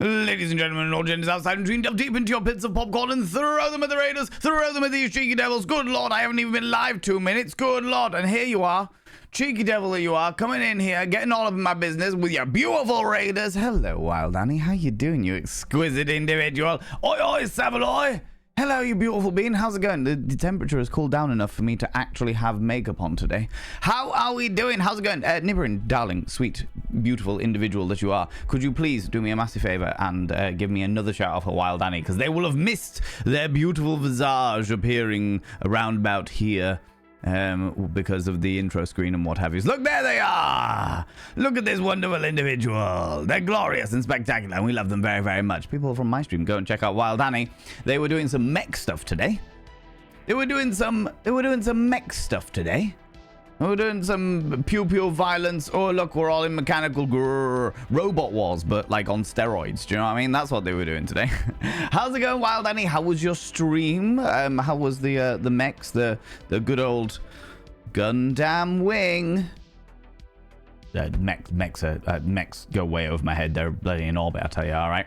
Ladies and gentlemen, all genders outside and dream, delve deep into your pits of popcorn and throw them at the Raiders, throw them at these cheeky devils. Good Lord, I haven't even been live 2 minutes. Good Lord, and here you are, cheeky devil that you are, coming in here, getting all of my business with your beautiful Raiders. Hello, Wild Annie, how you doing, you exquisite individual? Oi, oi, Savaloy. Hello, you beautiful being. How's it going? The temperature has cooled down enough for me to actually have makeup on today. How are we doing? How's it going? Nibberin, darling, sweet, beautiful individual that you are, could you please do me a massive favor and give me another shout out for Wild Annie, because they will have missed their beautiful visage appearing around about here. Because of the intro screen and what have you. Look, there they are! Look at this wonderful individual. They're glorious and spectacular, and we love them very, very much. People from my stream, go and check out Wild Annie. They were doing some mech stuff today. They were doing some mech stuff today. We're doing some pew-pew violence. Oh, look, we're all in mechanical robot wars, but like on steroids. Do you know what I mean? That's what they were doing today. How's it going, Wild Annie? How was your stream? How was the mechs? The good old Gundam Wing. Mechs go way over my head. They're bloody in orbit, I tell you, all right?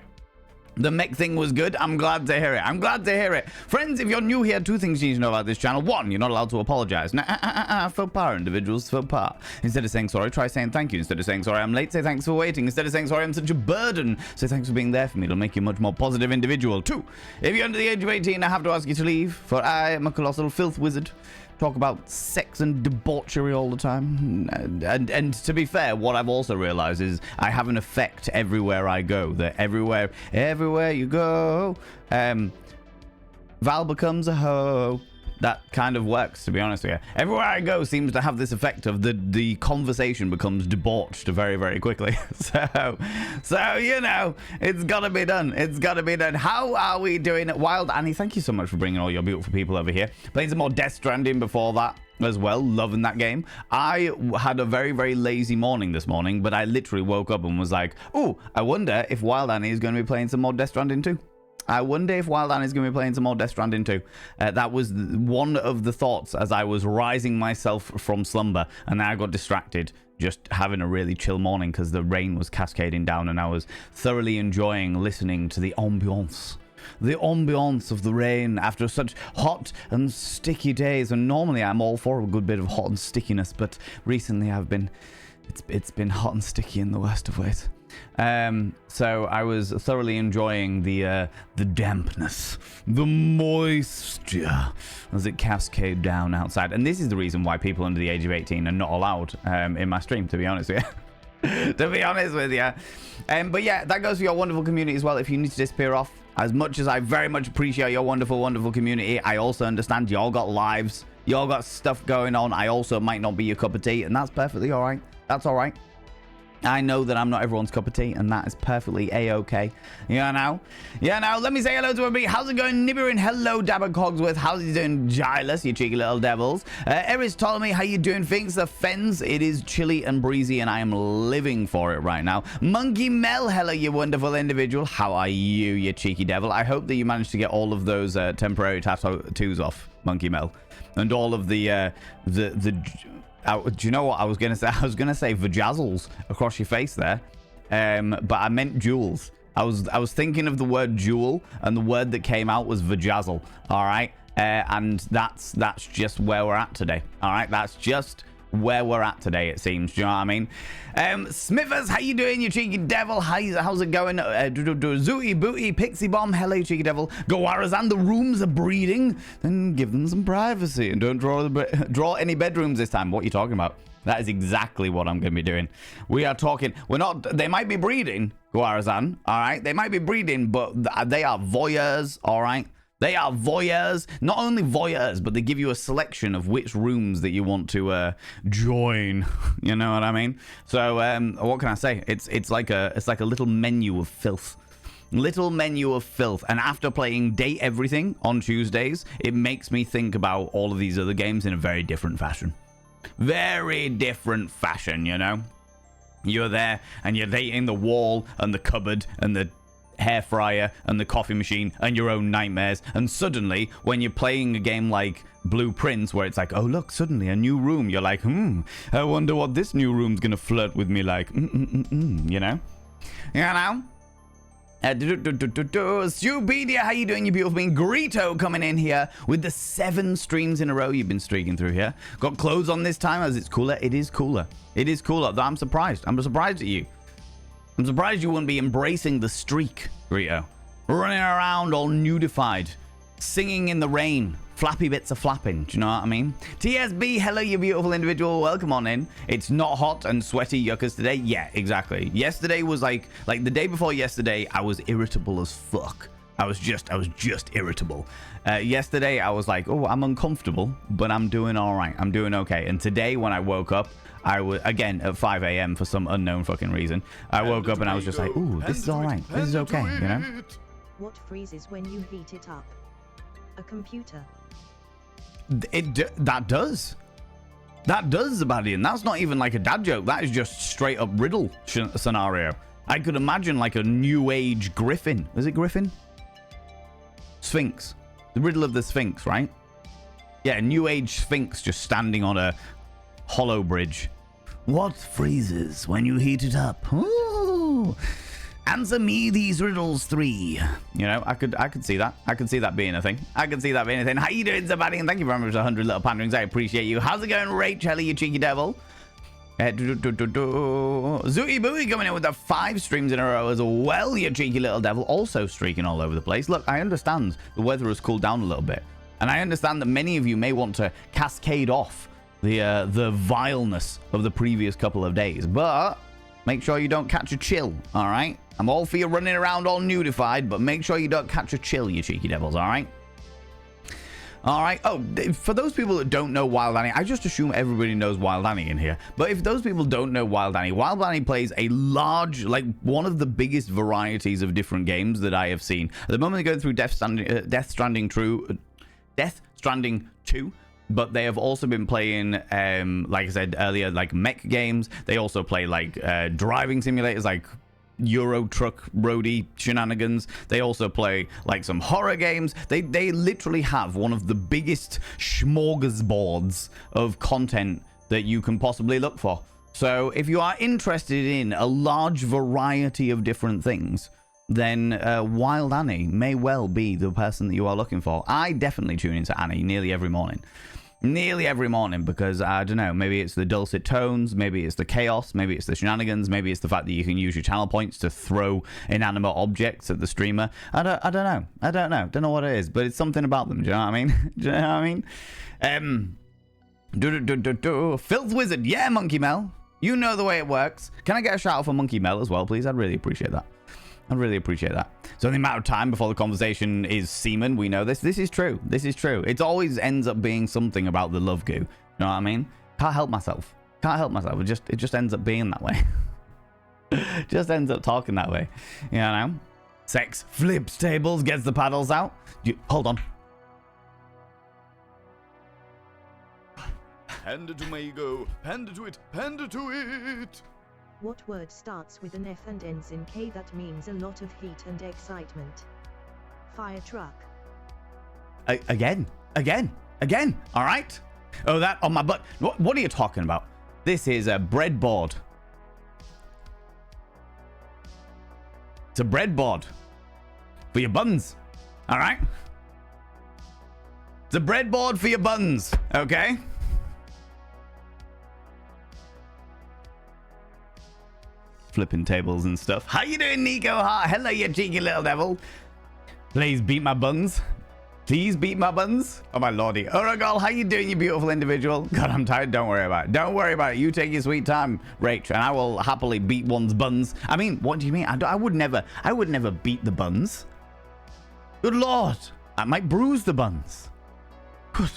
The mech thing was good. I'm glad to hear it. I'm glad to hear it. Friends, if you're new here, 2 things you need to know about this channel. 1, you're not allowed to apologize. Faux pas, individuals, faux pas. Instead of saying sorry, try saying thank you. Instead of saying sorry, I'm late, say thanks for waiting. Instead of saying sorry, I'm such a burden, say thanks for being there for me. It'll make you a much more positive individual. 2, if you're under the age of 18, I have to ask you to leave, for I am a colossal filth wizard. Talk about sex and debauchery all the time, and to be fair, what I've also realized is I have an effect everywhere I go, that everywhere you go, Val becomes a hoe. That kind of works, to be honest with you. Everywhere I go seems to have this effect of the conversation becomes debauched very, very quickly. So you know, it's gotta be done. It's gotta be done. How are we doing? Wild Annie, thank you so much for bringing all your beautiful people over here. Playing some more Death Stranding before that as well. Loving that game. I had a very, very lazy morning this morning, but I literally woke up and was like, oh, I wonder if Wild Annie is going to be playing some more Death Stranding too. I wonder if Wild Annie is going to be playing some more Death Stranding too. That was one of the thoughts as I was rising myself from slumber, and I got distracted just having a really chill morning because the rain was cascading down, and I was thoroughly enjoying listening to the ambiance of the rain after such hot and sticky days. And normally I'm all for a good bit of hot and stickiness, but recently it's been hot and sticky in the worst of ways. So I was thoroughly enjoying the dampness, the moisture as it cascaded down outside. And this is the reason why people under the age of 18 are not allowed in my stream, to be honest with you. To be honest with you. But yeah, that goes for your wonderful community as well. If you need to disappear off, as much as I very much appreciate your wonderful, wonderful community, I also understand y'all got lives, y'all got stuff going on. I also might not be your cup of tea, and that's perfectly all right. That's all right. I know that I'm not everyone's cup of tea, and that is perfectly a-okay. Yeah, now, let me say hello to everybody. How's it going, Nibberin? Hello, Dabber Cogsworth. How's you doing, Gilus, you cheeky little devils? Eris Ptolemy, how you doing, things? The Fens, it is chilly and breezy, and I am living for it right now. Monkey Mel, hello, you wonderful individual. How are you, you cheeky devil? I hope that you managed to get all of those temporary tattoos off, Monkey Mel, and all of the do you know what I was gonna say? I was gonna say vajazzles across your face there, but I meant jewels. I was thinking of the word jewel, and the word that came out was vajazzle. All right, and that's just where we're at today. All right, that's just where we're at today, it seems. Do you know what I mean? Smithers, how you doing, you cheeky devil? How's it going? Zooty Booty, Pixie Bomb, hello, you cheeky devil. Gowarazan, the rooms are breeding. Then give them some privacy and don't draw any bedrooms this time. What are you talking about? That is exactly what I'm going to be doing. We are talking, they might be breeding, Gowarazan, all right? They might be breeding, but they are voyeurs, all right? They are voyeurs, not only voyeurs, but they give you a selection of which rooms that you want to join. You know what I mean? So what can I say? It's like a little menu of filth. Little menu of filth. And after playing Date Everything on Tuesdays, it makes me think about all of these other games in a very different fashion. Very different fashion, you know? You're there and you're dating the wall and the cupboard and the hair fryer and the coffee machine and your own nightmares, and suddenly when you're playing a game like Blueprints where it's like, oh look, suddenly a new room, you're like, I wonder what this new room's gonna flirt with me like, you know. Stupedia, how you doing, you beautiful being? Greeto coming in here with the 7 streams in a row you've been streaking through here. Got clothes on this time as it's cooler. It is cooler. It is cooler. I'm surprised. I'm surprised at you. I'm surprised you wouldn't be embracing the streak, Greeto. Running around all nudified, singing in the rain. Flappy bits of flapping. Do you know what I mean? TSB, hello, you beautiful individual. Welcome on in. It's not hot and sweaty yuccas today. Yeah, exactly. Yesterday was like the day before yesterday, I was irritable as fuck. I was just irritable. Yesterday, I was like, oh, I'm uncomfortable, but I'm doing all right. I'm doing okay. And today, when I woke up, I was, again, at 5 a.m. for some unknown fucking reason. I woke up and I was just like, ooh, this is all right. This is okay, you know? What freezes when you heat it up? A computer. That does, Zabadian. That's not even like a dad joke. That is just straight up riddle scenario. I could imagine like a new age griffin. Is it griffin? Sphinx. The riddle of the Sphinx, right? Yeah, a new age Sphinx just standing on a hollow bridge. What freezes when you heat it up? Ooh. Answer me these riddles 3. You know, I could see that. I could see that being a thing. I could see that being a thing. How you doing, Zabadian? Thank you very much for 100 little panderings. I appreciate you. How's it going, Rachel, you cheeky devil? Zooey Booey coming in with the 5 streams in a row as well, you cheeky little devil. Also streaking all over the place. Look, I understand the weather has cooled down a little bit. And I understand that many of you may want to cascade off the vileness of the previous couple of days. But make sure you don't catch a chill, all right? I'm all for you running around all nudified, but make sure you don't catch a chill, you cheeky devils, all right? All right. Oh, for those people that don't know Wild Annie, I just assume everybody knows Wild Annie in here. But if those people don't know Wild Annie plays a large, like one of the biggest varieties of different games that I have seen. At the moment, they're going through Death Stranding 2. But they have also been playing, like I said earlier, like mech games. They also play like driving simulators, like Euro Truck Roadie shenanigans. They also play like some horror games. They literally have one of the biggest smorgasbords of content that you can possibly look for. So if you are interested in a large variety of different things, then Wild Annie may well be the person that you are looking for. I definitely tune into Annie nearly every morning. Because I don't know, maybe it's the dulcet tones, maybe it's the chaos, maybe it's the shenanigans, maybe it's the fact that you can use your channel points to throw inanimate objects at the streamer. I don't know what it is, but it's something about them. Do you know what I mean? Filth Wizard, yeah, Monkey Mel, you know the way it works. Can I get a shout out for Monkey Mel as well, please? I'd really appreciate that. So the amount of time before the conversation is semen, we know this. This is true. It always ends up being something about the love goo. You know what I mean? Can't help myself. It just ends up being that way. Just ends up talking that way. You know? Sex flips tables, gets the paddles out. Hold on. Panda to Mago. Panda to it. Panda to it. What word starts with an F and ends in K that means a lot of heat and excitement? Fire truck. Again. All right. Oh, that on my butt. What are you talking about? This is a breadboard. It's a breadboard for your buns. All right. It's a breadboard for your buns. Okay. Flipping tables and stuff. How you doing, Nico Hart? Hello, you cheeky little devil. Please beat my buns. Oh my lordy. Uragol, how you doing, you beautiful individual? God, I'm tired. Don't worry about it. You take your sweet time, Rach, and I will happily beat one's buns. I mean, what do you mean? I would never beat the buns. Good lord. I might bruise the buns. Good.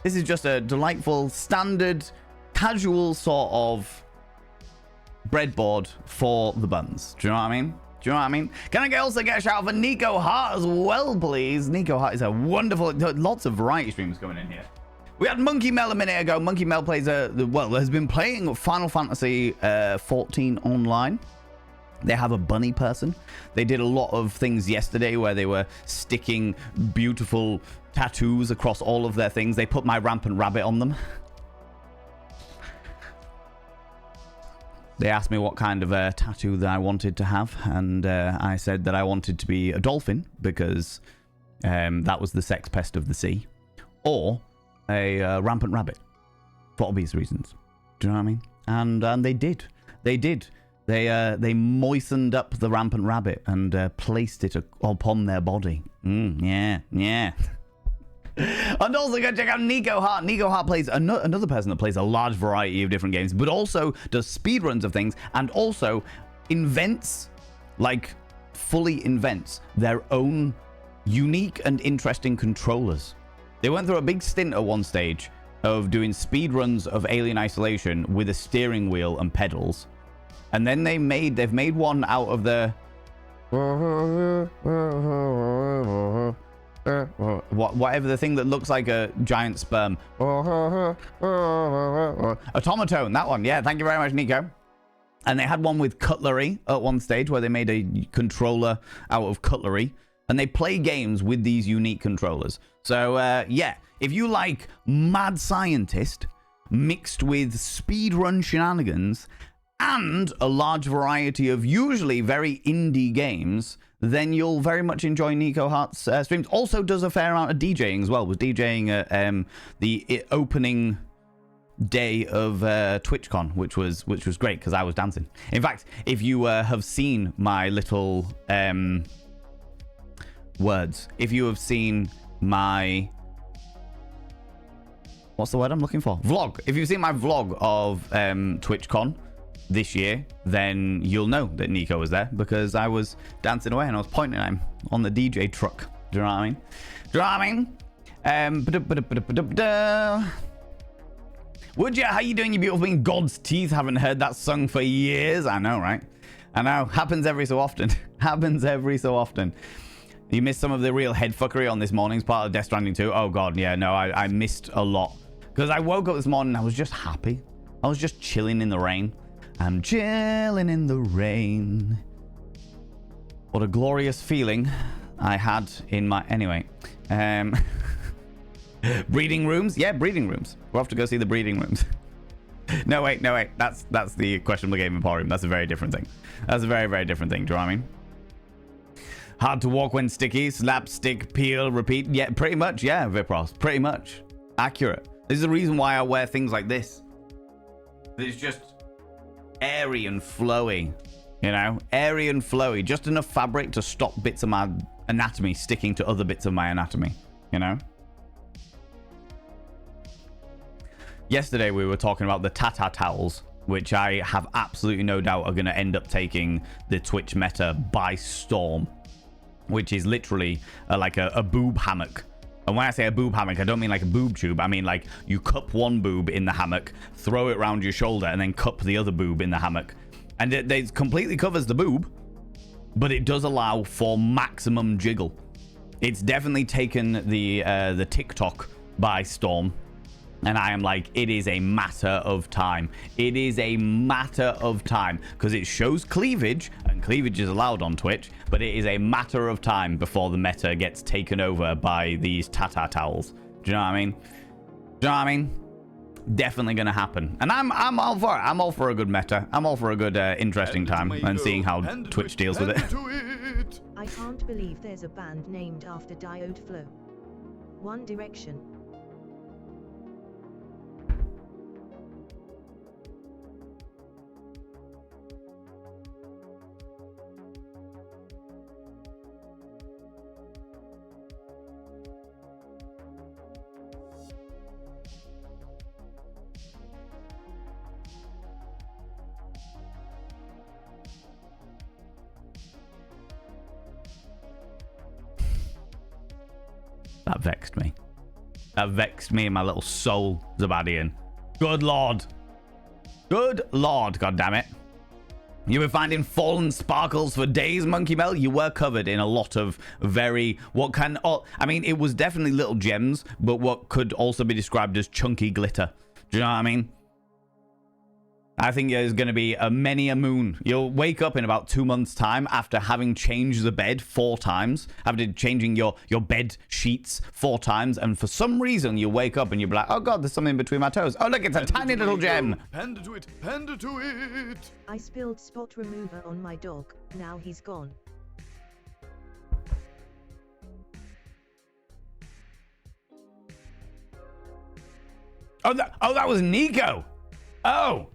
This is just a delightful, standard, casual sort of breadboard for the buns. Do you know what I mean? Can I also get a shout out for Nico Hart as well, please? Nico Hart is a wonderful, lots of variety streams coming in here. We had Monkey Mel a minute ago. Monkey Mel plays has been playing Final Fantasy 14 online. They have a bunny person. They did a lot of things yesterday where they were sticking beautiful tattoos across all of their things. They put my rampant rabbit on them. They asked me what kind of a tattoo that I wanted to have, and I said that I wanted to be a dolphin because that was the sex pest of the sea, or a rampant rabbit, for obvious reasons. Do you know what I mean? And they did. They did. They moistened up the rampant rabbit and placed it upon their body. Yeah. And also go check out Nico Hart. Nico Hart plays another person that plays a large variety of different games, but also does speedruns of things and also invents, like fully invents, their own unique and interesting controllers. They went through a big stint at one stage of doing speedruns of Alien Isolation with a steering wheel and pedals. And then they've made one out of the whatever the thing that looks like a giant sperm. Automaton, that one. Yeah, thank you very much, Nico. And they had one with cutlery at one stage where they made a controller out of cutlery. And they play games with these unique controllers. So, yeah, if you like mad scientist mixed with speedrun shenanigans and a large variety of usually very indie games, then you'll very much enjoy Nico Hart's streams. Also does a fair amount of DJing as well. Was DJing at the opening day of TwitchCon, which was great because I was dancing. In fact, if you have seen my little words, if you have seen my, what's the word I'm looking for? Vlog. If you've seen my vlog of TwitchCon this year, then you'll know that Nico was there because I was dancing away and I was pointing at him on the DJ truck. Do you know what I mean? Do you know what I mean? Would you? How you doing, you beautiful being? God's teeth. Haven't heard that song for years. I know, right? I know. Happens every so often. Happens every so often. You missed some of the real head fuckery on this morning's part of Death Stranding 2. Oh god, yeah, no, I missed a lot. Because I woke up this morning and I was just happy. I was just chilling in the rain. I'm chilling in the rain. What a glorious feeling I had in my... Anyway. Breeding rooms? Yeah, breeding rooms. We'll have to go see the breeding rooms. No, wait. That's the Questionable Game Emporium. That's a very different thing. That's a very, very different thing. Do you know what I mean? Hard to walk when sticky. Slap, stick, peel, repeat. Yeah, pretty much. Yeah, Vipros. Pretty much. Accurate. This is the reason why I wear things like this. It's just airy and flowy. You know? Airy and flowy. Just enough fabric to stop bits of my anatomy sticking to other bits of my anatomy. You know? Yesterday we were talking about the Tata towels, which I have absolutely no doubt are going to end up taking the Twitch meta by storm, which is literally like a boob hammock. And when I say a boob hammock, I don't mean like a boob tube. I mean like you cup one boob in the hammock, throw it around your shoulder, and then cup the other boob in the hammock. And it completely covers the boob, but it does allow for maximum jiggle. It's definitely taken the TikTok by storm. And I am like, it is a matter of time. It is a matter of time. Because it shows cleavage, and cleavage is allowed on Twitch, but it is a matter of time before the meta gets taken over by these Tata towels. Do you know what I mean? Do you know what I mean? Definitely going to happen. And I'm all for it. I'm all for a good meta. I'm all for a good interesting time and seeing how Twitch deals with it. I can't believe there's a band named after Diode Flow. One Direction. That vexed me. That vexed me in my little soul, Zabadian. Good lord. Good lord, goddammit. You were finding fallen sparkles for days, Monkey Mel. You were covered in a lot of very... I mean, it was definitely little gems, but what could also be described as chunky glitter. Do you know what I mean? I think there's going to be many a moon. You'll wake up in about 2 months' time after having changed the bed 4 times, after changing your bed sheets 4 times, and for some reason you'll wake up and you'll be like, oh god, there's something between my toes. Oh look, it's a tiny little gem. Panda to it, panda to it. I spilled spot remover on my dog, now he's gone. Oh, that was Nico. Oh,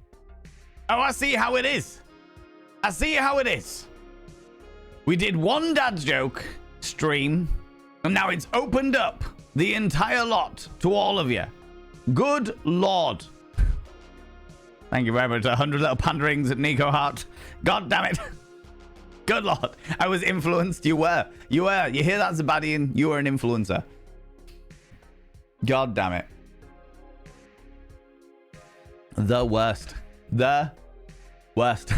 I see how it is. I see how it is. We did one dad joke stream, and now it's opened up the entire lot to all of you. Good Lord. Thank you very much. 100 little panderings at Nico Hart. God damn it. Good Lord. I was influenced. You were. You hear that, Zabadian? You were an influencer. God damn it. The worst. The worst.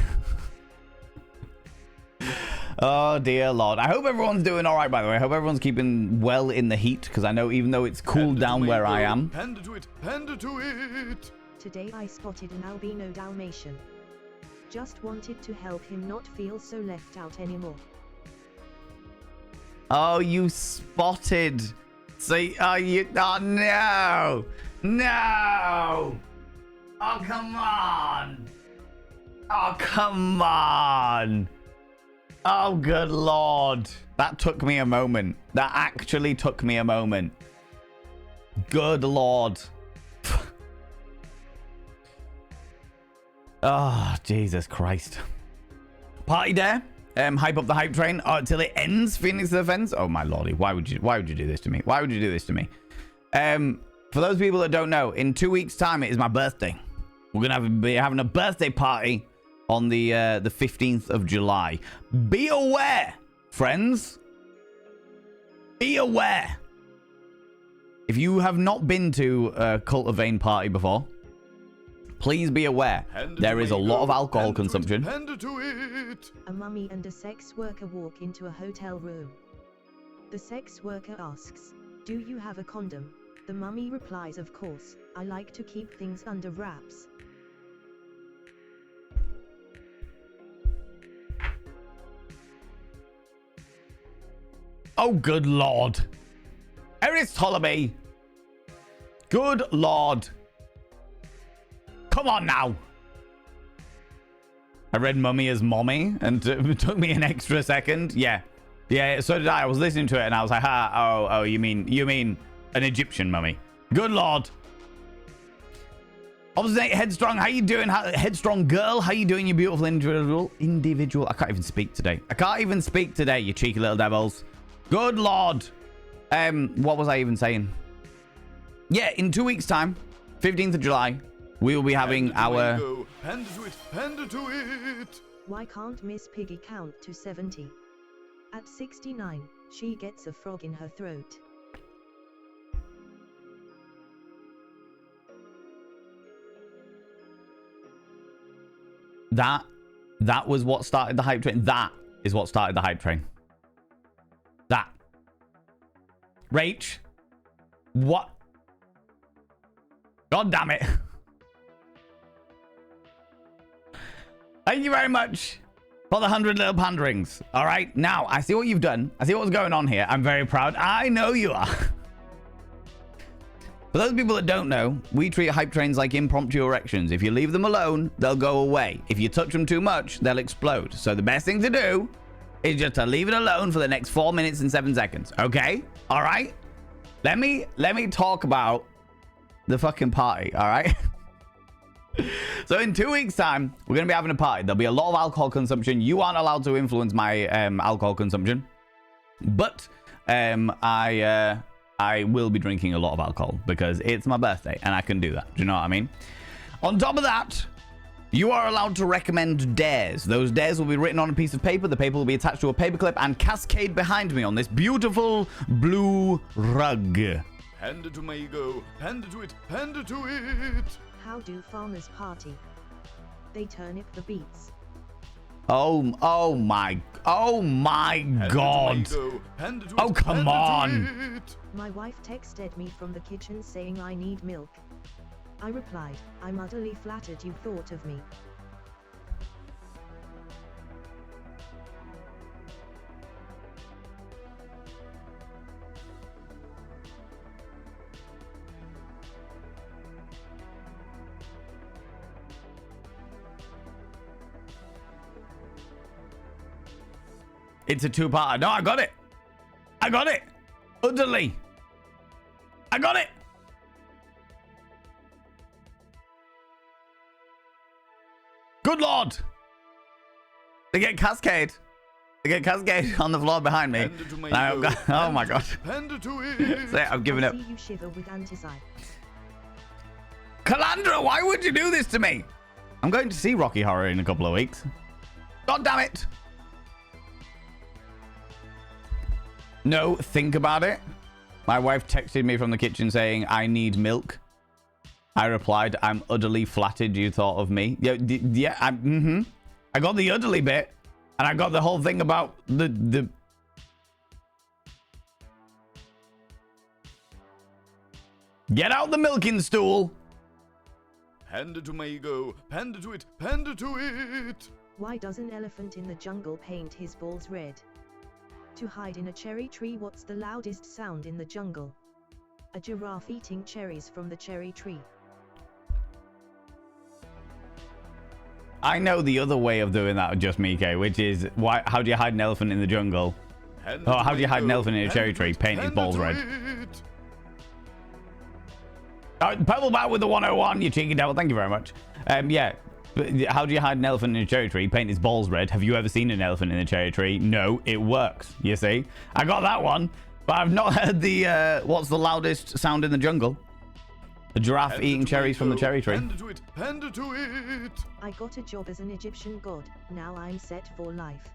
Oh dear Lord. I hope everyone's doing all right, by the way. I hope everyone's keeping well in the heat, because I know even though it's cooled down where I am. Panda to it, panda to it. Today I spotted an albino Dalmatian. Just wanted to help him not feel so left out anymore. Oh, you spotted. See, oh no. No. Oh, come on. Oh, come on. Oh, good Lord. That took me a moment. That actually took me a moment. Good Lord. Oh, Jesus Christ. Party Dare. Hype up the hype train till it ends. Phoenix Defense. Oh, my Lordy. Why would you do this to me? Why would you do this to me? For those people that don't know, in 2 weeks' time, it is my birthday. We're going to be having a birthday party on the 15th of July. Be aware, friends. Be aware. If you have not been to a Cult of Vane party before, please be aware. There is a lot of alcohol consumption. A mummy and a sex worker walk into a hotel room. The sex worker asks, "Do you have a condom?" The mummy replies, "Of course, I like to keep things under wraps." Oh, good Lord. Eris Ptolemy. Good Lord. Come on now. I read mummy as mommy, and it took me an extra second. Yeah, so did I. I was listening to it, and I was like, oh, you mean an Egyptian mummy. Good Lord. Obstinate Headstrong, how you doing? Headstrong girl, how you doing, you beautiful individual? I can't even speak today. You cheeky little devils. Good Lord. What was I even saying? Yeah, in 2 weeks' time, 15th of July, we will be having our... Panda to it, panda to it. Why can't Miss Piggy count to 70? At 69, she gets a frog in her throat. That was what started the hype train. That is what started the hype train. That. Rach. What? God damn it. Thank you very much for the 100 little panderings. All right. Now, I see what you've done. I see what's going on here. I'm very proud. I know you are. For those people that don't know, we treat hype trains like impromptu erections. If you leave them alone, they'll go away. If you touch them too much, they'll explode. So the best thing to do is just to leave it alone for the next 4 minutes and 7 seconds. Okay? All right? Let me talk about the fucking party. All right? So in 2 weeks' time, we're going to be having a party. There'll be a lot of alcohol consumption. You aren't allowed to influence my alcohol consumption. But I will be drinking a lot of alcohol because it's my birthday and I can do that. Do you know what I mean? On top of that, you are allowed to recommend dares. Those dares will be written on a piece of paper. The paper will be attached to a paperclip and cascade behind me on this beautiful blue rug. Panda to my ego. Panda to it. Panda to it. How do farmers party? They turnip the beets. Oh my God. Oh, come on. My wife texted me from the kitchen saying I need milk. I replied, I'm utterly flattered you thought of me. It's a two-parter. No, I got it. I got it. Utterly. I got it. Good Lord. They get Cascade. They get Cascade on the floor behind me. Oh my God. I'm giving up. See you shiver with Antisai. Calandra, why would you do this to me? I'm going to see Rocky Horror in a couple of weeks. God damn it. No, think about it. My wife texted me from the kitchen saying, I need milk. I replied, I'm utterly flattered you thought of me. Yeah, I got the utterly bit, and I got the whole thing about the... Get out the milking stool. Panda to Mago, panda to it, panda to it. Why does an elephant in the jungle paint his balls red? To hide in a cherry tree. What's the loudest sound in the jungle? A giraffe eating cherries from the cherry tree. I know the other way of doing that, just Mike, which is why? How do you hide an elephant in the jungle? Oh, how do you hide an elephant in a cherry tree? Paint his balls red. Pebbleback with the 101, you cheeky devil. Thank you very much. Yeah. How do you hide an elephant in a cherry tree? Paint his balls red. Have you ever seen an elephant in a cherry tree? No, it works. You see? I got that one, but I've not heard the, what's the loudest sound in the jungle? A giraffe eating cherries from the cherry tree. Panda to it, panda to it. I got a job as an Egyptian god. Now I'm set for life.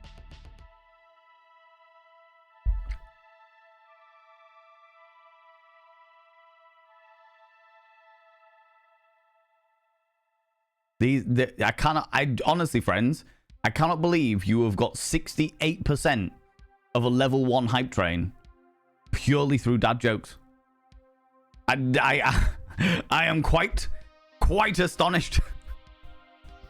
I honestly, friends, I cannot believe you have got 68% of a level 1 hype train purely through dad jokes. I am quite astonished.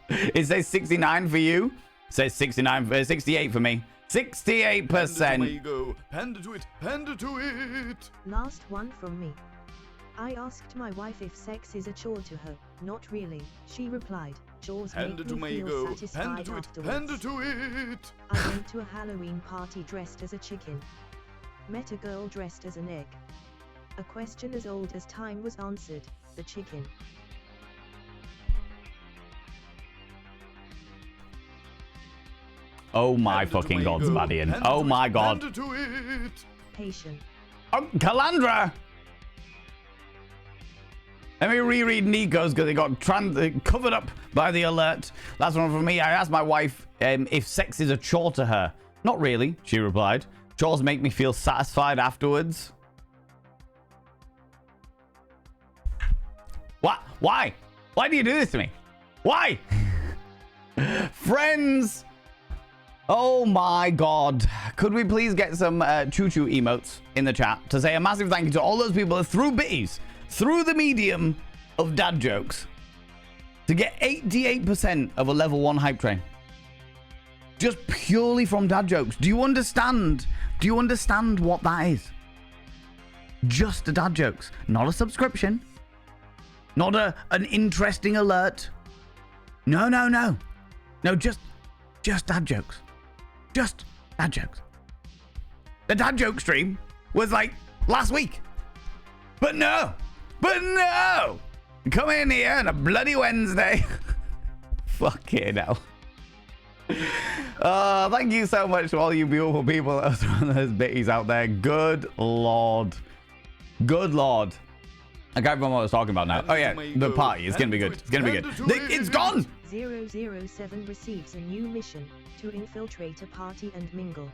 It says 69 for you. It says 68 for me. 68%. Panda to it, panda to it. Last one from me. I asked my wife if sex is a chore to her. Not really, she replied. Chores make me feel satisfied afterwards. Panda to it. I went to a Halloween party dressed as a chicken. Met a girl dressed as an egg. A question as old as time was answered. The chicken. Oh my fucking God, Spadian. Oh my God. Panda to it. Patient. Oh, Calandra! Let me reread Nico's because it got covered up by the alert. Last one from me. I asked my wife if sex is a chore to her. Not really, she replied. Chores make me feel satisfied afterwards. What? Why? Why do you do this to me? Why? Friends! Oh my God. Could we please get some choo-choo emotes in the chat to say a massive thank you to all those people that threw bitties through the medium of dad jokes to get 88% of a level 1 hype train. Just purely from dad jokes. Do you understand? Do you understand what that is? Just the dad jokes. Not a subscription. Not an interesting alert. No. No, just dad jokes. Just dad jokes. The dad joke stream was like last week. But no. Come in here on a bloody Wednesday. Fucking hell. Thank you so much to all you beautiful people that are throwing those bitties out there. Good Lord. Good Lord. I can't remember what I was talking about now. Oh yeah, the party. It's gonna be good. It's gonna be good. It's gone! 007 receives a new mission to infiltrate a party and mingle.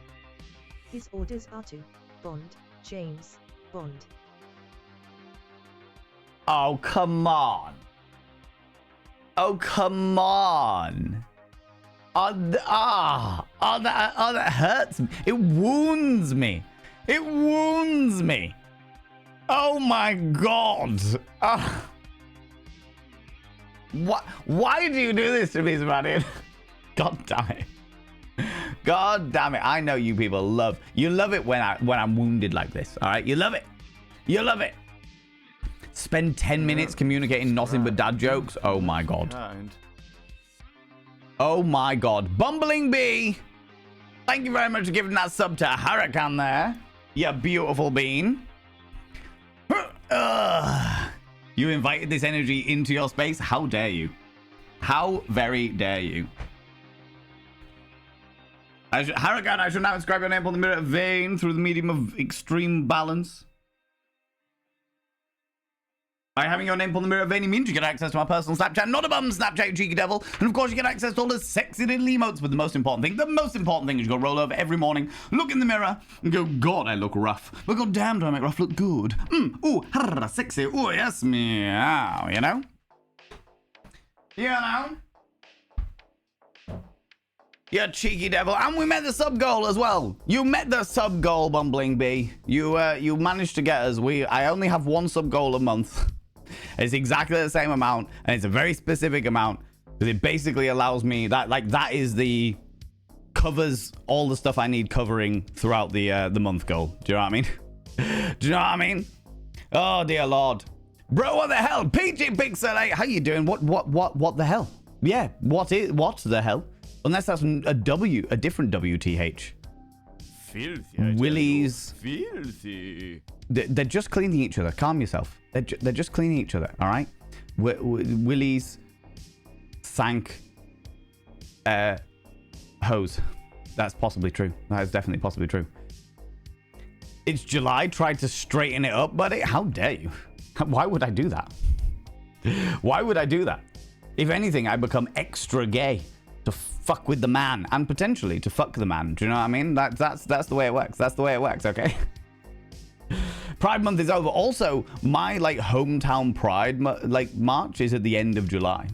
His orders are to Bond, James Bond. Oh, come on. Oh, come on. That hurts me. It wounds me. It wounds me. Oh my God. What? Why do you do this to me, Sebastian? God damn it. God damn it. I know you people love it when I'm wounded like this. All right? You love it. You love it. Spend 10 minutes communicating nothing but dad jokes. Oh my god. Oh my god. Bumbling Bee. Thank you very much for giving that sub to Hurricane there. You beautiful bean. You invited this energy into your space? How dare you? How very dare you? Hurricane, I should now inscribe your name on the mirror vein through the medium of extreme balance. By having your name on the mirror vein means you get access to my personal Snapchat, not a bum Snapchat, you cheeky devil. And of course you get access to all the sexy little emotes, but the most important thing is you go roll over every morning, look in the mirror, and go, God, I look rough. But god damn, do I make rough look good. Ooh, sexy, ooh, yes, meow, you know? You know? You cheeky devil. And we met the sub goal as well. You met the sub goal, Bumbling Bee. You managed to get us. I only have one sub goal a month. It's exactly the same amount, and it's a very specific amount because it basically allows me that is the covers all the stuff I need covering throughout the month goal. Do you know what I mean? Do you know what I mean? Oh dear Lord, bro, what the hell? PG Pixel 8, how you doing? What the hell? Yeah, what the hell? Unless that's a different WTH. Filthy. Willies. Filthy. They're just cleaning each other. Calm yourself. They're just cleaning each other. All right. Willies sank hose. That's possibly true. That is definitely possibly true. It's July. Tried to straighten it up, buddy. How dare you? Why would I do that? Why would I do that? If anything, I become extra gay to fuck with the man and potentially to fuck the man. Do you know what I mean? That's the way it works. That's the way it works. Okay. Pride month is over. Also, my hometown Pride march is at the end of July.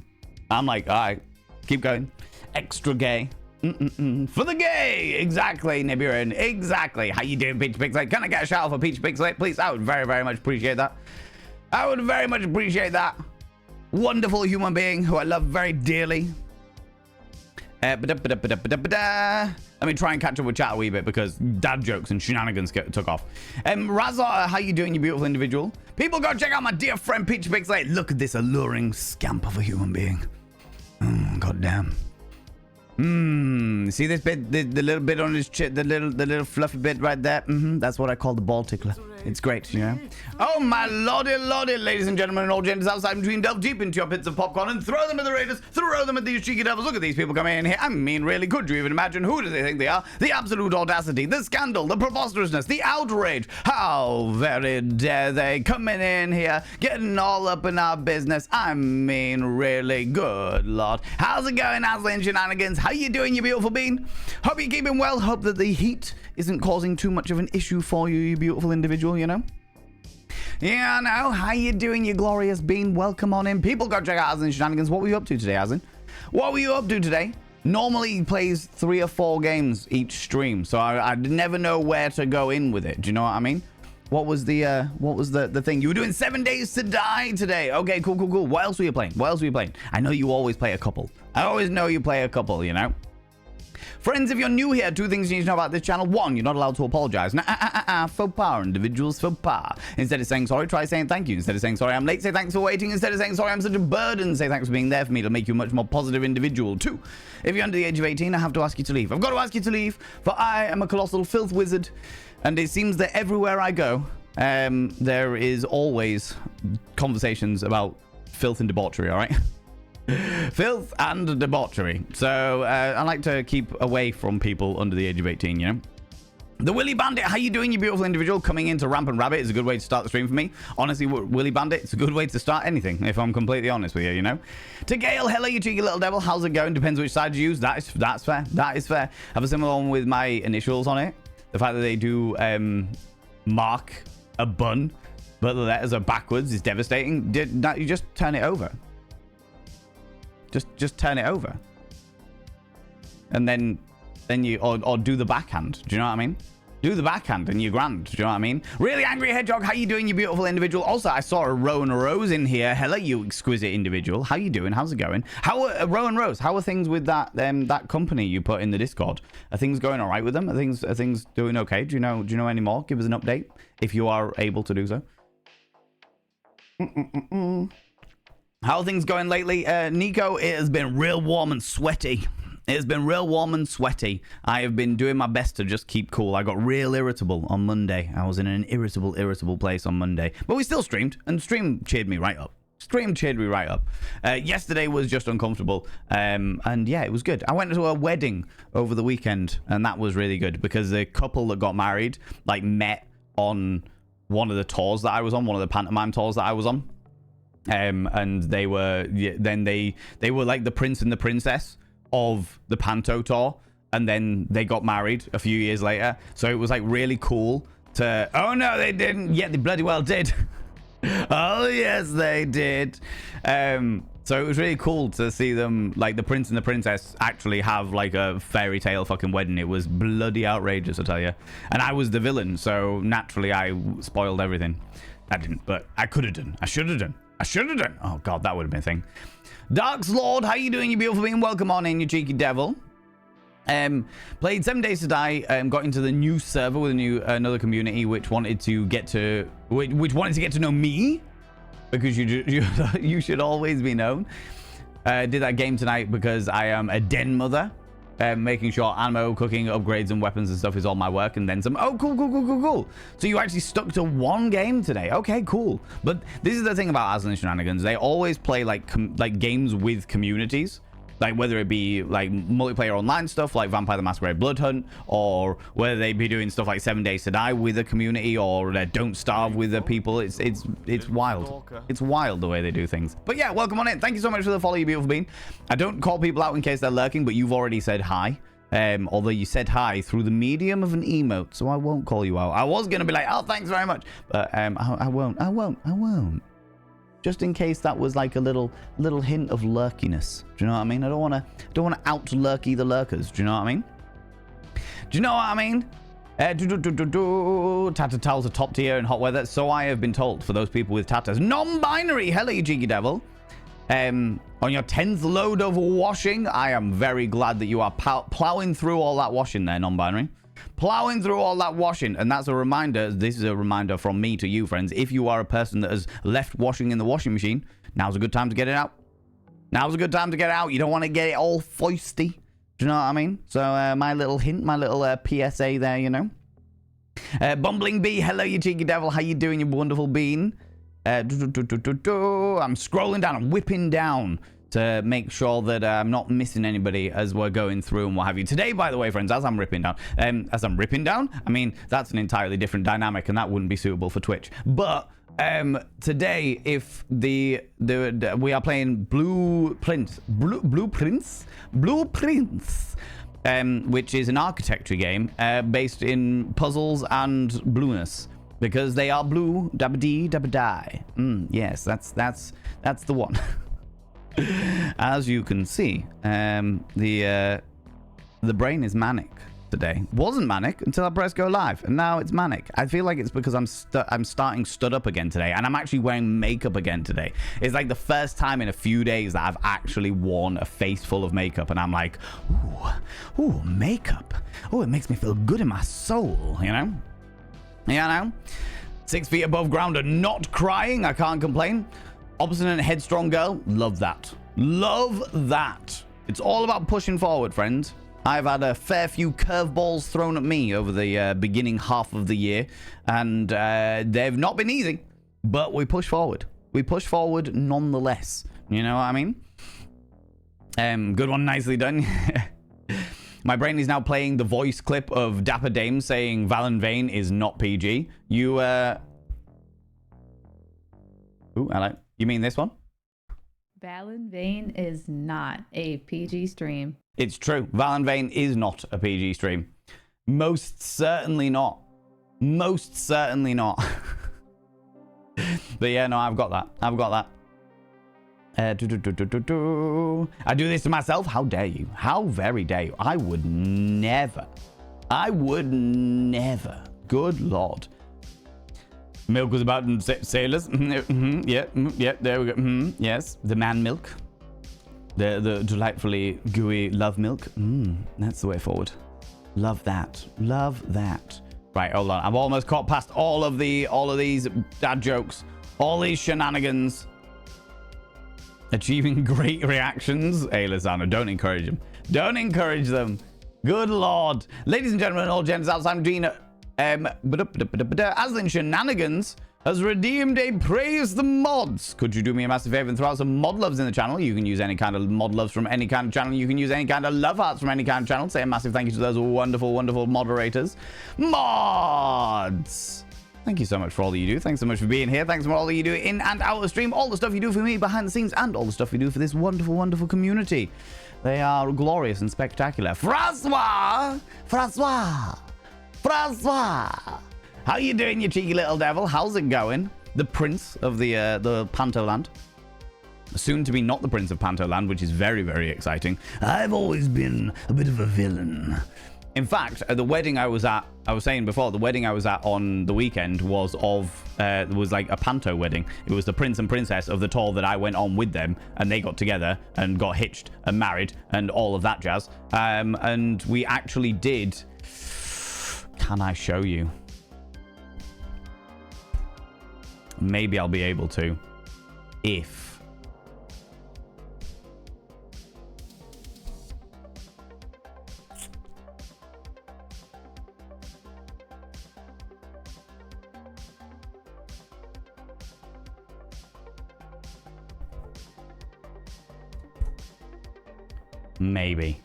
I'm like, all right, keep going. Extra gay. For the gay. Exactly, Nibirin. Exactly. How you doing, Peach Pixel? Can I get a shout out for Peach Pixel, please? I would very, very much appreciate that. I would very much appreciate that. Wonderful human being who I love very dearly. Let me try and catch up with chat a wee bit because dad jokes and shenanigans took off. Razar, how you doing, you beautiful individual? People, go check out my dear friend Peach Pixel. Look at this alluring scamp of a human being. God damn. See this bit, the little bit on his chin, the little fluffy bit right there? That's what I call the ball tickler. It's great, you know? Oh my lordy, ladies and gentlemen and all genders outside between, delve deep into your pits of popcorn and throw them at the raiders, throw them at these cheeky devils. Look at these people coming in here. I mean, really, could you even imagine? Who do they think they are? The absolute audacity, the scandal, the preposterousness, the outrage. How very dare they coming in here, getting all up in our business. I mean, really, good Lord. How's it going, Aslan Shenanigans? How you doing, you beautiful bean? Hope you're keeping well. Hope that the heat isn't causing too much of an issue for you, you beautiful individual, you know? Yeah, no. How you doing, you glorious bean? Welcome on in. People, go check out Aslan Shenanigans. What were you up to today, Aslan? What were you up to today? Normally he plays 3 or 4 games each stream, so I never know where to go in with it. Do you know what I mean? What was the thing? You were doing 7 Days to Die today. Okay, cool. What else were you playing? I know you always play a couple. I always know you play a couple, you know? Friends, if you're new here, 2 things you need to know about this channel. 1, you're not allowed to apologize. Faux pas, individuals, faux pas. Instead of saying sorry, try saying thank you. Instead of saying sorry, I'm late, say thanks for waiting. Instead of saying sorry, I'm such a burden, say thanks for being there for me. It'll make you a much more positive individual. 2, if you're under the age of 18, I have to ask you to leave. I've got to ask you to leave, for I am a colossal filth wizard, and it seems that everywhere I go, there is always conversations about filth and debauchery, all right? Filth and debauchery. So I like to keep away from people under the age of 18, you know? The Willy Bandit, how you doing, you beautiful individual? Coming into Rampant Rabbit is a good way to start the stream for me. Honestly, Willy Bandit, it's a good way to start anything, if I'm completely honest with you, you know? To Gale, hello, you cheeky little devil. How's it going? Depends which side you use. That's fair. That is fair. I have a similar one with my initials on it. The fact that they do mark a bun, but the letters are backwards is devastating. You just turn it over. Just turn it over, and then you or do the backhand. Do you know what I mean? Do the backhand and you're grand. Do you know what I mean? Really Angry Hedgehog, how you doing, you beautiful individual? Also, I saw a Rowan Rose in here. Hello, you exquisite individual. How you doing? How's it going? How are Rowan Rose? How are things with that that company you put in the Discord? Are things going all right with them? Are things doing okay? Do you know any more? Give us an update if you are able to do so. How are things going lately? Nico, it has been real warm and sweaty. It's been real warm and sweaty. I have been doing my best to just keep cool. I got real irritable on Monday. I was in an irritable place on Monday. But we still streamed, and stream cheered me right up. Yesterday was just uncomfortable. And yeah, it was good. I went to a wedding over the weekend, and that was really good because the couple that got married, like, met on one of the tours that I was on, one of the pantomime tours that I was on. And they were, they were like the prince and the princess of the Panto tour, and then they got married a few years later. So it was like really cool to... Oh no, they didn't. Yeah, they bloody well did. Oh yes, they did. So it was really cool to see them, like the prince and the princess, actually have like a fairy tale fucking wedding. It was bloody outrageous, I tell you. And I was the villain, so naturally I spoiled everything. I didn't, but I could have done. I should have done. Oh god, that would have been a thing. Dark's Lord, how you doing, you beautiful being? Welcome on in, you cheeky devil. Played 7 Days to Die. Got into the new server with another community which wanted to get to know me, because you should always be known. Did that game tonight because I am a den mother. Making sure ammo, cooking, upgrades, and weapons and stuff is all my work, and then some. Oh, cool. So you actually stuck to one game today. Okay, cool. But this is the thing about Aslan Shenanigans. They always play like games with communities. Like whether it be like multiplayer online stuff like Vampire the Masquerade Blood Hunt, or whether they be doing stuff like 7 Days to Die with a community, or Don't Starve with the people. It's wild. It's wild the way they do things. But yeah, welcome on in. Thank you so much for the follow, you beautiful being. I don't call people out in case they're lurking, but you've already said hi. Although you said hi through the medium of an emote, so I won't call you out. I was gonna be like, oh, thanks very much, but I won't. Just in case that was like a little hint of lurkiness. Do you know what I mean? I don't want to out lurky the lurkers. Do you know what I mean? Tatatals are top tier in hot weather, so I have been told, for those people with tatas. Non-binary, hello you cheeky devil. On your 10th load of washing, I am very glad that you are plowing through all that washing there, non-binary. Plowing through all that washing. And that's a reminder, this is a reminder from me to you, friends. If you are a person that has left washing in the washing machine, now's a good time to get it out. You don't want to get it all foisty. Do you know what I mean? So my little hint, my little PSA there, you know. Bumbling Bee, hello you cheeky devil. How you doing, you wonderful bean? I'm scrolling down, I'm whipping down to make sure that I'm not missing anybody as we're going through and what have you. Today, by the way, friends, as I'm ripping down, I mean, that's an entirely different dynamic, and that wouldn't be suitable for Twitch. But today, if we are playing Blueprints, which is an architecture game based in puzzles and blueness. Because they are blue, dabba dee, dabba die. Yes, that's the one. As you can see, the brain is manic today. Wasn't manic until I pressed go live, and now it's manic. I feel like it's because I'm starting stood up again today, and I'm actually wearing makeup again today. It's like the first time in a few days that I've actually worn a face full of makeup, and I'm like, ooh, makeup. Oh, it makes me feel good in my soul, you know? Yeah, no. 6 feet above ground and not crying. I can't complain. Obstinate, headstrong girl. Love that. Love that. It's all about pushing forward, friends. I've had a fair few curveballs thrown at me over the beginning half of the year, and they've not been easy, but we push forward. We push forward nonetheless. You know what I mean? Good one. Nicely done. My brain is now playing the voice clip of Dapper Dame saying Valen Vane is not PG. You, Ooh, hello. You mean this one? Valen Vane is not a PG stream. It's true. Valen Vane is not a PG stream. Most certainly not. Most certainly not. But yeah, no, I've got that. I do this to myself? How dare you? How very dare you? I would never I would never. Good Lord. Milk was about sailors. Yeah, there we go. Yes, the man milk. The delightfully gooey love milk. That's the way forward. Love that. Love that. Right, hold on. I've almost caught past all of these dad jokes, all these shenanigans. Achieving great reactions. Hey, Lizana, don't encourage them. Don't encourage them. Good Lord. Ladies and gentlemen, all genders outside Gina. Aslan Shenanigans has redeemed a praise the mods. Could you do me a massive favor and throw out some mod loves in the channel? You can use any kind of mod loves from any kind of channel. You can use any kind of love hearts from any kind of channel. Say a massive thank you to those wonderful, wonderful moderators. Mods! Thank you so much for all that you do. Thanks so much for being here. Thanks for all that you do in and out of the stream. All the stuff you do for me behind the scenes and all the stuff you do for this wonderful, wonderful community. They are glorious and spectacular. Francois! Francois! Francois! How you doing, you cheeky little devil? How's it going? The prince of the Pantoland. Soon to be not the prince of Pantoland, which is very, very exciting. I've always been a bit of a villain. In fact, at the wedding I was saying before, the wedding I was at on the weekend was like a Panto wedding. It was the prince and princess of the tour that I went on with them, and they got together and got hitched and married and all of that jazz. And we actually did... Can I show you? Maybe I'll be able to. If. Maybe.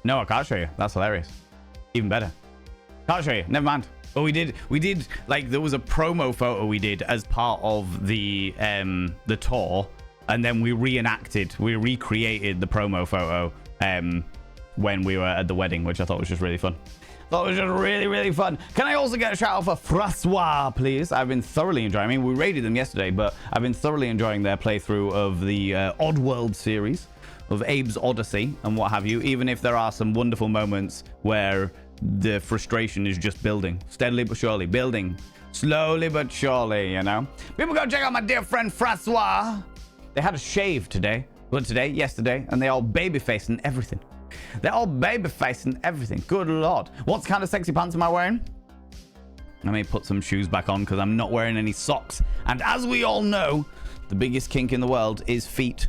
No, I can't show you. That's hilarious. Even better. Can't show you. Never mind. But we did like there was a promo photo we did as part of the tour, and then we recreated the promo photo when we were at the wedding, which I thought was just really fun. Thought it was just really, really fun. Can I also get a shout out for Francois, please? I've been thoroughly enjoying. I mean, we raided them yesterday, but I've been thoroughly enjoying their playthrough of the Oddworld series, of Abe's Odyssey and what have you, even if there are some wonderful moments where the frustration is just building. Steadily but surely. Building. Slowly but surely, you know? People go check out my dear friend Francois. They had a shave today. Well, yesterday, and they all baby-faced and everything. They're all baby-faced and everything. Good Lord. What kind of sexy pants am I wearing? Let me put some shoes back on because I'm not wearing any socks. And as we all know, the biggest kink in the world is feet.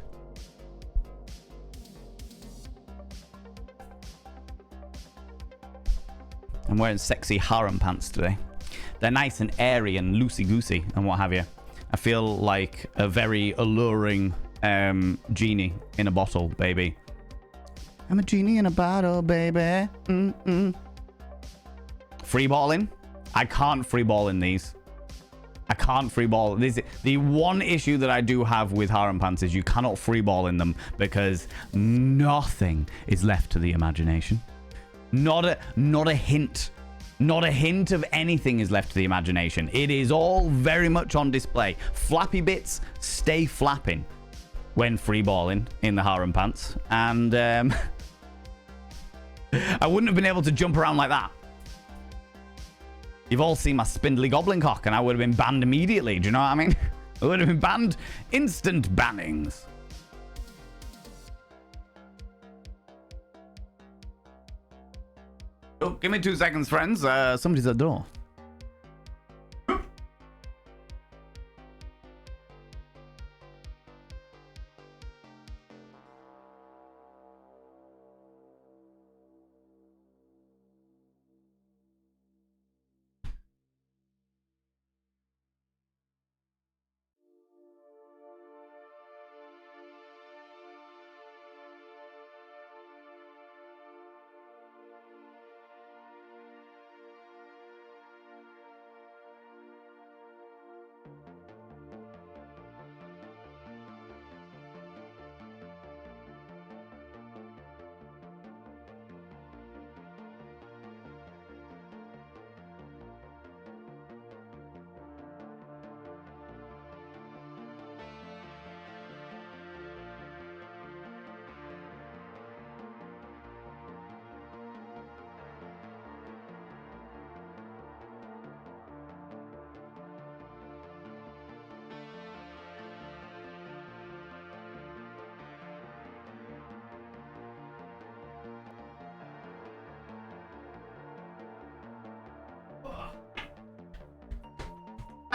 I'm wearing sexy harem pants today. They're nice and airy and loosey-goosey and what have you. I feel like a very alluring genie in a bottle, baby. I'm a genie in a bottle, baby. Free balling? I can't free ball in these. I can't free ball. The one issue that I do have with harem pants is you cannot free ball in them because nothing is left to the imagination. Not a hint. Not a hint of anything is left to the imagination. It is all very much on display. Flappy bits stay flapping when free balling in the harem pants. And I wouldn't have been able to jump around like that. You've all seen my spindly goblin cock, and I would have been banned immediately. Do you know what I mean? I would have been banned. Instant bannings. Oh, give me 2 seconds, friends. Somebody's at the door.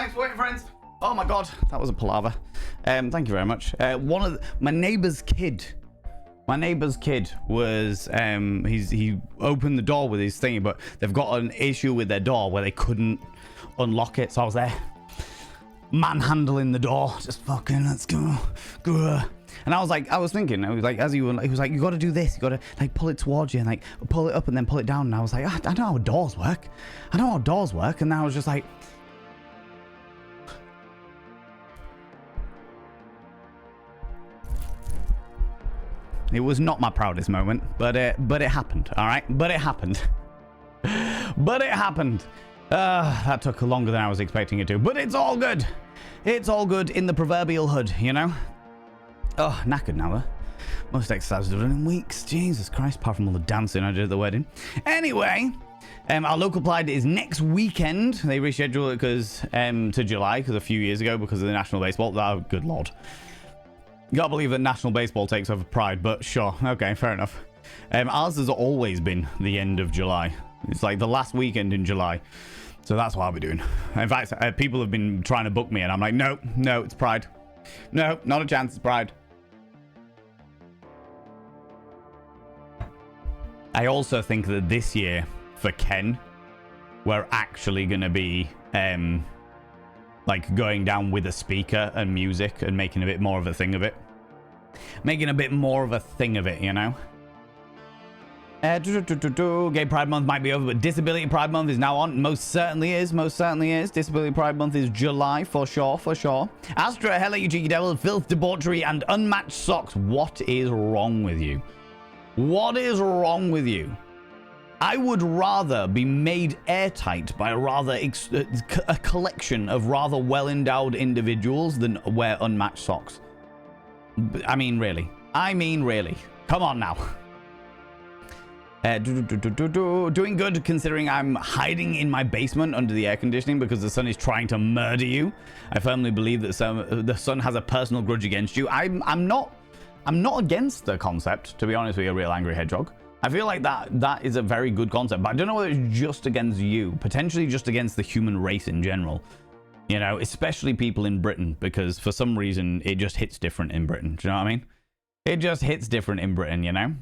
Thanks for waiting, friends. Oh my god, that was a palaver. Thank you very much. My neighbor's kid. My neighbor's kid was he opened the door with his thingy, but they've got an issue with their door where they couldn't unlock it. So I was there, manhandling the door, just fucking let's go. And I was thinking, as he was like, you got to do this, you got to like pull it towards you and like pull it up and then pull it down. And I was like, I know how doors work. And then I was just like. It was not my proudest moment, but it happened, all right? But it happened. That took longer than I was expecting it to, but it's all good. It's all good in the proverbial hood, you know? Oh, knackered now, huh? Most exercises I've done in weeks. Jesus Christ, apart from all the dancing I did at the wedding. Anyway, our local Pride is next weekend. They rescheduled it to July, because a few years ago, because of the National Baseball. Oh, good lord. You gotta believe that National Baseball takes over Pride, but sure. Okay, fair enough. Ours has always been the end of July. It's like the last weekend in July. So that's what I'll be doing. In fact, people have been trying to book me, and I'm like, no, it's Pride. No, not a chance, it's Pride. I also think that this year, for Ken, we're actually going to be like going down with a speaker and music and making a bit more of a thing of it. Making a bit more of a thing of it, you know? Gay Pride Month might be over, but Disability Pride Month is now on. Most certainly is. Disability Pride Month is July, for sure. Astra, hello, you cheeky devil. Filth, debauchery, and unmatched socks. What is wrong with you? What is wrong with you? I would rather be made airtight by a collection of rather well-endowed individuals than wear unmatched socks. I mean, really. Come on now. Doing good considering I'm hiding in my basement under the air conditioning because the sun is trying to murder you. I firmly believe that the sun has a personal grudge against you. I'm not against the concept, to be honest with you, Real Angry Hedgehog. I feel like that is a very good concept, but I don't know whether it's just against you, potentially just against the human race in general. You know, especially people in Britain, because for some reason it just hits different in Britain. Do you know what I mean? It just hits different in Britain, you know?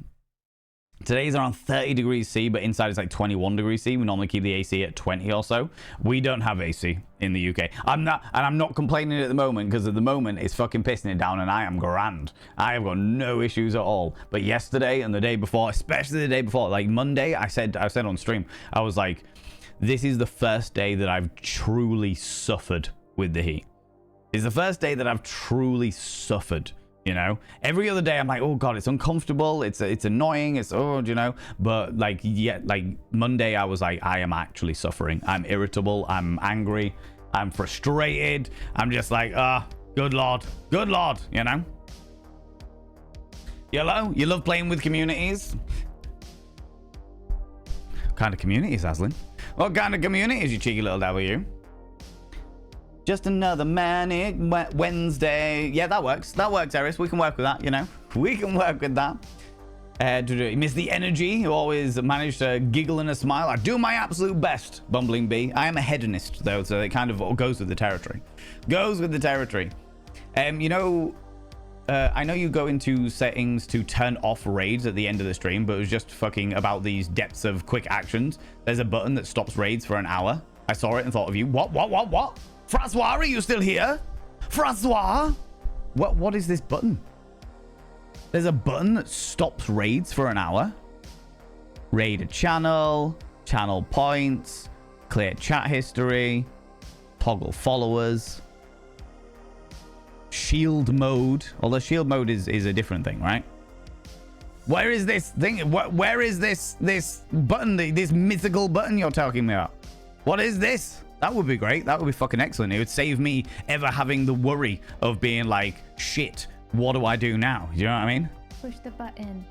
Today's around 30 degrees C, but inside it's like 21 degrees C. We normally keep the AC at 20 or so. We don't have AC in the UK. I'm not complaining at the moment, because at the moment it's fucking pissing it down and I am grand. I have got no issues at all. But yesterday and the day before, especially the day before, like Monday, I said on stream, I was like, this is the first day that I've truly suffered with the heat. It's the first day that I've truly suffered. You know, every other day I'm like, oh god, it's uncomfortable, it's annoying, you know, but like, yeah, like Monday I was like, I am actually suffering. I'm irritable, I'm angry, I'm frustrated, I'm just like, good lord, you know. Yellow, you love playing with communities? What kind of communities, Aslin? What kind of communities, you cheeky little W? Just another manic Wednesday. Yeah, that works. Eris. We can work with that, you know. We can work with that. Miss the energy. You always manage to giggle and a smile. I do my absolute best, Bumbling Bee. I am a hedonist, though, so it kind of goes with the territory. You know, I know you go into settings to turn off raids at the end of the stream, but it was just fucking about these depths of quick actions. There's a button that stops raids for an hour. I saw it and thought of you. What? Francois, are you still here? Francois? What is this button? There's a button that stops raids for an hour. Raid a channel, channel points, clear chat history, toggle followers, shield mode. Although shield mode is a different thing, right? Where is this thing? Where is this button, this mythical button you're talking about? What is this? That would be great. That would be fucking excellent. It would save me ever having the worry of being like, shit, what do I do now? You know what I mean? Push the button.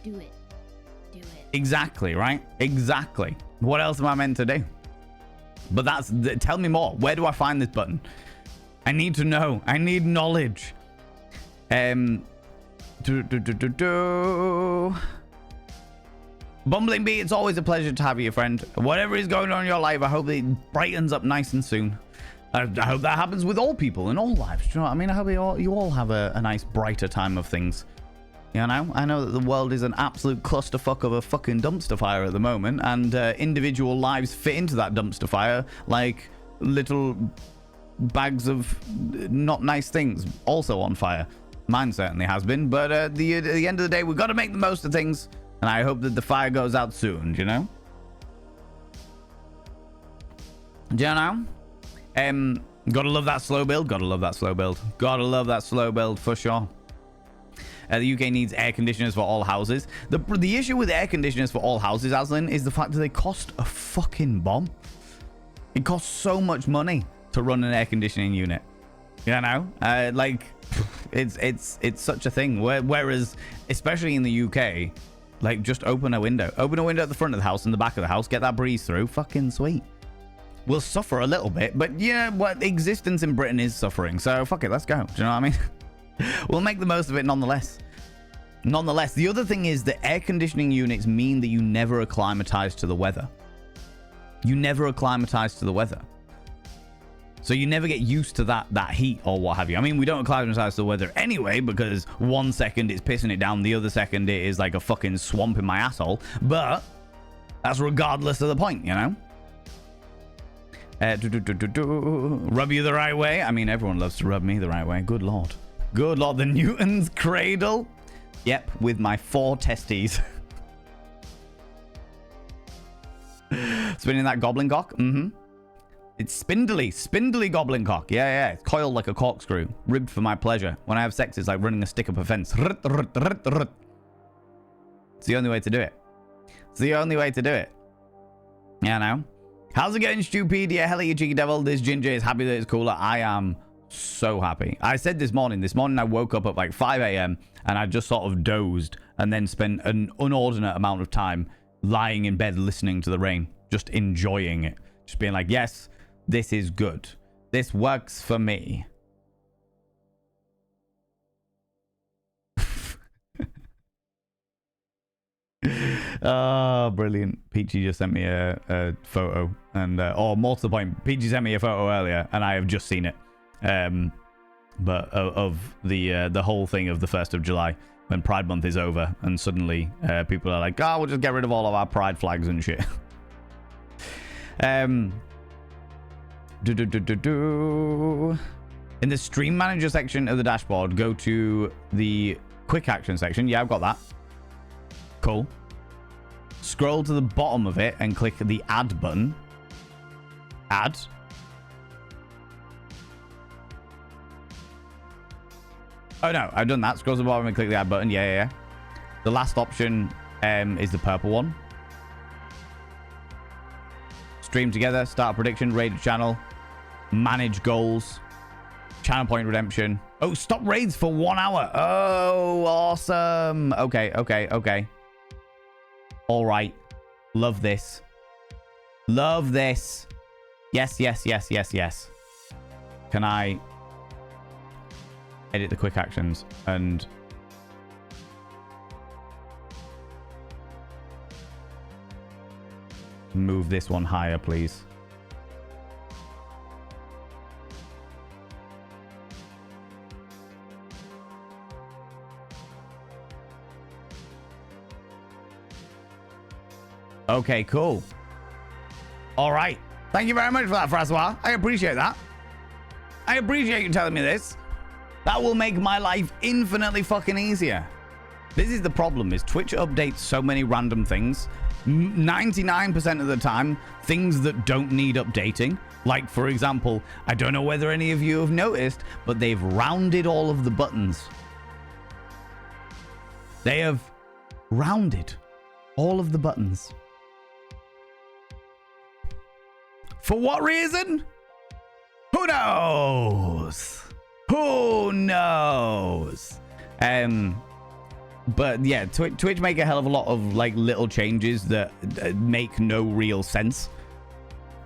Do it. Exactly, right? Exactly. What else am I meant to do? But tell me more. Where do I find this button? I need to know. I need knowledge. Bumbling Bee, it's always a pleasure to have you, friend. Whatever is going on in your life, I hope it brightens up nice and soon. I hope that happens with all people in all lives. Do you know what I mean? I hope you all have a nice, brighter time of things. You know? I know that the world is an absolute clusterfuck of a fucking dumpster fire at the moment, and individual lives fit into that dumpster fire like little bags of not nice things also on fire. Mine certainly has been, but at the end of the day, we've got to make the most of things, and I hope that the fire goes out soon, do you know? Do you know? Gotta love that slow build. Gotta love that slow build. Gotta love that slow build for sure. The UK needs air conditioners for all houses. The issue with air conditioners for all houses, Aslan, is the fact that they cost a fucking bomb. It costs so much money to run an air conditioning unit. You know, like it's such a thing. Whereas, especially in the UK, like just open a window at the front of the house and the back of the house, get that breeze through. Fucking sweet. We'll suffer a little bit, but yeah, what existence in Britain is suffering. So fuck it, let's go. Do you know what I mean? We'll make the most of it nonetheless. Nonetheless, the other thing is that air conditioning units mean that you never acclimatize to the weather. You never acclimatize to the weather. So you never get used to that heat or what have you. I mean, we don't acclimatize to the weather anyway, because 1 second it's pissing it down, the other second it is like a fucking swamp in my asshole. But that's regardless of the point, you know? Rub you the right way. I mean, everyone loves to rub me the right way. Good lord. Good lord. The Newton's cradle. Yep, with my 4 testes. Spinning that goblin cock. It's spindly goblin cock. Yeah. It's coiled like a corkscrew. Ribbed for my pleasure. When I have sex, it's like running a stick up a fence. It's the only way to do it. It's the only way to do it. Yeah, now. How's it going, Stupedia? Hell, you cheeky devil. This Ginger is happy that it's cooler. I am so happy. I said this morning I woke up at like 5 a.m. and I just sort of dozed and then spent an inordinate amount of time lying in bed listening to the rain, just enjoying it. Just being like, yes, this is good. This works for me. Oh, brilliant. Peachy just sent me a photo, and or more to the point, Peachy sent me a photo earlier and I have just seen it, but of the whole thing of the 1st of July when Pride Month is over, and suddenly people are like, we'll just get rid of all of our pride flags and shit. In the stream manager section of the dashboard, go to the quick action section. Yeah, I've got that. Cool. Scroll to the bottom of it and click the add button. Add. Oh no, I've done that. Scroll to the bottom and click the add button. Yeah. The last option is the purple one. Stream together, start a prediction, raid a channel, manage goals, channel point redemption. Oh, stop raids for 1 hour. Oh, awesome. Okay. All right. Love this. Love this. Yes. Can I edit the quick actions and move this one higher, please? Okay, cool. All right. Thank you very much for that, Francois. I appreciate that. I appreciate you telling me this. That will make my life infinitely fucking easier. This is the problem, is Twitch updates so many random things. 99% of the time, things that don't need updating. Like, for example, I don't know whether any of you have noticed, but they've rounded all of the buttons. They have rounded all of the buttons. For what reason? Who knows? Who knows? But yeah, Twitch make a hell of a lot of like little changes that make no real sense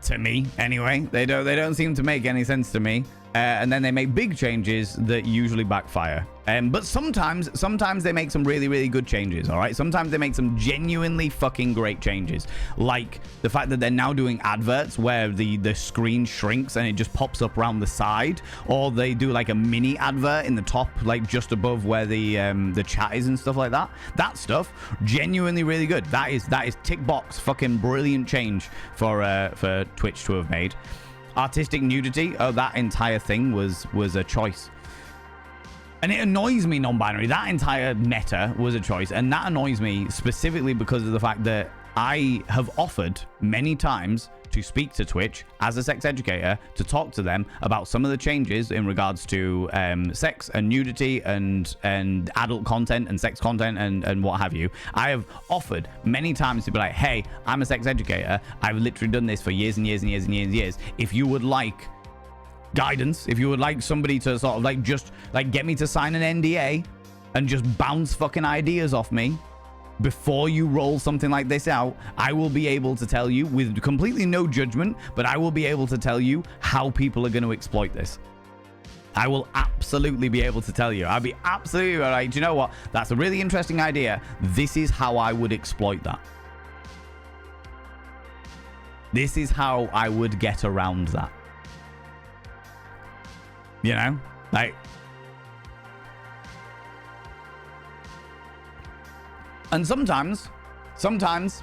to me. Anyway, they don't seem to make any sense to me. and then they make big changes that usually backfire. But sometimes they make some really, really good changes, all right? Sometimes they make some genuinely fucking great changes. Like the fact that they're now doing adverts where the screen shrinks and it just pops up around the side. Or they do like a mini advert in the top, like just above where the chat is and stuff like that. That stuff, genuinely really good. That is tick box fucking brilliant change for Twitch to have made. Artistic nudity, that entire thing was a choice. And it annoys me, non-binary. That entire meta was a choice. And that annoys me specifically because of the fact that I have offered many times to speak to Twitch as a sex educator to talk to them about some of the changes in regards to sex and nudity and adult content and sex content and what have you. I have offered many times to be like, hey, I'm a sex educator. I've literally done this for years and years and years and years and years. If you would like guidance, if you would like somebody to sort of like just like get me to sign an NDA and just bounce fucking ideas off me before you roll something like this out, I will be able to tell you with completely no judgment, but I will be able to tell you how people are going to exploit this. I will absolutely be able to tell you. I'll be absolutely like, do you know what? That's a really interesting idea. This is how I would exploit that. This is how I would get around that. You know, like, and sometimes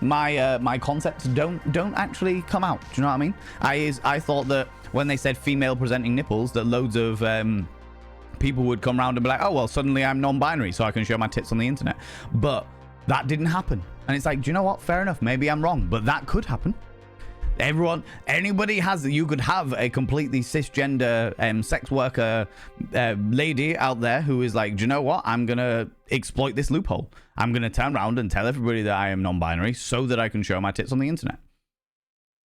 my concepts don't actually come out. Do you know what I mean? I thought that when they said female presenting nipples, that loads of people would come around and be like, oh well, suddenly I'm non-binary, so I can show my tits on the internet. But that didn't happen, and it's like, do you know what? Fair enough. Maybe I'm wrong, but that could happen. Anybody has, you could have a completely cisgender sex worker lady out there who is like, do you know what? I'm going to exploit this loophole. I'm going to turn around and tell everybody that I am non-binary so that I can show my tits on the internet.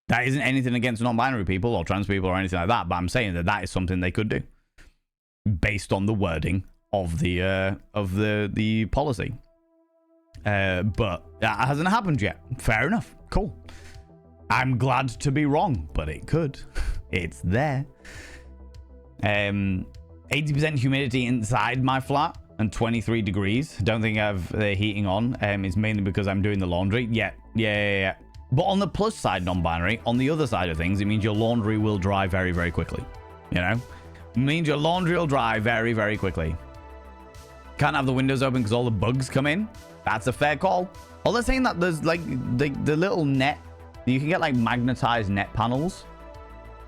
That isn't anything against non-binary people or trans people or anything like that, but I'm saying that that is something they could do based on the wording of the policy. But that hasn't happened yet. Fair enough. Cool. I'm glad to be wrong, but it could. It's there. 80% humidity inside my flat and 23 degrees. Don't think I have the heating on. It's mainly because I'm doing the laundry. Yeah. But on the plus side, non-binary, on the other side of things, it means your laundry will dry very, very quickly. You know? It means your laundry will dry very, very quickly. Can't have the windows open because all the bugs come in. That's a fair call. All they're saying that there's like the little net. You can get like magnetized net panels,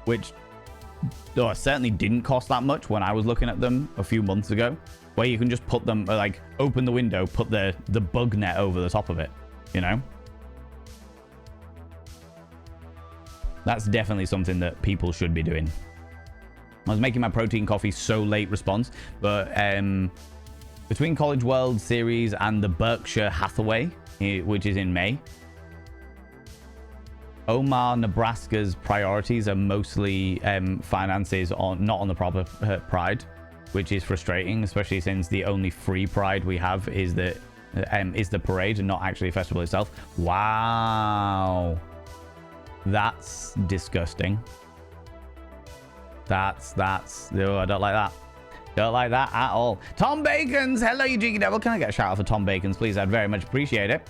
which certainly didn't cost that much when I was looking at them a few months ago, where you can just put them, like open the window, put the bug net over the top of it, you know? That's definitely something that people should be doing. I was making my protein coffee so late response, but between College World Series and the Berkshire Hathaway, which is in May, Omaha, Nebraska's priorities are mostly finances not on the proper Pride, which is frustrating, especially since the only free Pride we have is the parade and not actually a festival itself. Wow, that's disgusting. That's oh, I don't like that. Don't like that at all. Tom Bacons, hello you cheeky devil. Can I get a shout out for Tom Bacons, please? I'd very much appreciate it.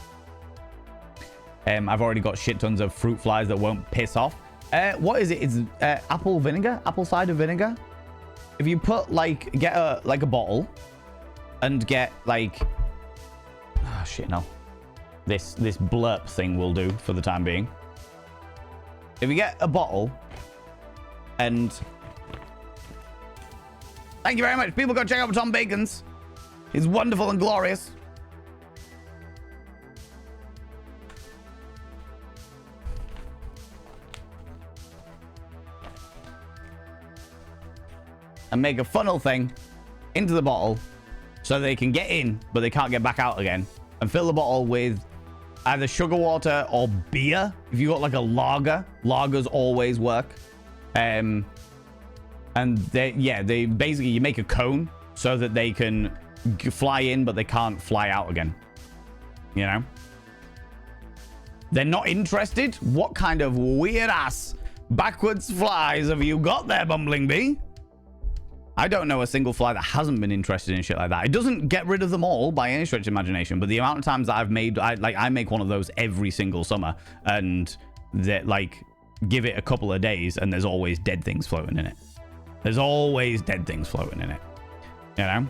I've already got shit tons of fruit flies that won't piss off. What is it? It's apple vinegar, apple cider vinegar. If you put get a bottle and get oh shit no, this blurp thing will do for the time being. If you get a bottle and thank you very much, people, go check out Tom Bacons. He's wonderful and glorious. And make a funnel thing into the bottle so they can get in, but they can't get back out again. And fill the bottle with either sugar water or beer. If you got like a lager, lagers always work. And they basically, you make a cone so that they can fly in, but they can't fly out again. You know? They're not interested? What kind of weird ass backwards flies have you got there, Bumbling Bee? I don't know a single fly that hasn't been interested in shit like that. It doesn't get rid of them all by any stretch of imagination, but the amount of times that I've made, I make one of those every single summer, and that like give it a couple of days, and there's always dead things floating in it. There's always dead things floating in it. You know?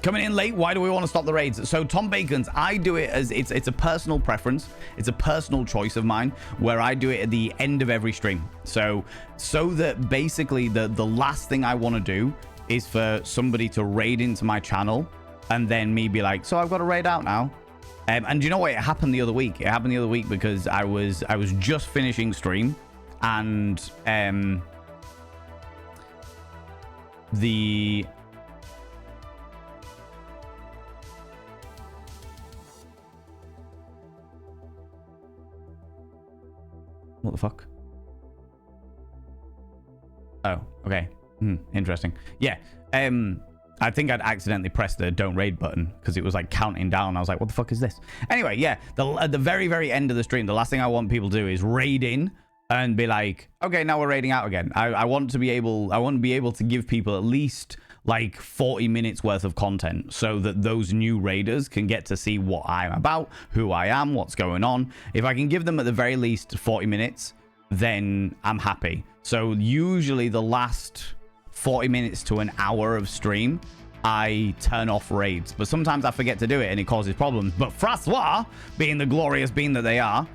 Coming in late, why do we want to stop the raids? So Tom Bacon's, I do it as it's a personal preference, it's a personal choice of mine, where I do it at the end of every stream, so that basically the last thing I want to do is for somebody to raid into my channel and then me be like, so I've got to raid out now. And you know what, it happened the other week because I was just finishing stream, and what the fuck? Oh, okay. Interesting. Yeah. I think I'd accidentally pressed the don't raid button because it was like counting down. I was like, what the fuck is this? Anyway, yeah. At the very, very end of the stream, the last thing I want people to do is raid in and be like, okay, now we're raiding out again. I want to be able to give people at least like 40 minutes worth of content so that those new raiders can get to see what I'm about, who I am, what's going on. If I can give them at the very least 40 minutes, then I'm happy. So usually the last 40 minutes to an hour of stream, I turn off raids, but sometimes I forget to do it and it causes problems. But Francois, being the glorious being that they are,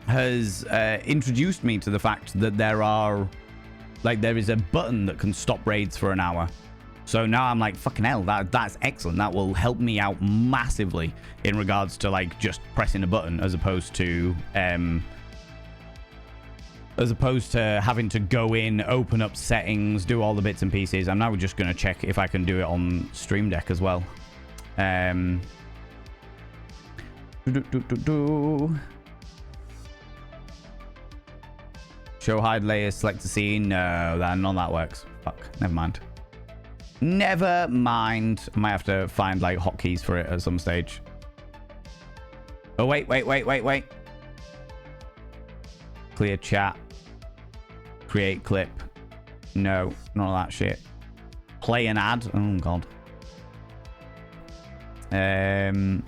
has introduced me to the fact that there is a button that can stop raids for an hour. So now I'm like, fucking hell, that's excellent. That will help me out massively in regards to like just pressing a button as opposed to having to go in, open up settings, do all the bits and pieces. I'm now just going to check if I can do it on Stream Deck as well. Show hide layers, select a scene. No, none of that works. Fuck, never mind. Never mind. I might have to find like hotkeys for it at some stage. Oh, wait. Clear chat. Create clip. No, none of that shit. Play an ad. Oh, God. No,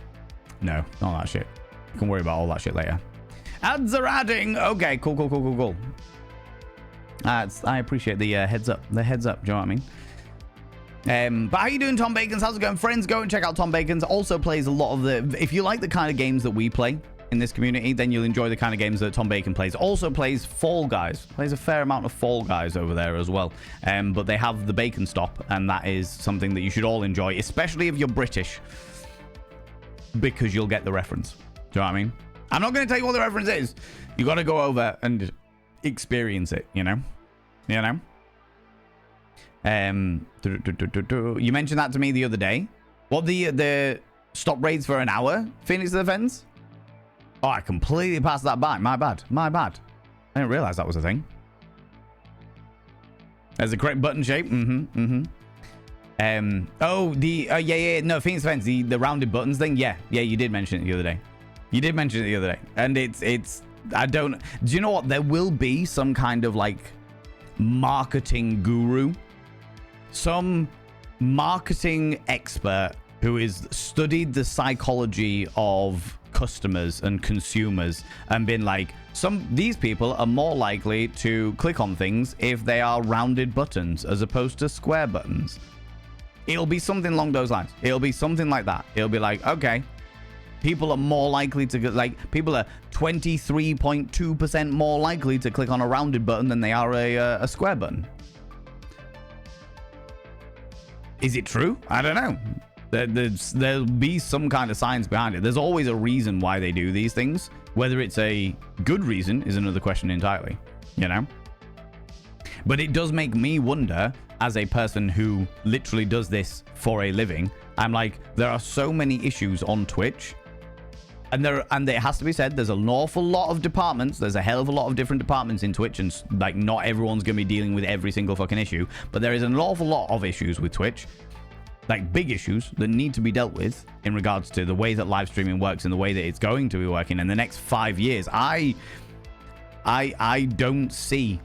none of that shit. You can worry about all that shit later. Ads are adding. Okay, cool. I appreciate the heads up. The heads up. Do you know what I mean? But how you doing, Tom Bacon's? How's it going? Friends, go and check out Tom Bacon's. Also plays a lot of the... If you like the kind of games that we play in this community, then you'll enjoy the kind of games that Tom Bacon plays. Also plays Fall Guys. Plays a fair amount of Fall Guys over there as well. But they have the Bacon Stop, and that is something that you should all enjoy, especially if you're British, because you'll get the reference. Do you know what I mean? I'm not going to tell you what the reference is. You got to go over and experience it, you know? You know? You mentioned that to me the other day. What, the stop raids for an hour? Phoenix Defense? Oh, I completely passed that by. My bad. I didn't realize that was a thing. There's a correct button shape. Oh, yeah. No, Phoenix Defense, the rounded buttons thing. Yeah, you did mention it the other day. And it's do you know what? There will be some kind of like marketing guru, some marketing expert who has studied the psychology of customers and consumers and been like, these people are more likely to click on things if they are rounded buttons as opposed to square buttons. It'll be something along those lines. It'll be something like that. It'll be like, okay, people are more likely to, people are 23.2% more likely to click on a rounded button than they are a square button. Is it true? I don't know. There'll be some kind of science behind it. There's always a reason why they do these things. Whether it's a good reason is another question entirely, you know? But it does make me wonder, as a person who literally does this for a living, I'm like, there are so many issues on Twitch. And it has to be said, there's an awful lot of departments. There's a hell of a lot of different departments in Twitch, and like not everyone's going to be dealing with every single fucking issue. But there is an awful lot of issues with Twitch, like big issues that need to be dealt with in regards to the way that live streaming works and the way that it's going to be working in the next 5 years. I don't see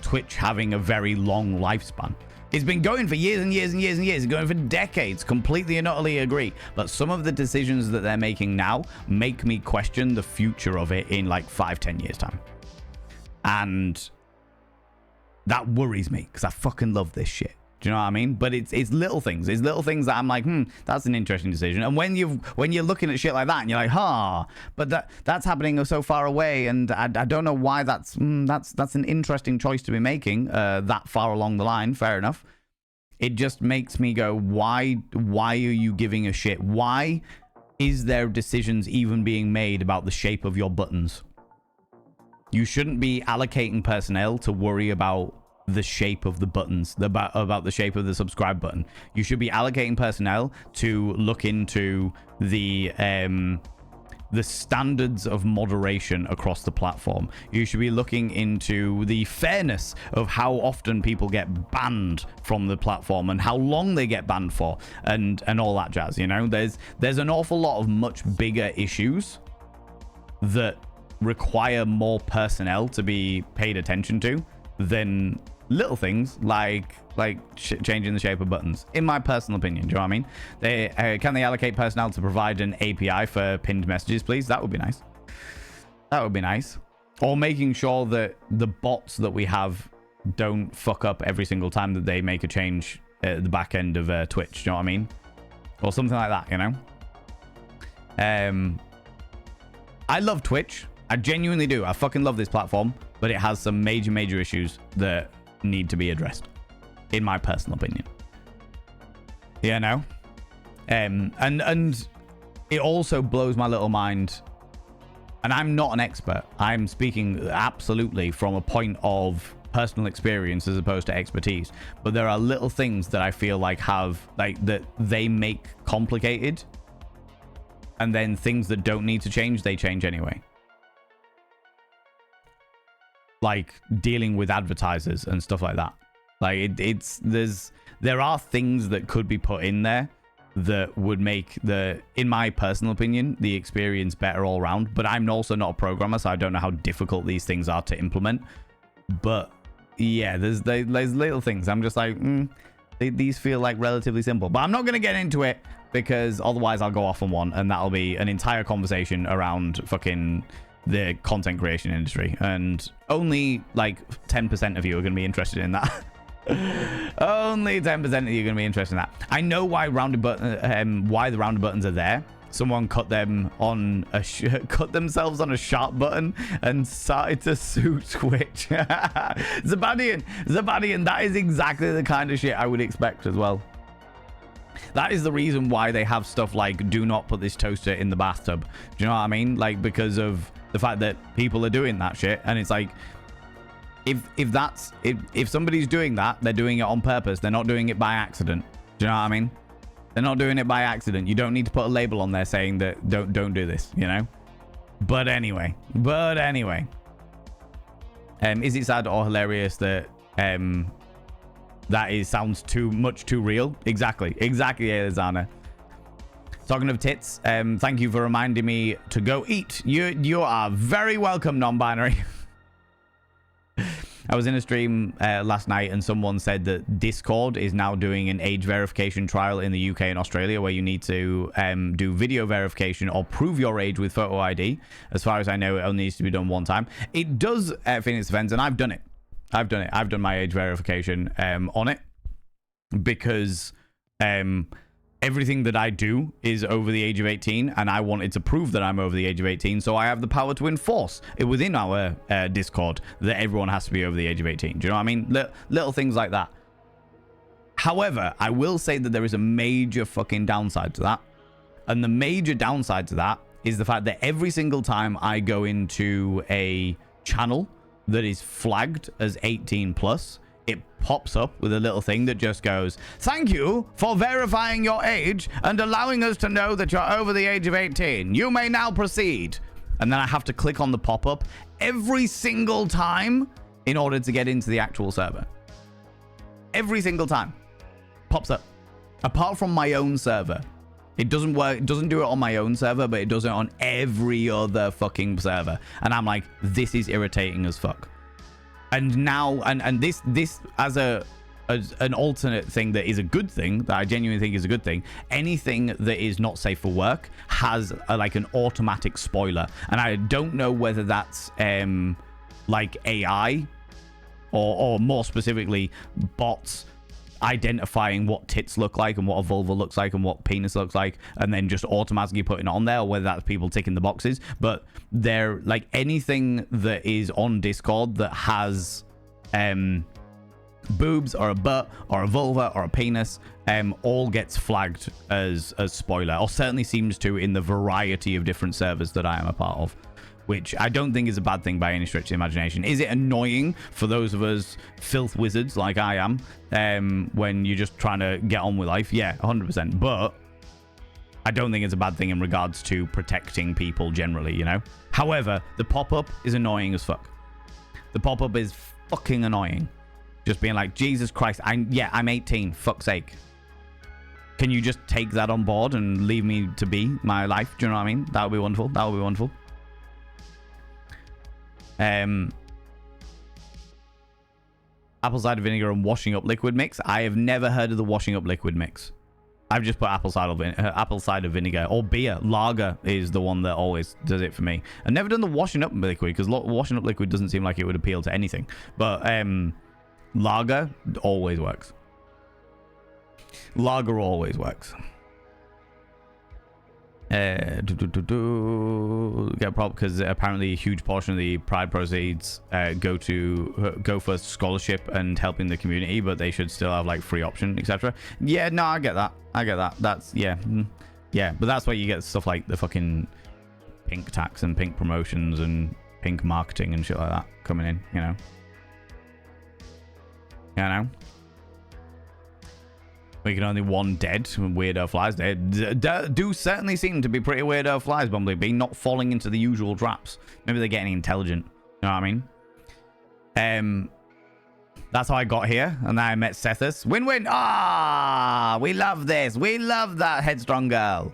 Twitch having a very long lifespan. It's been going for years and years and years and years. It's going for decades. Completely and utterly agree. But some of the decisions that they're making now make me question the future of it in like 5-10 years time. And that worries me because I fucking love this shit. Do you know what I mean? But it's little things. It's little things that I'm like, that's an interesting decision. And when you're looking at shit like that and you're like, but that's happening so far away, and I don't know why that's an interesting choice to be making that far along the line. Fair enough. It just makes me go, why are you giving a shit? Why is there decisions even being made about the shape of your buttons? You shouldn't be allocating personnel to worry about the shape of the buttons, about the shape of the subscribe button. You should be allocating personnel to look into the standards of moderation across the platform. You should be looking into the fairness of how often people get banned from the platform and how long they get banned for, and all that jazz. You know, there's an awful lot of much bigger issues that require more personnel to be paid attention to than little things like changing the shape of buttons, in my personal opinion. Do you know what I mean? Can they allocate personnel to provide an API for pinned messages, please? That would be nice. That would be nice. Or making sure that the bots that we have don't fuck up every single time that they make a change at the back end of Twitch. Do you know what I mean? Or something like that, you know? I love Twitch. I genuinely do. I fucking love this platform, but it has some major issues that need to be addressed, in my personal opinion. You know? And it also blows my little mind, and I'm not an expert. I'm speaking absolutely from a point of personal experience as opposed to expertise, but there are little things that I feel like that they make complicated, and then things that don't need to change, they change anyway. Like dealing with advertisers and stuff like that. Like there are things that could be put in there that would make in my personal opinion, the experience better all around. But I'm also not a programmer, so I don't know how difficult these things are to implement. But yeah, there's little things. I'm just like, these feel like relatively simple. But I'm not going to get into it because otherwise I'll go off on one, and that'll be an entire conversation around fucking the content creation industry, and only like 10% of you are going to be interested in that. Only 10% of you are going to be interested in that. I know why why the rounded buttons are there. Someone cut themselves on a sharp button and started to sue Twitch. Zabadian, that is exactly the kind of shit I would expect as well. That is the reason why they have stuff like do not put this toaster in the bathtub. Do you know what I mean? Like, because of the fact that people are doing that shit, and it's like, if somebody's doing that, they're doing it on purpose. They're not doing it by accident. Do you know what I mean? They're not doing it by accident. You don't need to put a label on there saying that don't do this, you know? But anyway, is it sad or hilarious that sounds too real? Exactly, Elizana. Talking of tits, thank you for reminding me to go eat. You are very welcome, non-binary. I was in a stream last night, and someone said that Discord is now doing an age verification trial in the UK and Australia, where you need to do video verification or prove your age with photo ID. As far as I know, it only needs to be done one time. It does, Phoenix Defense, and I've done it. I've done my age verification on it, because everything that I do is over the age of 18, and I wanted to prove that I'm over the age of 18, so I have the power to enforce it within our Discord that everyone has to be over the age of 18. Do you know what I mean? Little things like that. However, I will say that there is a major fucking downside to that, and the major downside to that is the fact that every single time I go into a channel that is flagged as 18 plus, it pops up with a little thing that just goes, "Thank you for verifying your age and allowing us to know that you're over the age of 18. You may now proceed." And then I have to click on the pop-up every single time in order to get into the actual server. Every single time. Pops up. Apart from my own server. It doesn't work. It doesn't do it on my own server, but it does it on every other fucking server. And I'm like, this is irritating as fuck. And now, and this as an alternate thing that is a good thing, that I genuinely think is a good thing, anything that is not safe for work has like an automatic spoiler. And I don't know whether that's like AI or more specifically bots identifying what tits look like and what a vulva looks like and what penis looks like, and then just automatically putting it on there, or whether that's people ticking the boxes. But they're like, anything that is on Discord that has boobs or a butt or a vulva or a penis all gets flagged as spoiler, or certainly seems to in the variety of different servers that I am a part of, which I don't think is a bad thing by any stretch of the imagination. Is it annoying for those of us filth wizards like I am when you're just trying to get on with life? Yeah, 100%. But I don't think it's a bad thing in regards to protecting people generally, you know? However, the pop-up is annoying as fuck. The pop-up is fucking annoying. Just being like, Jesus Christ, I'm 18, fuck's sake. Can you just take that on board and leave me to be my life? Do you know what I mean? That would be wonderful. That would be wonderful. Apple cider vinegar and washing up liquid mix. I have never heard of the washing up liquid mix. I've just put apple cider vinegar or beer. Lager is the one that always does it for me. I've never done the washing up liquid because washing up liquid doesn't seem like it would appeal to anything. But lager always works. Lager always works. Get a problem because apparently a huge portion of the Pride proceeds go for scholarship and helping the community, but they should still have like free option, etc. Yeah, no, I get that. That's yeah, but that's why you get stuff like the fucking pink tax and pink promotions and pink marketing and shit like that coming in, you know. We can only one dead weirdo flies. They do certainly seem to be pretty weirdo flies, Bumblebee, not falling into the usual traps. Maybe they're getting intelligent. You know what I mean? That's how I got here, and then I met Sethus. Win-win! Ah, we love this. We love that headstrong girl.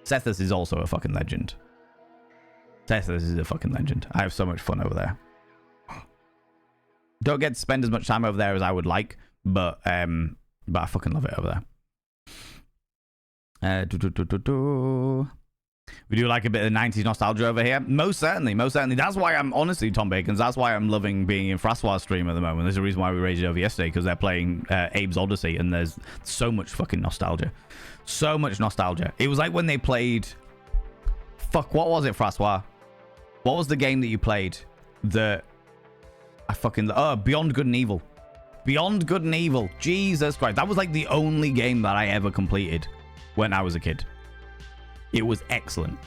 Sethus is also a fucking legend. Sethus is a fucking legend. I have so much fun over there. Don't get to spend as much time over there as I would like, but I fucking love it over there. We do like a bit of 90s nostalgia over here. Most certainly. That's why I'm, honestly, Tom Bacons, that's why I'm loving being in Frassoir's stream at the moment. There's a reason why we raised it over yesterday, because they're playing Abe's Odyssey, and there's so much fucking nostalgia. So much nostalgia. It was like when they played... Fuck, what was it, Frassoir? What was the game that you played that... Beyond Good and Evil. Beyond Good and Evil. Jesus Christ. That was like the only game that I ever completed when I was a kid. It was excellent.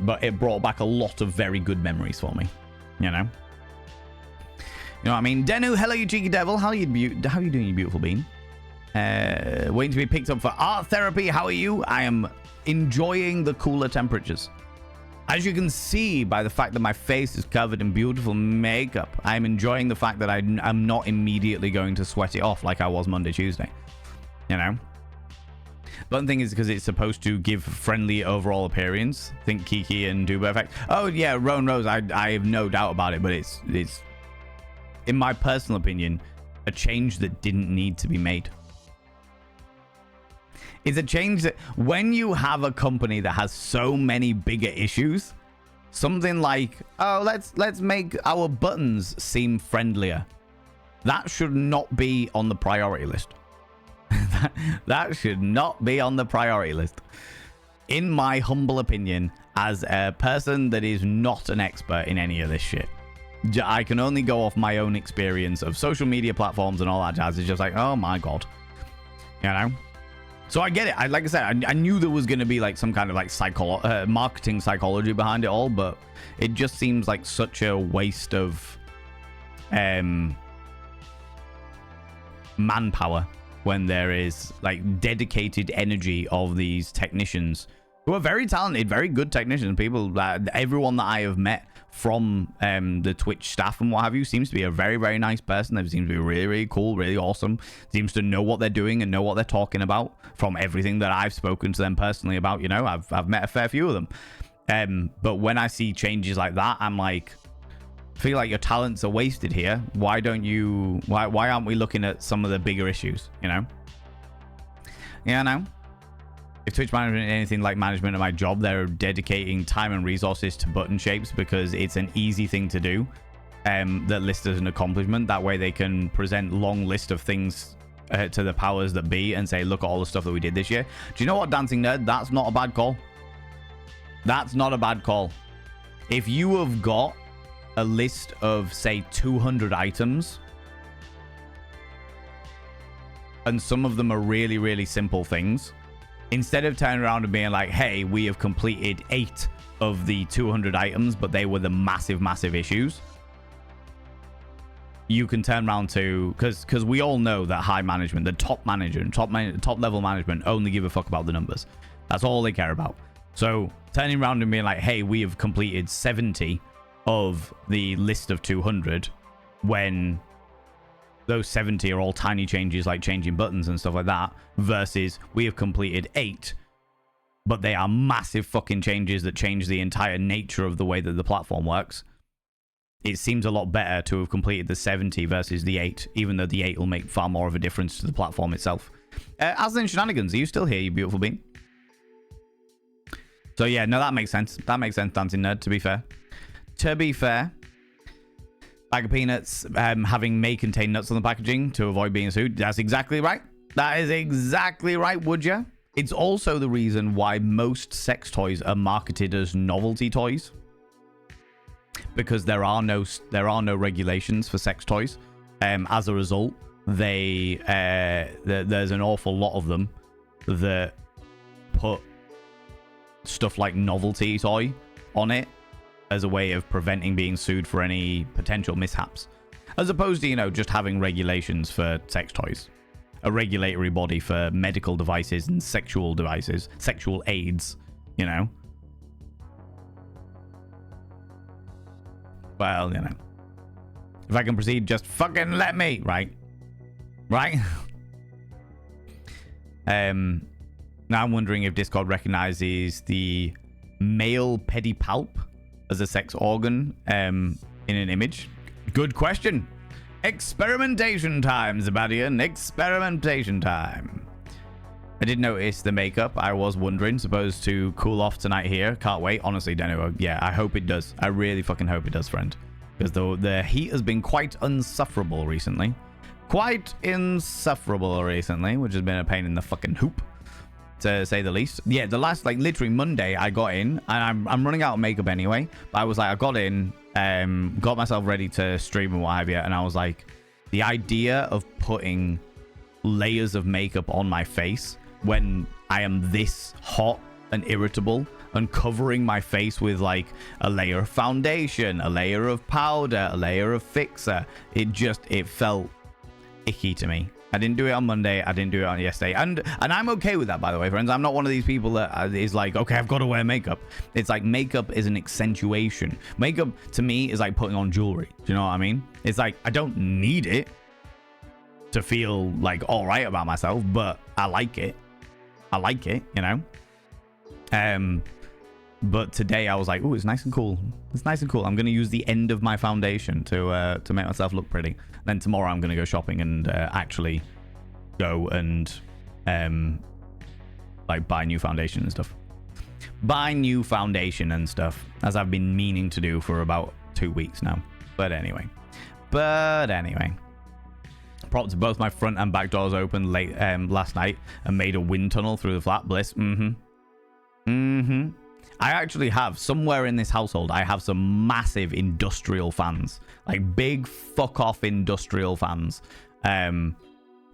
But it brought back a lot of very good memories for me. You know? You know what I mean? Denu, hello, you cheeky devil. How are you doing, you beautiful bean? Waiting to be picked up for art therapy. How are you? I am enjoying the cooler temperatures. As you can see by the fact that my face is covered in beautiful makeup, I'm enjoying the fact that I'm not immediately going to sweat it off like I was Monday, Tuesday. You know? But the thing is, because it's supposed to give friendly overall appearance. Think Kiki and Duba effect. Oh yeah, Roan Rose, I have no doubt about it, but it's in my personal opinion, a change that didn't need to be made. It's a change that when you have a company that has so many bigger issues, something like, oh, let's make our buttons seem friendlier. That should not be on the priority list. that should not be on the priority list. In my humble opinion, as a person that is not an expert in any of this shit, I can only go off my own experience of social media platforms and all that jazz. It's just like, oh my God. You know? So I get it. Like I said, I knew there was going to be like some kind of like marketing psychology behind it all, but it just seems like such a waste of manpower when there is like dedicated energy of these technicians who are very talented, very good technicians. People, everyone that I have met from the Twitch staff and what have you seems to be a very, very nice person. They seem to be really, really cool, really awesome. Seems to know what they're doing and know what they're talking about from everything that I've spoken to them personally about. You know, I've met a fair few of them. But when I see changes like that, I'm like, feel like your talents are wasted here. Why aren't we looking at some of the bigger issues, you know? Yeah, no. If Twitch management is anything like management of my job, they're dedicating time and resources to button shapes because it's an easy thing to do. That list as an accomplishment. That way they can present long list of things to the powers that be and say, look at all the stuff that we did this year. Do you know what, Dancing Nerd? That's not a bad call. That's not a bad call. If you have got a list of, say, 200 items, and some of them are really, really simple things, instead of turning around and being like, hey, we have completed 8 of the 200 items, but they were the massive, massive issues, you can turn around to, because we all know that high management, the top manager, top level management only give a fuck about the numbers. That's all they care about. So turning around and being like, hey, we have completed 70 of the list of 200, when those 70 are all tiny changes like changing buttons and stuff like that, versus we have completed 8, but they are massive fucking changes that change the entire nature of the way that the platform works. It seems a lot better to have completed the 70 versus the 8, even though the 8 will make far more of a difference to the platform itself. Aslan Shenanigans, are you still here, you beautiful being? So yeah, no, that makes sense. That makes sense, Dancing Nerd, to be fair. To be fair, Bag of Peanuts having may contain nuts on the packaging to avoid being sued. That's exactly right. That is exactly right, would ya? It's also the reason why most sex toys are marketed as novelty toys. Because there are no regulations for sex toys. As a result, there's an awful lot of them that put stuff like novelty toy on it as a way of preventing being sued for any potential mishaps, as opposed to, you know, just having regulations for sex toys, a regulatory body for medical devices and sexual devices, sexual aids, you know. Well, you know, if I can proceed, just fucking let me, right? Now I'm wondering if Discord recognizes the male pedipalp as a sex organ in an image. Good question. Experimentation time, Zabadian. Experimentation time. I did notice the makeup. I was wondering, supposed to cool off tonight here. Can't wait. Honestly, Deno, yeah, I hope it does. I really fucking hope it does, friend. Because the heat has been quite insufferable recently. Quite insufferable recently, which has been a pain in the fucking hoop, to say the least. Yeah, the last, like, literally Monday I got in, and I'm running out of makeup anyway, but I was like, I got in, got myself ready to stream and what have you, and I was like, the idea of putting layers of makeup on my face when I am this hot and irritable, and covering my face with like a layer of foundation, a layer of powder, a layer of fixer, it felt icky to me. I didn't do it on Monday. I didn't do it on yesterday. And I'm okay with that, by the way, friends. I'm not one of these people that is like, okay, I've got to wear makeup. It's like makeup is an accentuation. Makeup, to me, is like putting on jewelry. Do you know what I mean? It's like, I don't need it to feel like all right about myself, but I like it. I like it, you know? But today I was like, oh, it's nice and cool. It's nice and cool. I'm going to use the end of my foundation to make myself look pretty. Then tomorrow I'm going to go shopping and actually go and like buy new foundation and stuff. Buy new foundation and stuff, as I've been meaning to do for about 2 weeks now. But anyway. Propped to both my front and back doors open late last night and made a wind tunnel through the flat. Bliss. I actually have, somewhere in this household, I have some massive industrial fans. Like big fuck off industrial fans. And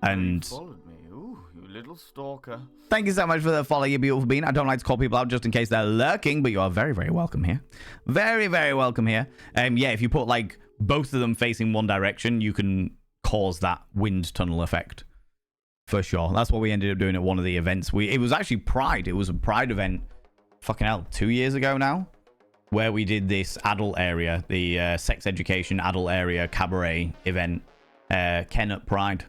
You followed me. Ooh, you little stalker. Thank you so much for the follow, you beautiful bean. I don't like to call people out just in case they're lurking, but you are very, very welcome here. Very, very welcome here. Yeah, if you put like both of them facing one direction, you can cause that wind tunnel effect. For sure. That's what we ended up doing at one of the events. It was actually Pride. It was a Pride event. Fucking hell, 2 years ago now, where we did this adult area, the sex education adult area cabaret event, Ken at Pride,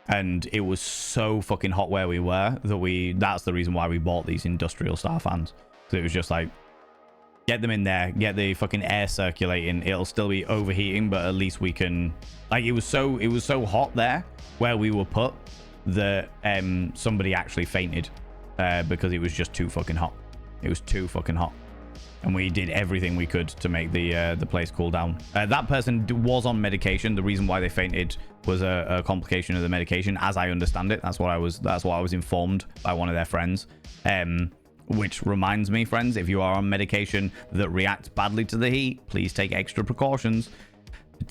and it was so fucking hot where we were that that's the reason why we bought these industrial star fans. So it was just like, Get them in there. Get the fucking air circulating. It'll still be overheating, but at least we can... Like, it was so hot there where we were put that somebody actually fainted because it was just too fucking hot. It was too fucking hot. And we did everything we could to make the place cool down. That person was on medication. The reason why they fainted was a complication of the medication, as I understand it. That's what I was informed by one of their friends. Which reminds me, friends, if you are on medication that reacts badly to the heat, please take extra precautions.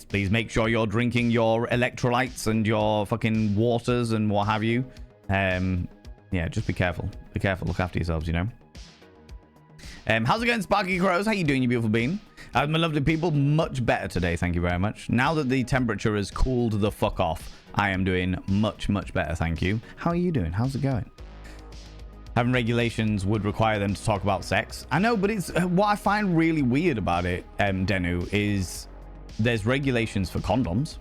Please make sure you're drinking your electrolytes and your fucking waters and what have you. Yeah, just be careful. Be careful. Look after yourselves, you know. How's it going, Sparky Crows? How you doing, you beautiful bean? My lovely people, much better today, thank you very much. Now that the temperature has cooled the fuck off, I am doing much, much better, thank you. How are you doing? How's it going? Having regulations would require them to talk about sex. I know, but it's what I find really weird about it, Denu, is there's regulations for condoms.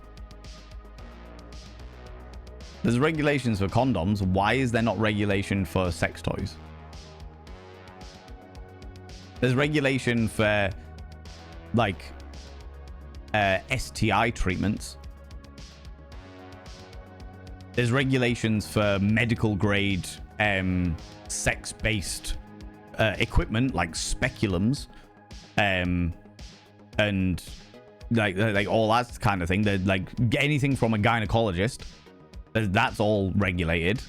There's regulations for condoms. Why is there not regulation for sex toys? There's regulation for, like, STI treatments. There's regulations for medical grade sex-based equipment like speculums and like all that kind of thing. They're like anything from a gynecologist, that's all regulated.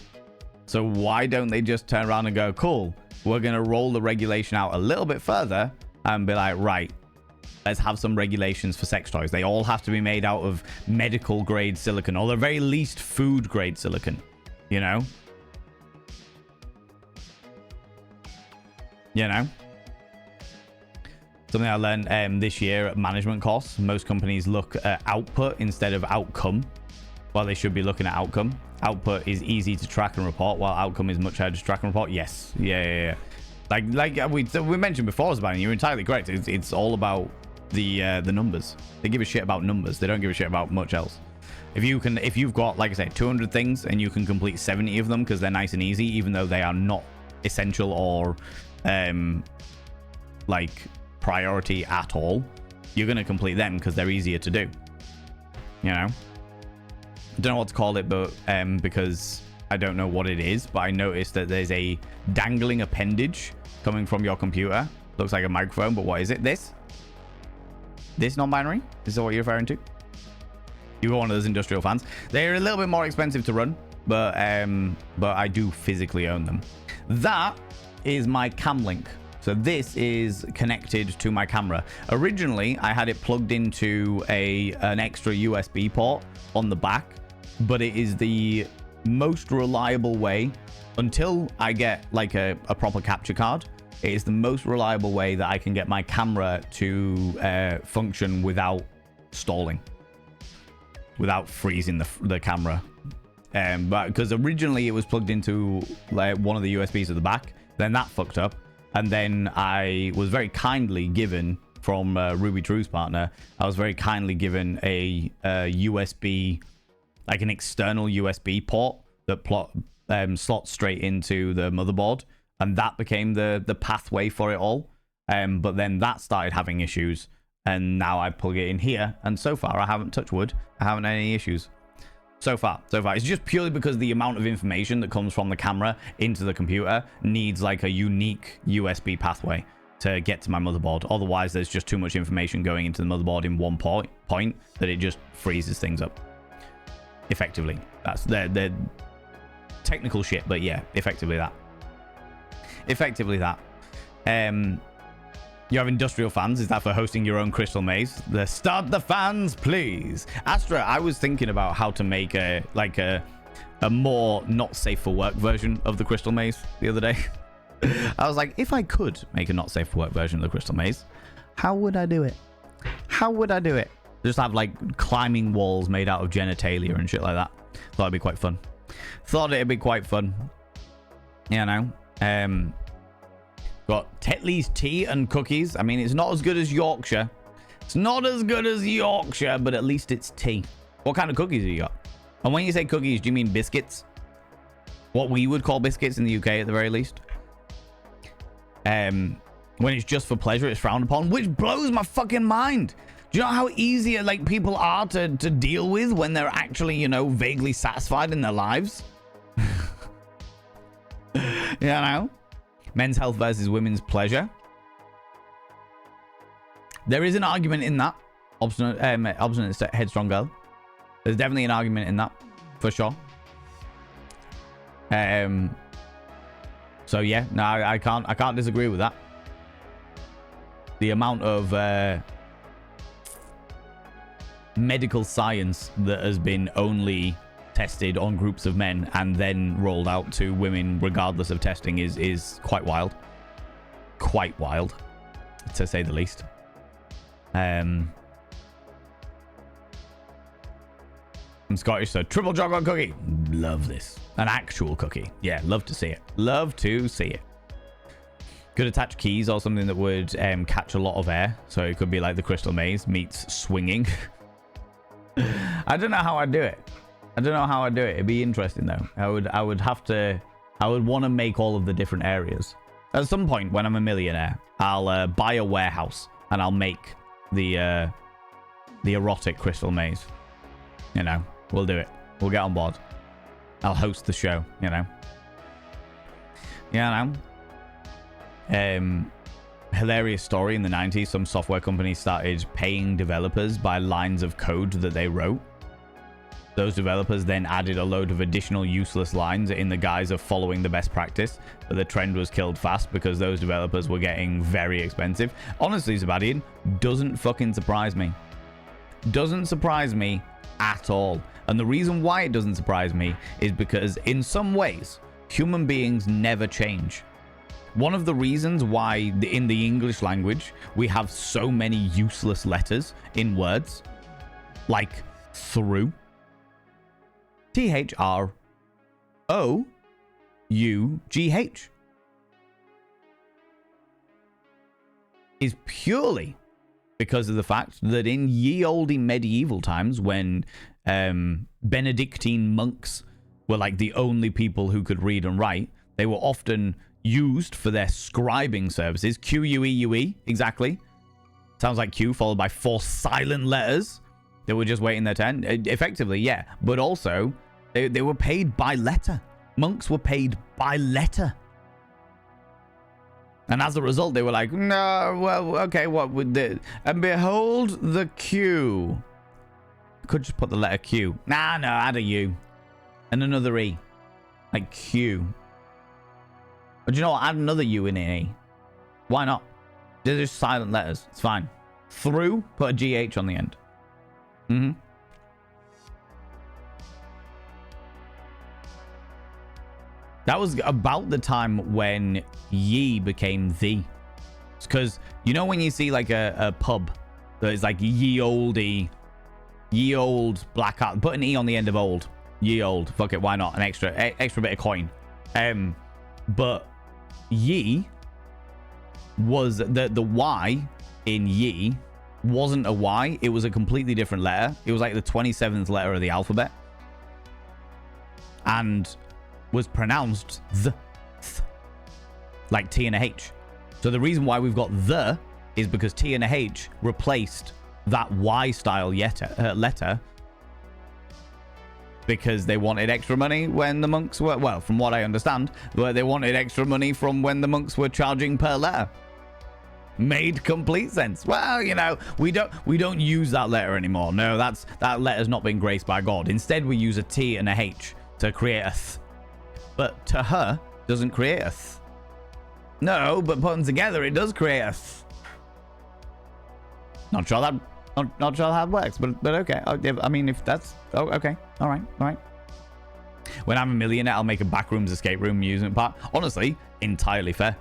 So why don't they just turn around and go, cool, we're going to roll the regulation out a little bit further and be like, right, let's have some regulations for sex toys. They all have to be made out of medical grade silicon, or at the very least food grade silicon, you know? You know? Something I learned this year at management course. Most companies look at output instead of outcome. Well, they should be looking at outcome. Output is easy to track and report, while outcome is much harder to track and report. Yes. Yeah. Like we mentioned before, Sebastian, you're entirely correct. It's all about the numbers. They give a shit about numbers. They don't give a shit about much else. If you've got, like I say, 200 things and you can complete 70 of them because they're nice and easy, even though they are not essential or like priority at all, you're going to complete them because they're easier to do. You know? I don't know what to call it, but because I don't know what it is, but I noticed that there's a dangling appendage coming from your computer. Looks like a microphone, but what is it? This non-binary? Is that what you're referring to? You were one of those industrial fans. They're a little bit more expensive to run, but I do physically own them. That is my cam link. So this is connected to my camera. Originally, I had it plugged into an extra USB port on the back, but it is the most reliable way, until I get like a proper capture card, it is the most reliable way that I can get my camera to function without stalling, without freezing the camera. But because originally it was plugged into like one of the USBs at the back, then that fucked up. And then I was very kindly given from Ruby True's partner, I was very kindly given a USB, like an external USB port that slots straight into the motherboard. And that became the pathway for it all. But then that started having issues. And now I plug it in here. And so far, I haven't, touched wood, I haven't had any issues. So far. It's just purely because the amount of information that comes from the camera into the computer needs like a unique USB pathway to get to my motherboard. Otherwise, there's just too much information going into the motherboard in one point that it just freezes things up. Effectively. That's the technical shit, but yeah, effectively that. You have industrial fans. Is that for hosting your own crystal maze? Start the fans, please. Astra, I was thinking about how to make a more not safe for work version of the crystal maze the other day. I was like, if I could make a not safe for work version of the crystal maze, how would I do it? Just have like climbing walls made out of genitalia and shit like that. Thought it'd be quite fun. You know. Got Tetley's tea and cookies. I mean, it's not as good as Yorkshire. But at least it's tea. What kind of cookies have you got? And when you say cookies, do you mean biscuits? What we would call biscuits in the UK at the very least. When it's just for pleasure, it's frowned upon, which blows my fucking mind. Do you know how easy like people are to deal with when they're actually, you know, vaguely satisfied in their lives? You know? Men's health versus women's pleasure. There is an argument in that. Obstinate headstrong girl. There's definitely an argument in that, for sure. So yeah, no, I can't disagree with that. The amount of medical science that has been only tested on groups of men and then rolled out to women regardless of testing is quite wild. Quite wild, to say the least. I'm Scottish, so triple chocolate cookie. Love this. An actual cookie. Yeah, love to see it. Love to see it. Could attach keys or something that would catch a lot of air. So it could be like the Crystal Maze meets swinging. I don't know how I'd do it. I don't know how I'd do it. It'd be interesting though. I would want to make all of the different areas. At some point when I'm a millionaire, I'll buy a warehouse and I'll make the erotic Crystal Maze. You know, we'll do it. We'll get on board. I'll host the show, you know. Yeah, hilarious story in the 90s. Some software companies started paying developers by lines of code that they wrote. Those developers then added a load of additional useless lines in the guise of following the best practice, but the trend was killed fast because those developers were getting very expensive. Honestly, Zabadian, doesn't fucking surprise me. Doesn't surprise me at all. And the reason why it doesn't surprise me is because in some ways, human beings never change. One of the reasons why in the English language we have so many useless letters in words, like through, THROUGH, is purely because of the fact that in ye olde medieval times, when Benedictine monks were like the only people who could read and write, they were often used for their scribing services. Q-U-E-U-E, exactly. Sounds like Q followed by 4 silent letters. They were just waiting their turn. Effectively, yeah. But also, they were paid by letter. Monks were paid by letter. And as a result, they were like, no, well, okay, what would the... And behold the Q. Could just put the letter Q. Nah, no, add a U. And another E. Like Q. But you know what? Add another U in an E. Why not? They're just silent letters. It's fine. Through, put a GH on the end. Mm-hmm. That was about the time when ye became the. Because, you know when you see like a pub that is like ye old black art. Put an E on the end of old. Ye old. Fuck it, why not? An extra bit of coin. But ye was the Y in ye wasn't a Y. It was a completely different letter. It was like the 27th letter of the alphabet. And was pronounced th, like T and a H. So the reason why we've got the is because T and a H replaced that Y style letter because they wanted extra money when the monks were, well, from what I understand, they wanted extra money from when the monks were charging per letter. Made complete sense. Well, you know, we don't use that letter anymore. No, that letter's not been graced by God. Instead, we use a T and a H to create a th. But to her, doesn't create a th. No, but put them together, it does create a th. Not sure how it works, but okay. I mean, if that's... Oh, okay. All right. When I'm a millionaire, I'll make a backrooms escape room amusement park. Honestly, entirely fair.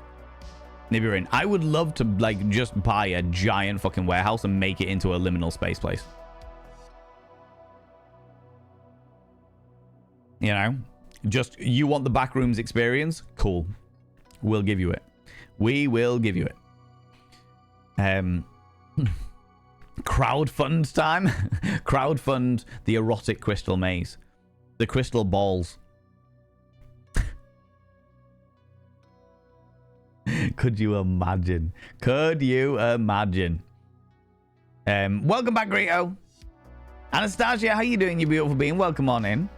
Nibirin, I would love to, like, just buy a giant fucking warehouse and make it into a liminal space place. You know? Just, you want the backrooms experience? Cool. We'll give you it. We will give you it. Crowdfund time. Crowdfund the erotic crystal maze. The crystal balls. Could you imagine? Could you imagine? Welcome back, Grito. Anastasia, how you doing, you beautiful being? Welcome on in.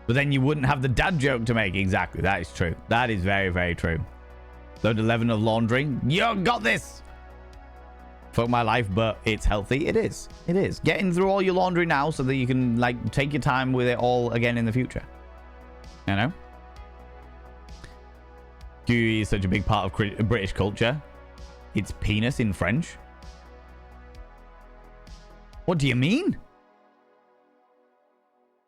But then you wouldn't have the dad joke to make. Exactly. That is true. That is very, very true. Load 11 of laundry. You got this. Fuck my life, but it's healthy. It is. It is. Getting through all your laundry now so that you can, like, take your time with it all again in the future. You know? Gooey is such a big part of British culture. It's penis in French. What do you mean?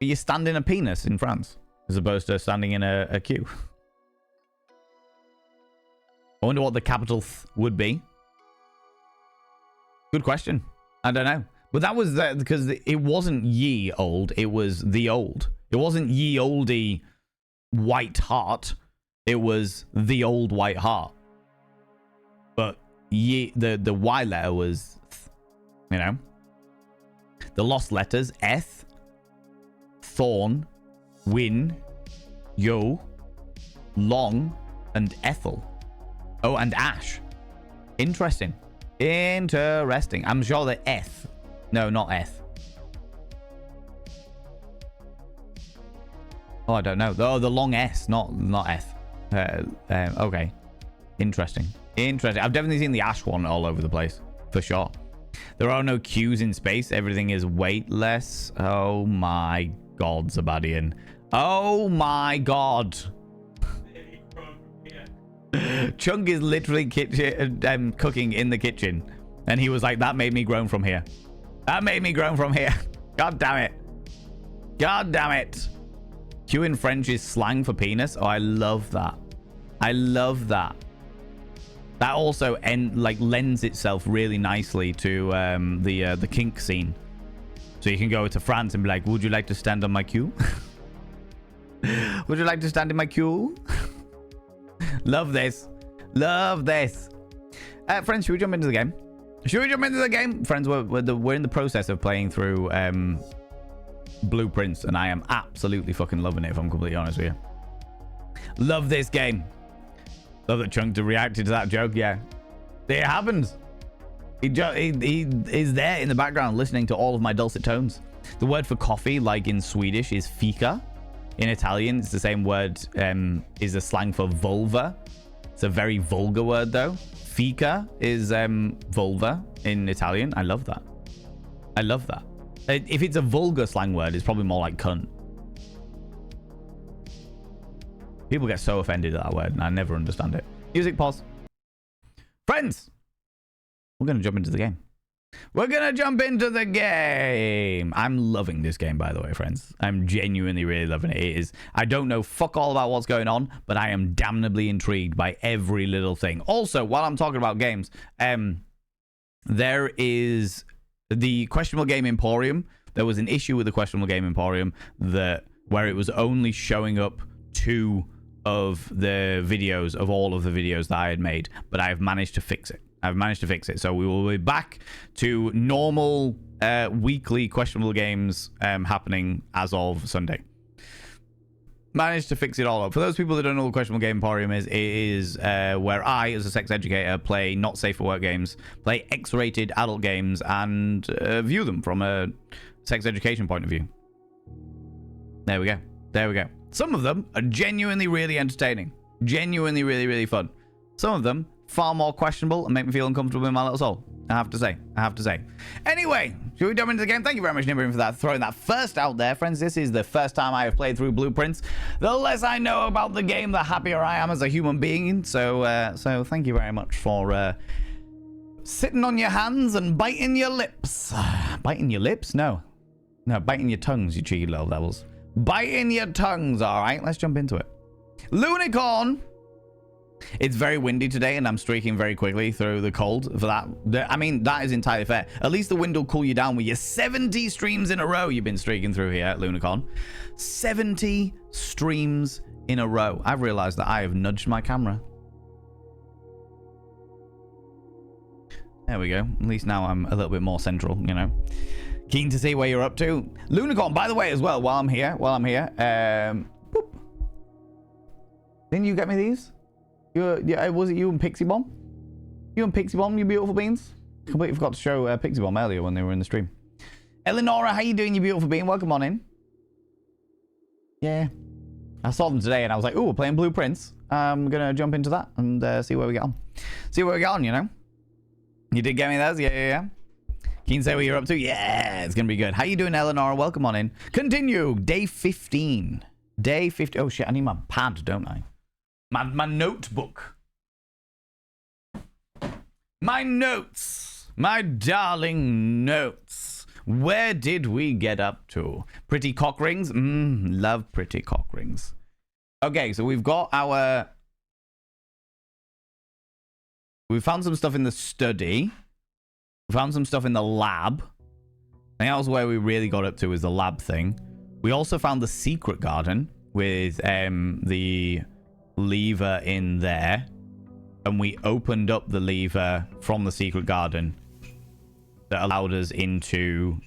You stand in a penis in France as opposed to standing in a queue. I wonder what the capital would be. Good question. I don't know. But that was because it wasn't ye old. It was the old. It wasn't ye oldie white heart. It was the old white heart. But ye, the Y letter was, you know. The lost letters, eth, thorn, win, yo, long, and ethel. Oh, and ash. Interesting. Interesting. I'm sure that eth. No, not eth. Oh, I don't know. Oh, the long S, not eth. Okay. Interesting. Interesting. I've definitely seen the ash one all over the place. For sure. There are no queues in space. Everything is weightless. Oh my God, Zabadian. Oh my God. Chunk is literally cooking in the kitchen. And he was like, that made me groan from here. That made me groan from here. God damn it. God damn it. Q in French is slang for penis. Oh, I love that. I love that. That also lends itself really nicely to the kink scene. So you can go to France and be like, would you like to stand on my queue? Would you like to stand in my queue? Love this. Love this. Friends, should we jump into the game? Should we jump into the game? Friends, we're in the process of playing through Blueprints, and I am absolutely fucking loving it, if I'm completely honest with you. Love this game. Love that Chunk reacted to that joke. Yeah, it happens. He is there in the background listening to all of my dulcet tones. The word for coffee, like in Swedish, is fika. In Italian, it's the same word, is a slang for vulva. It's a very vulgar word, though. Fika is vulva in Italian. I love that. I love that. If it's a vulgar slang word, it's probably more like cunt. People get so offended at that word, and I never understand it. Music pause. Friends, we're going to jump into the game. We're going to jump into the game. I'm loving this game, by the way, friends. I'm genuinely really loving it. It is. I don't know fuck all about what's going on, but I am damnably intrigued by every little thing. Also, while I'm talking about games, there is the Questionable Game Emporium. There was an issue with the Questionable Game Emporium where it was only showing up 2 of the videos of all of the videos that I had made, but I've managed to fix it. So we will be back to normal weekly Questionable Games happening as of Sunday. Managed to fix it all up. For those people that don't know what Questionable Game Emporium is, it is where I, as a sex educator, play not safe for work games, play X-rated adult games, and view them from a sex education point of view. There we go. There we go. Some of them are genuinely really entertaining. Genuinely really, really fun. Some of them far more questionable and make me feel uncomfortable in my little soul. I have to say. Anyway, should we jump into the game? Thank you very much, Nibbering, for that. Throwing that first out there, friends. This is the first time I have played through Blueprints. The less I know about the game, the happier I am as a human being. So thank you very much for sitting on your hands and biting your lips. Biting your lips? No, biting your tongues, you cheeky little devils. Biting your tongues. All right, let's jump into it. Lunicorn. It's very windy today, and I'm streaking very quickly through the cold. For that, I mean, that is entirely fair. At least the wind will cool you down with your 70 streams in a row you've been streaking through here at Lunicorn. 70 streams in a row. I've realized that I have nudged my camera. There we go. At least now I'm a little bit more central, you know. Keen to see where you're up to. Lunicorn, by the way, as well, while I'm here. Boop. Didn't you get me these? Was it you and Pixie Bomb? You and Pixie Bomb, you beautiful beans. Completely forgot to show Pixie Bomb earlier when they were in the stream. Eleonora, how you doing, you beautiful bean? Welcome on in. Yeah. I saw them today and I was like, ooh, we're playing Blue Prince. I'm going to jump into that and see where we get on. See where we get on, you know? You did get me those? Yeah. Can you say what you're up to? Yeah, it's going to be good. How you doing, Eleanor? Welcome on in. Continue. Day 15. Day 15. Oh, shit. I need my pad, don't I? My notebook. My notes. My darling notes. Where did we get up to? Pretty cock rings? Love pretty cock rings. Okay, so we've got our... We found some stuff in the study. We found some stuff in the lab. I think that was where we really got up to, is the lab thing. We also found the secret garden with the lever in there. And we opened up the lever from the secret garden that allowed us into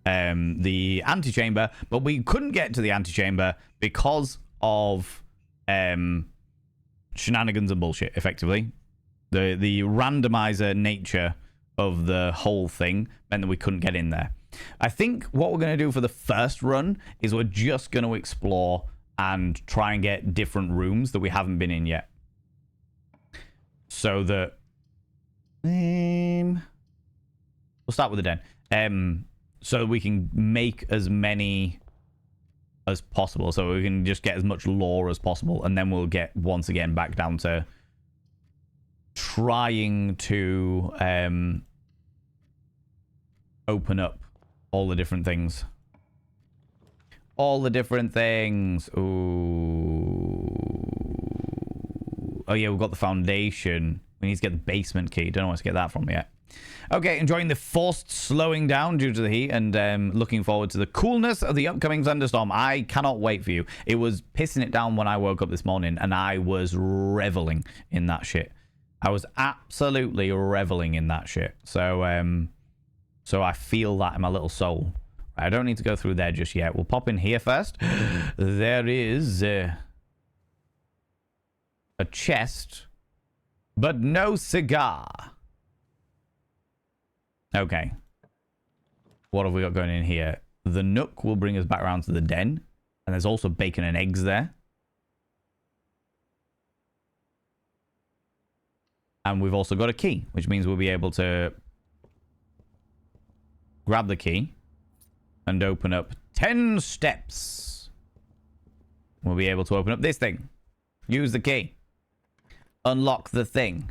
the antechamber. But we couldn't get to the antechamber because of shenanigans and bullshit, effectively. The randomizer nature of the whole thing meant that we couldn't get in there. I think what we're going to do for the first run is we're just going to explore and try and get different rooms that we haven't been in yet. So that... we'll start with the den. So that we can make as many as possible. So we can just get as much lore as possible. And then we'll get, once again, back down to trying to open up all the different things. All the different things. Ooh. Oh, yeah, we've got the foundation. We need to get the basement key. Don't know where to get that from yet. Okay, enjoying the forced slowing down due to the heat and looking forward to the coolness of the upcoming thunderstorm. I cannot wait for you. It was pissing it down when I woke up this morning, and I was reveling in that shit. I was absolutely reveling in that shit. So, so I feel that in my little soul. I don't need to go through there just yet. We'll pop in here first. There is a chest, but no cigar. Okay. What have we got going in here? The nook will bring us back around to the den. And there's also bacon and eggs there. And we've also got a key, which means we'll be able to grab the key and open up 10 steps. We'll be able to open up this thing. Use the key. Unlock the thing.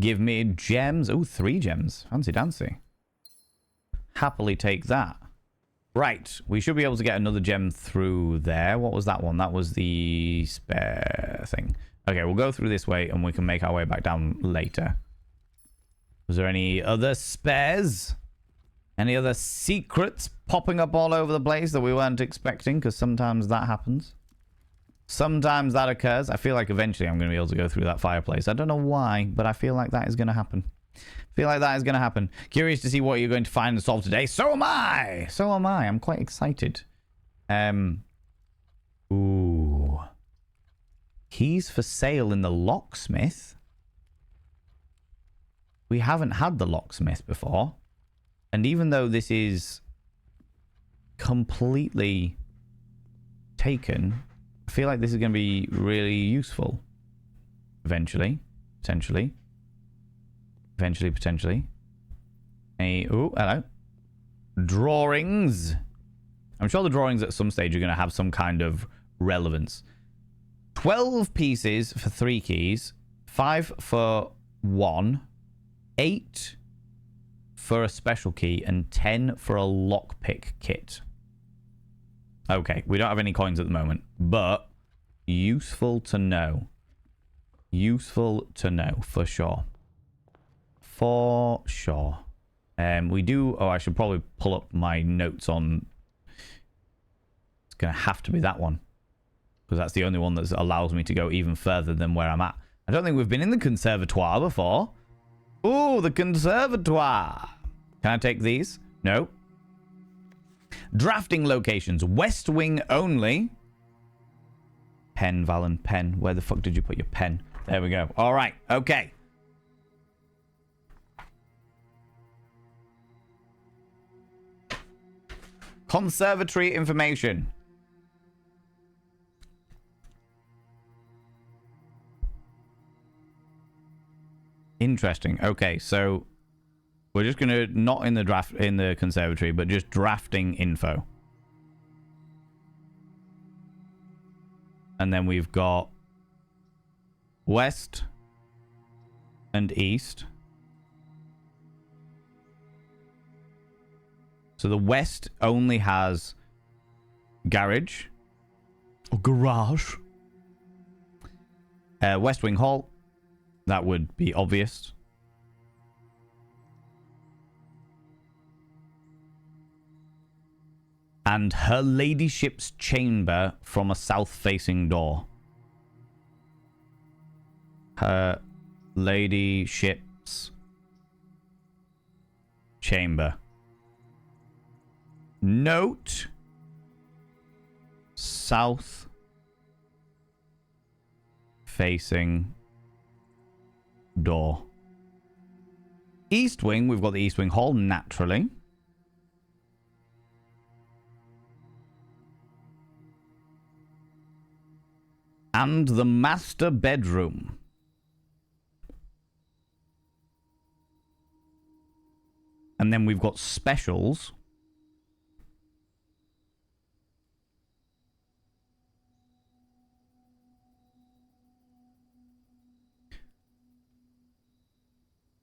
Give me gems. Oh, 3 gems. Fancy dancy. Happily take that. Right. We should be able to get another gem through there. What was that one? That was the spare thing. Okay, we'll go through this way and we can make our way back down later. Was there any other spares? Any other secrets popping up all over the place that we weren't expecting? Because sometimes that happens. Sometimes that occurs. I feel like eventually I'm going to be able to go through that fireplace. I don't know why, but I feel like that is going to happen. Curious to see what you're going to find and solve today. So am I. I'm quite excited. Ooh. Keys for sale in the locksmith. We haven't had the locksmith before. And even though this is completely taken, I feel like this is going to be really useful. Eventually. Potentially. Oh, hello. Drawings. I'm sure the drawings at some stage are going to have some kind of relevance. 12 pieces for 3 keys. 5 for 1. 8 for a special key. And 10 for a lockpick kit. Okay, we don't have any coins at the moment, but useful to know. Useful to know, for sure. For sure. We do... Oh, I should probably pull up my notes on... It's going to have to be that one. Because that's the only one that allows me to go even further than where I'm at. I don't think we've been in the conservatoire before. Ooh, the conservatoire. Can I take these? No. Drafting locations. West Wing only. Pen, Valen, pen. Where the fuck did you put your pen? There we go. All right. Okay. Conservatory information. Interesting. Okay, so we're just gonna not in the conservatory, but just drafting info. And then we've got west and east. So the west only has garage or garage. West Wing Hall. That would be obvious. And her ladyship's chamber from a south-facing door. Her ladyship's chamber. Note south-facing door. East Wing, we've got the East Wing Hall, naturally. And the master bedroom. And then we've got specials.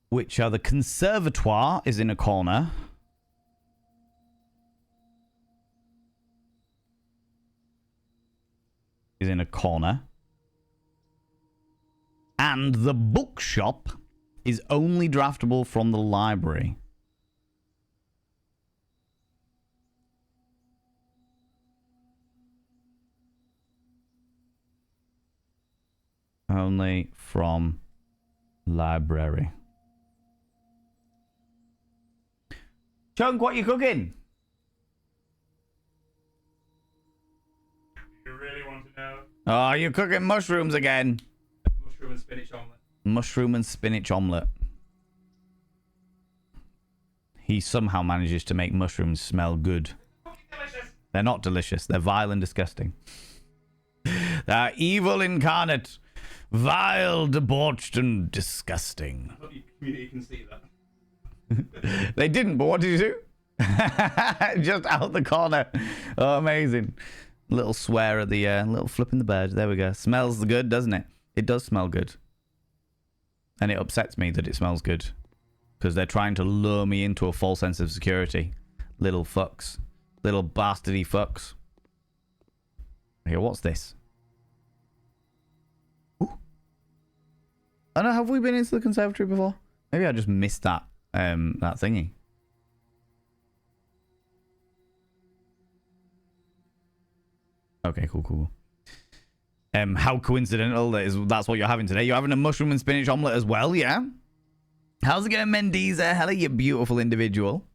Which are the conservatoire is in a corner. Is in a corner. And the bookshop is only draftable from the library. Only from library. Chunk, what you cooking? You really want to know? Oh, you're cooking mushrooms again. Mushroom and spinach omelette. Mushroom and spinach omelette. He somehow manages to make mushrooms smell good. Delicious. They're not delicious. They're vile and disgusting. They're evil incarnate. Vile, debauched, and disgusting. I hope your community can see that. They didn't, but what did you do? Just out the corner. Oh, amazing. Little swear at the little flip in the bird. There we go. Smells good, doesn't it? It does smell good. And it upsets me that it smells good. Because they're trying to lure me into a false sense of security. Little fucks. Little bastardy fucks. Okay, what's this? Ooh. I don't know, have we been into the conservatory before? Maybe I just missed that that thingy. Okay, cool. How coincidental that's what you're having today. You're having a mushroom and spinach omelette as well, yeah? How's it going, Mendiza? Hello, you beautiful individual.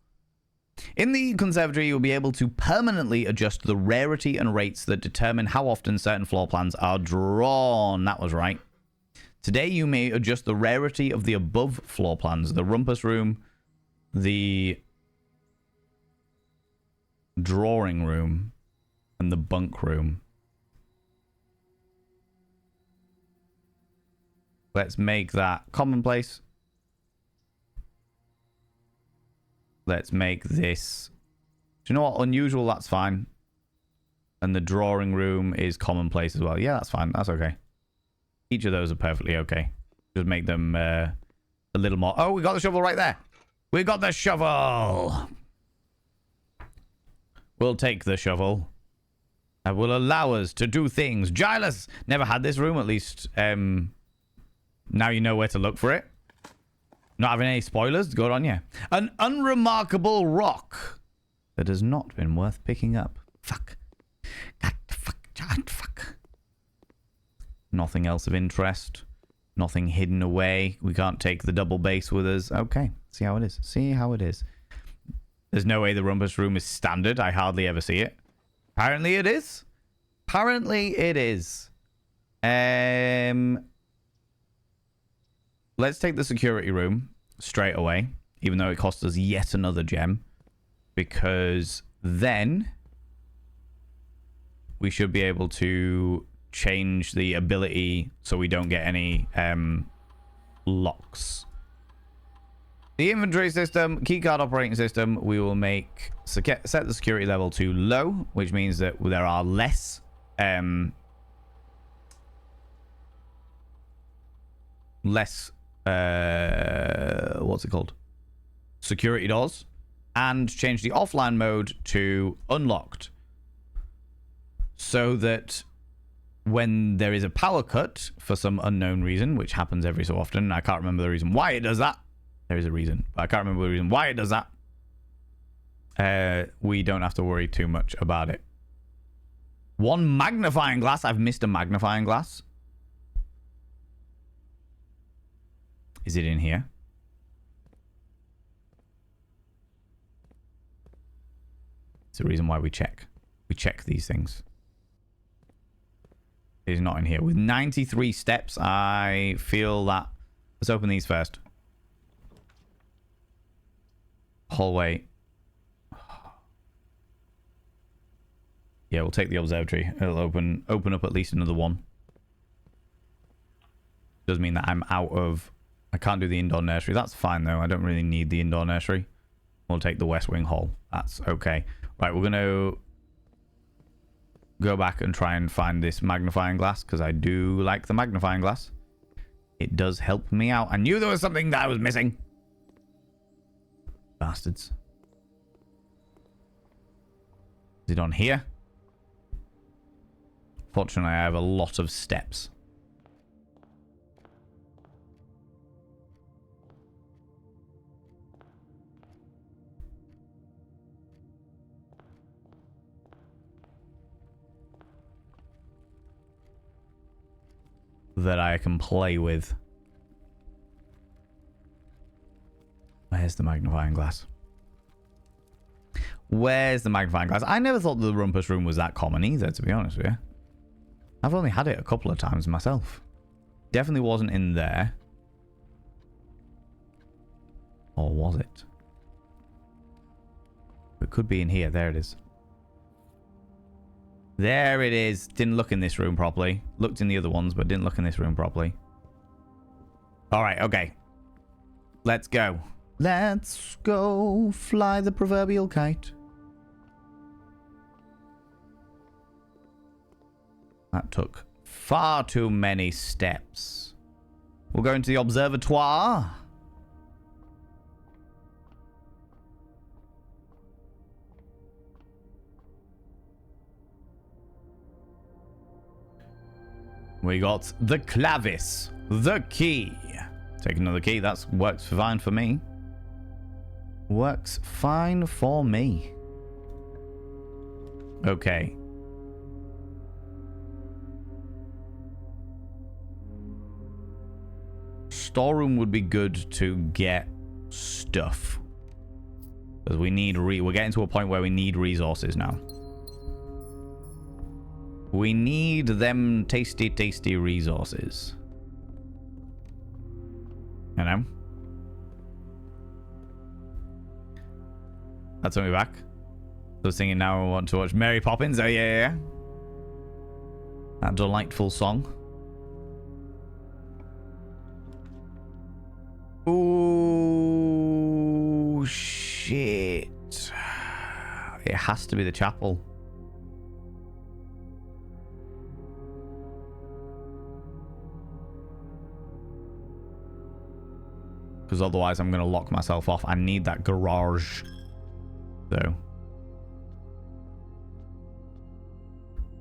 In the conservatory, you'll be able to permanently adjust the rarity and rates that determine how often certain floor plans are drawn. That was right. Today, you may adjust the rarity of the above floor plans. The rumpus room, the drawing room, and the bunk room. Let's make that commonplace. Let's make this... Do you know what? Unusual, that's fine. And the drawing room is commonplace as well. Yeah, that's fine. That's okay. Each of those are perfectly okay. Just make them a little more... Oh, we got the shovel right there. We got the shovel. We'll take the shovel. That will allow us to do things. Giles never had this room, at least. Now you know where to look for it. Not having any spoilers. Good on you. An unremarkable rock that has not been worth picking up. Fuck. God, fuck. Nothing else of interest. Nothing hidden away. We can't take the double base with us. Okay. See how it is. See how it is. There's no way the rumpus room is standard. I hardly ever see it. Apparently it is. Apparently it is. Let's take the security room straight away, even though it costs us yet another gem, because then we should be able to change the ability so we don't get any locks. The inventory system, keycard operating system, we will set the security level to low, which means that there are less what's it called? Security doors, and change the offline mode to unlocked so that when there is a power cut for some unknown reason, which happens every so often, I can't remember the reason why it does that. There is a reason, but I can't remember the reason why it does that. We don't have to worry too much about it. One magnifying glass. I've missed a magnifying glass. Is it in here? It's the reason why we check. We check these things. It is not in here. With 93 steps, I feel that... Let's open these first. Hallway. Yeah, we'll take the observatory. It'll open up at least another one. Does mean that I'm out of... I can't do the indoor nursery. That's fine, though. I don't really need the indoor nursery. We'll take the West Wing Hall. That's okay. Right, we're going to go back and try and find this magnifying glass, because I do like the magnifying glass. It does help me out. I knew there was something that I was missing. Bastards. Is it on here? Fortunately, I have a lot of steps. That I can play with. Where's the magnifying glass? Where's the magnifying glass? I never thought the rumpus room was that common either, to be honest with you. I've only had it a couple of times myself. Definitely wasn't in there. Or was it? It could be in here. There it is. There it is. Didn't look in this room properly. Looked in the other ones, but didn't look in this room properly. Alright, okay. Let's go. Let's go fly the proverbial kite. That took far too many steps. We'll go into the observatoire. We got the clavis, the key. Take another key. That works fine for me. Works fine for me. Okay. Storeroom would be good to get stuff. Because we need we're getting to a point where we need resources now. We need them tasty, tasty resources. You know? That's me back. So singing now I want to watch Mary Poppins. Oh, yeah. That delightful song. Ooh, shit. It has to be the chapel. Because otherwise I'm going to lock myself off. I need that garage. So.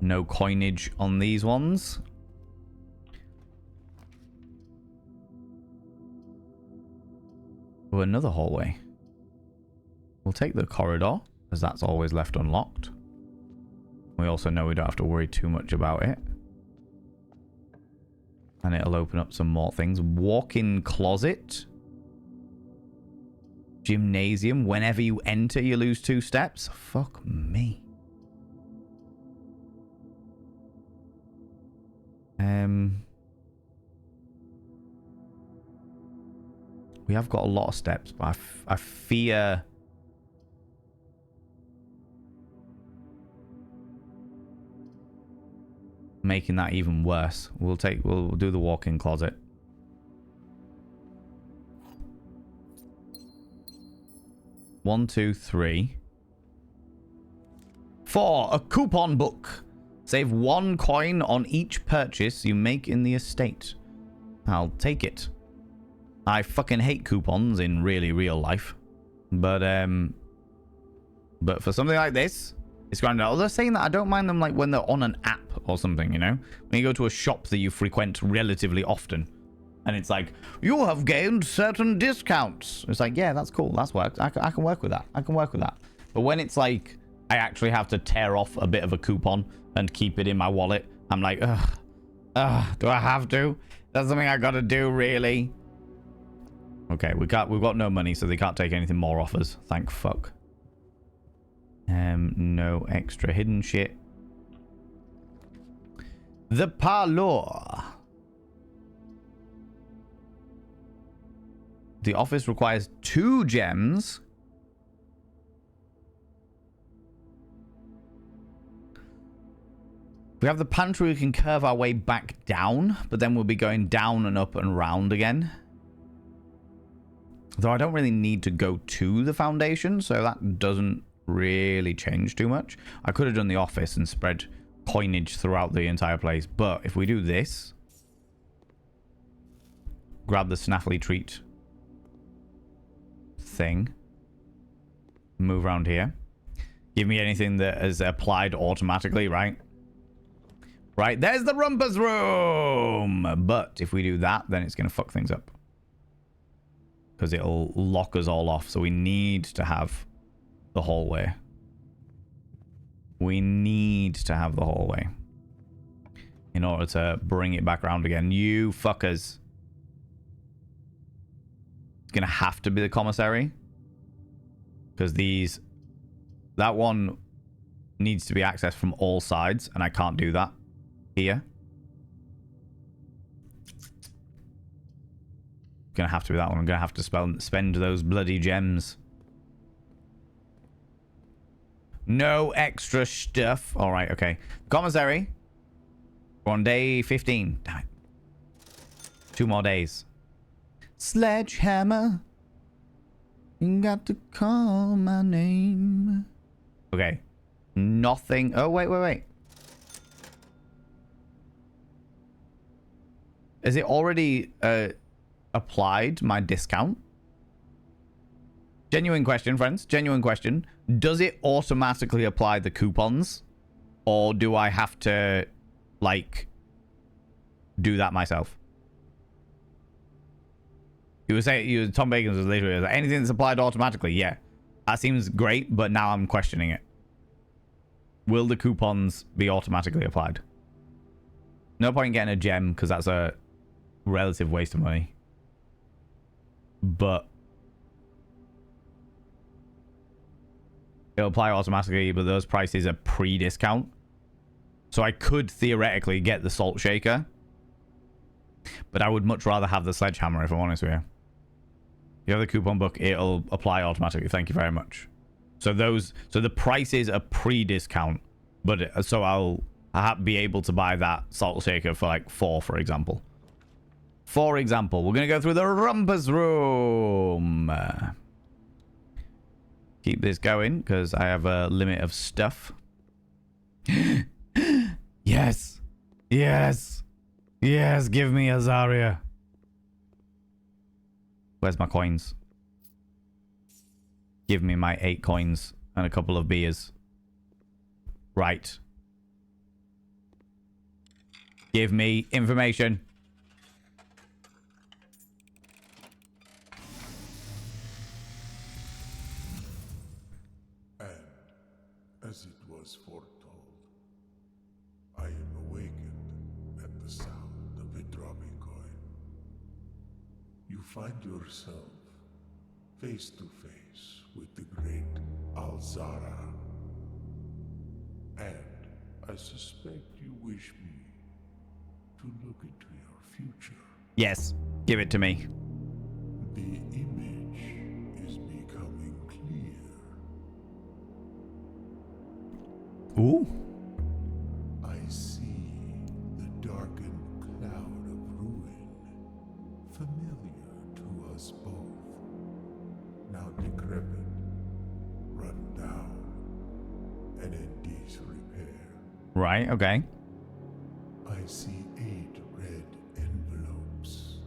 No coinage on these ones. Oh, another hallway. We'll take the corridor, as that's always left unlocked. We also know we don't have to worry too much about it. And it'll open up some more things. Walk-in closet. Gymnasium. Whenever you enter, you lose 2 steps. Fuck me. We have got a lot of steps, but I fear making that even worse. We'll do the walk-in closet. One, two, three. 4. A coupon book. Save 1 coin on each purchase you make in the estate. I'll take it. I fucking hate coupons in really real life. But for something like this, it's grand. They're saying that I don't mind them like when they're on an app or something, you know? When you go to a shop that you frequent relatively often. And it's like, you have gained certain discounts. It's like, yeah, that's cool. That's worked. I can work with that. I can work with that. But when it's like, I actually have to tear off a bit of a coupon and keep it in my wallet, I'm like, ugh, do I have to? That's something I gotta do, really? Okay, we've got no money, so they can't take anything more off us. Thank fuck. No extra hidden shit. The parlor. The office requires 2 gems. We have the pantry. We can curve our way back down, but then we'll be going down and up and round again. Though I don't really need to go to the foundation, so that doesn't really change too much. I could have done the office and spread coinage throughout the entire place, but if we do this, grab the Snaffly treat thing, move around here, give me anything that is applied automatically, right? Right, there's the Rumpus room. But if we do that, then it's going to fuck things up. Because it'll lock us all off. So we need to have the hallway. We need to have the hallway. In order to bring it back around again. You fuckers. It's going to have to be the commissary. Because that one needs to be accessed from all sides. And I can't do that here. Gonna have to be that one. I'm gonna have to spend those bloody gems. No extra stuff. All right, okay. Commissary. We're on day 15. Damn it. 2 more days. Sledgehammer. You got to call my name. Okay. Nothing. Oh, wait. Is it already applied my discount? Genuine question, friends. Genuine question. Does it automatically apply the coupons? Or do I have to, like, do that myself? You were saying, Tom Bacon's was literally like, anything that's applied automatically. Yeah. That seems great, but now I'm questioning it. Will the coupons be automatically applied? No point in getting a gem, because that's a relative waste of money. But it'll apply automatically, but those prices are pre-discount. So I could theoretically get the salt shaker, but I would much rather have the sledgehammer, if I'm honest with you. If you have the coupon book, it'll apply automatically. Thank you very much. So the prices are pre-discount, but so I'll be able to buy that salt shaker for like 4, for example. For example, we're going to go through the Rumpus room. Keep this going because I have a limit of stuff. Yes. Yes. Yes, give me Azaria. Where's my coins? Give me my 8 coins and a couple of beers. Right. Give me information. As it was foretold, I am awakened at the sound of a dropping coin. You find yourself face to face with the great Alzara. And I suspect you wish me to look into your future. Yes, give it to me. The image is becoming clear. Ooh. I see Right, okay. I see 8 red envelopes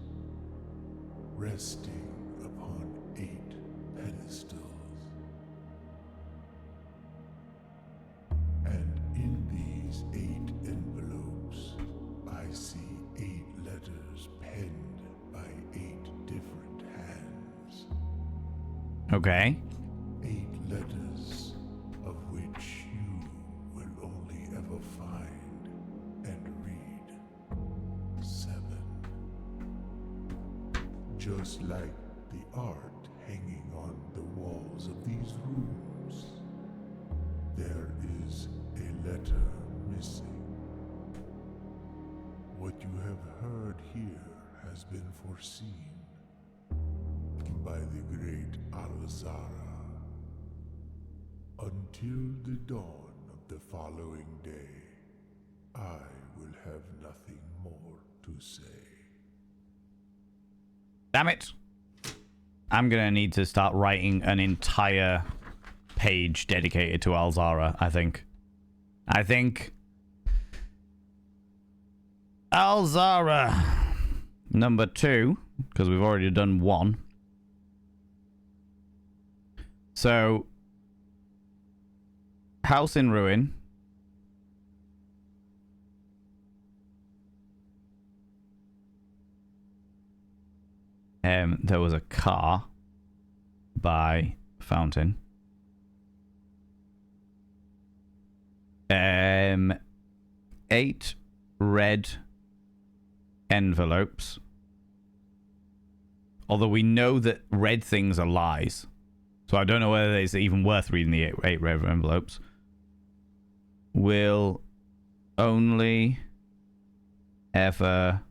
resting upon 8 pedestals. And in these 8 envelopes, I see 8 letters penned by 8 different hands. Okay. 8 letters of which you will only ever find and read 7. Just like the art hanging on the walls of these rooms, there is a letter missing. What you have heard here has been foreseen by the great Alzara. Until the dawn of the following day, I will have nothing more to say. Damn it. I'm gonna need to start writing an entire page dedicated to Alzara, I think. Alzara number 2, because we've already done 1. So, house in ruin. There was a car by fountain. 8 red envelopes. Although we know that red things are lies. So I don't know whether it's even worth reading the 8 red envelopes. Will only ever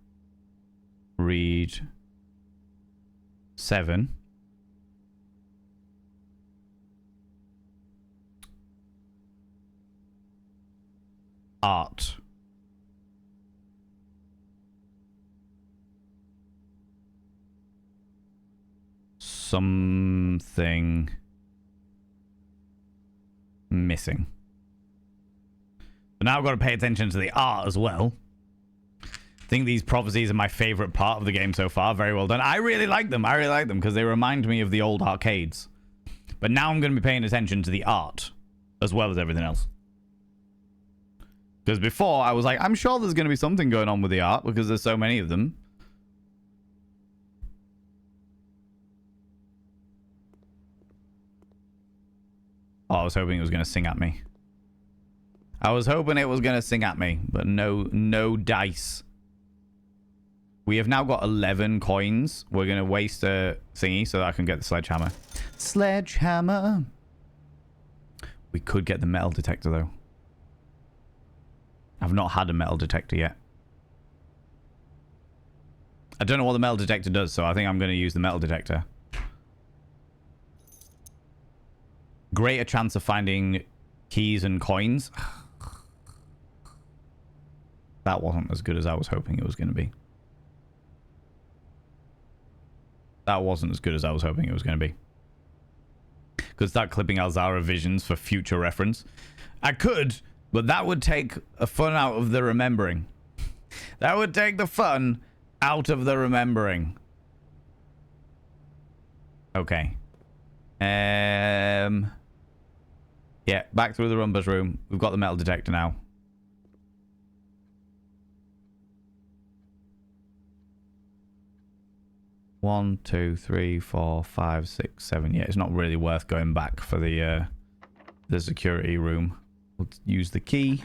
read 7. Art. Something missing. But now I've got to pay attention to the art as well. I think these prophecies are my favorite part of the game so far. Very well done. I really like them. I really like them because they remind me of the old arcades. But now I'm going to be paying attention to the art as well as everything else. Because before I was like, I'm sure there's going to be something going on with the art because there's so many of them. Oh, I was hoping it was going to sing at me. I was hoping it was going to sing at me, but no dice. We have now got 11 coins. We're going to waste a thingy so that I can get the sledgehammer. Sledgehammer. We could get the metal detector, though. I've not had a metal detector yet. I don't know what the metal detector does, so I think I'm going to use the metal detector. Greater chance of finding keys and coins. That wasn't as good as I was hoping it was going to be. That wasn't as good as I was hoping it was going to be. Could start clipping Alzara visions for future reference. I could, but that would take a fun out of the remembering. That would take the fun out of the remembering. Okay. Yeah, back through the Rumba's room. We've got the metal detector now. One, 2, 3, 4, 5, 6, 7. Yeah, it's not really worth going back for the security room. We'll use the key.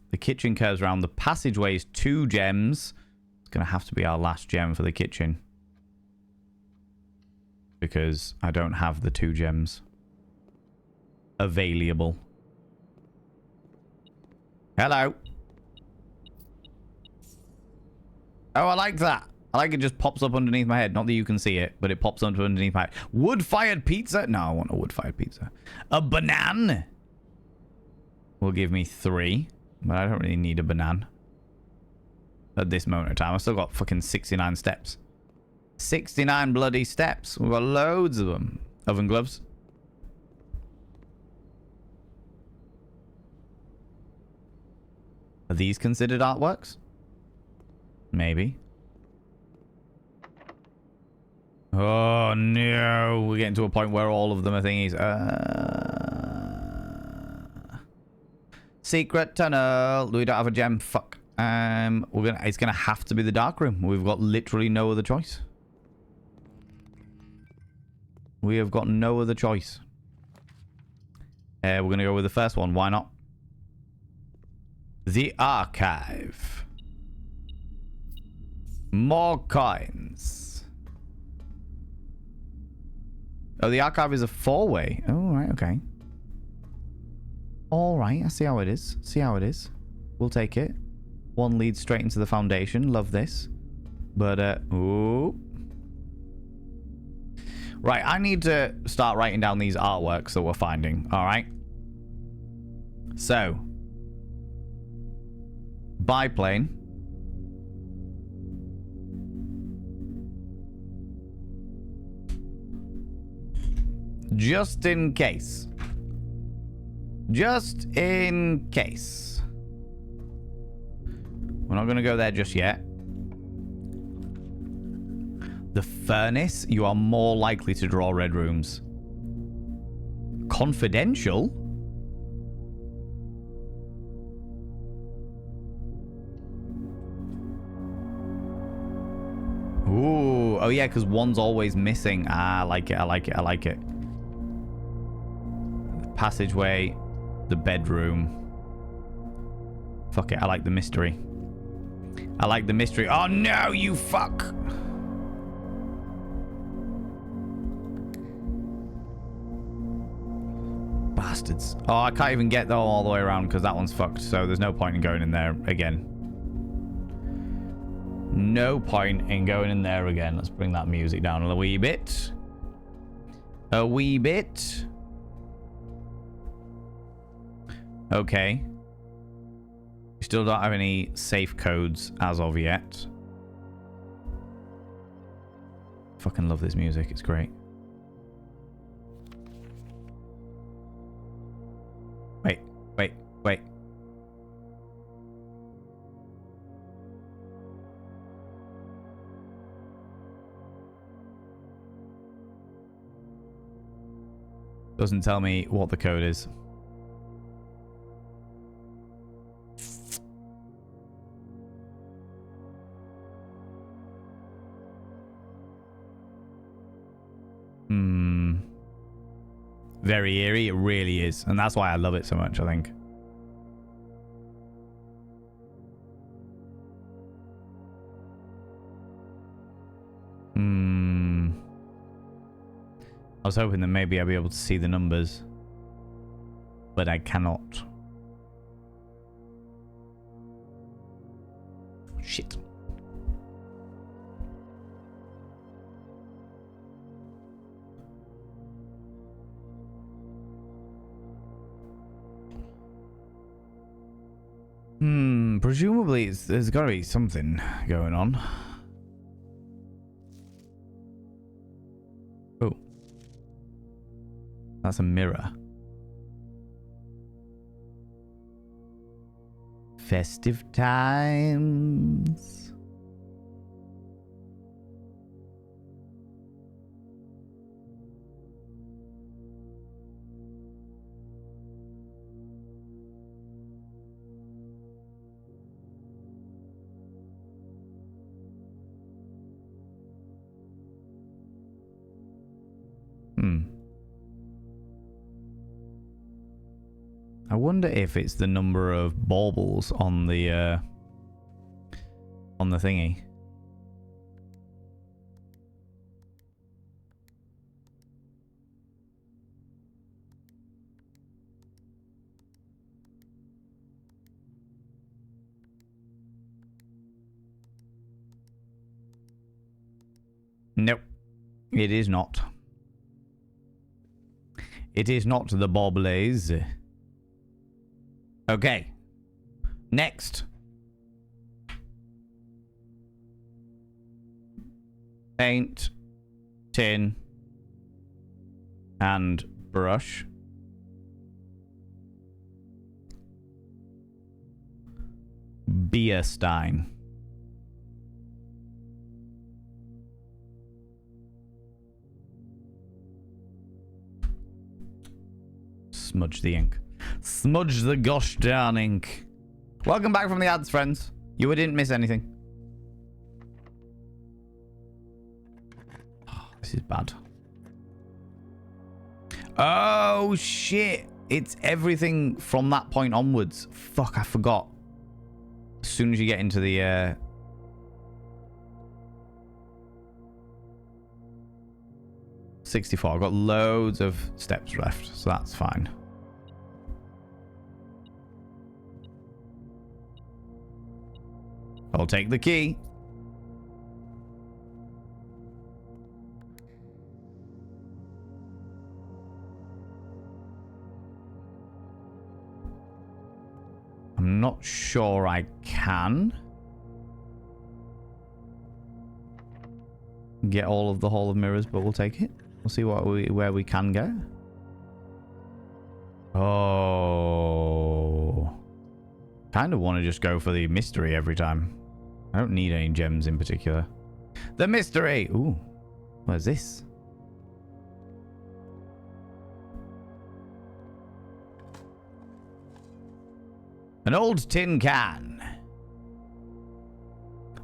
The kitchen curves around. The passageway is 2 gems. It's going to have to be our last gem for the kitchen. Because I don't have the 2 gems available. Hello. Oh, I like that. I like it just pops up underneath my head. Not that you can see it, but it pops up underneath my head. Wood-fired pizza? No, I want a wood-fired pizza. A banana will give me 3, but I don't really need a banana at this moment in time. I've still got fucking 69 steps. 69 bloody steps. We've got loads of them. Oven gloves. Are these considered artworks? Maybe. Oh no, we're getting to a point where all of them are thingies. Secret tunnel. We don't have a gem. Fuck. It's gonna have to be the dark room. We've got literally no other choice. We have got no other choice. We're gonna go with the first one. Why not? The archive. More coins. Oh, the archive is a 4-way. Oh, right, okay. All right, I see how it is. See how it is. We'll take it. One leads straight into the foundation. Love this. But, ooh. Right, I need to start writing down these artworks that we're finding. All right. So. Biplane. Just in case. Just in case. We're not going to go there just yet. The furnace, you are more likely to draw red rooms. Confidential? Ooh, oh yeah, because one's always missing. Ah, I like it, I like it, I like it. The passageway, the bedroom. Fuck it, I like the mystery. I like the mystery. Oh no, you fuck! Bastards. Oh, I can't even get all the way around because that one's fucked, so there's no point in going in there again. No point in going in there again. Let's bring that music down a wee bit. A wee bit. Okay. We still don't have any safe codes as of yet. Fucking love this music. It's great. Wait. Doesn't tell me what the code is. Very eerie, it really is. And that's why I love it so much, I think. I was hoping that maybe I'd be able to see the numbers. But I cannot. Shit. Presumably there's got to be something going on. Oh. That's a mirror. Festive times. I wonder if it's the number of baubles on the thingy. Nope. It is not. It is not the baubles. Okay. Next. Paint, tin, and brush. Bierstein. Smudge the ink. Smudge the gosh darn ink. Welcome back from the ads, friends. You didn't miss anything. Oh, this is bad. Oh, shit. It's everything from that point onwards. Fuck, I forgot. As soon as you get into the... 64. I've got loads of steps left, so that's fine. I'll take the key. I'm not sure I can get all of the Hall of Mirrors, but we'll take it. We'll see where we can go. Oh. Kind of want to just go for the mystery every time. I don't need any gems in particular. The mystery! Ooh. What is this? An old tin can.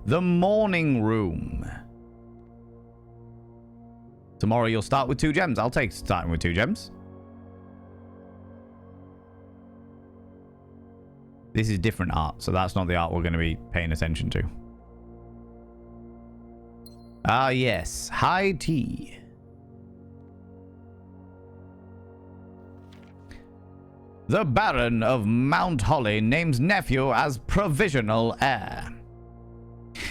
The morning room. Tomorrow you'll start with 2 gems. I'll take starting with 2 gems. This is different art, so that's not the art we're going to be paying attention to. Ah, yes. High tea. The Baron of Mount Holly names nephew as provisional heir.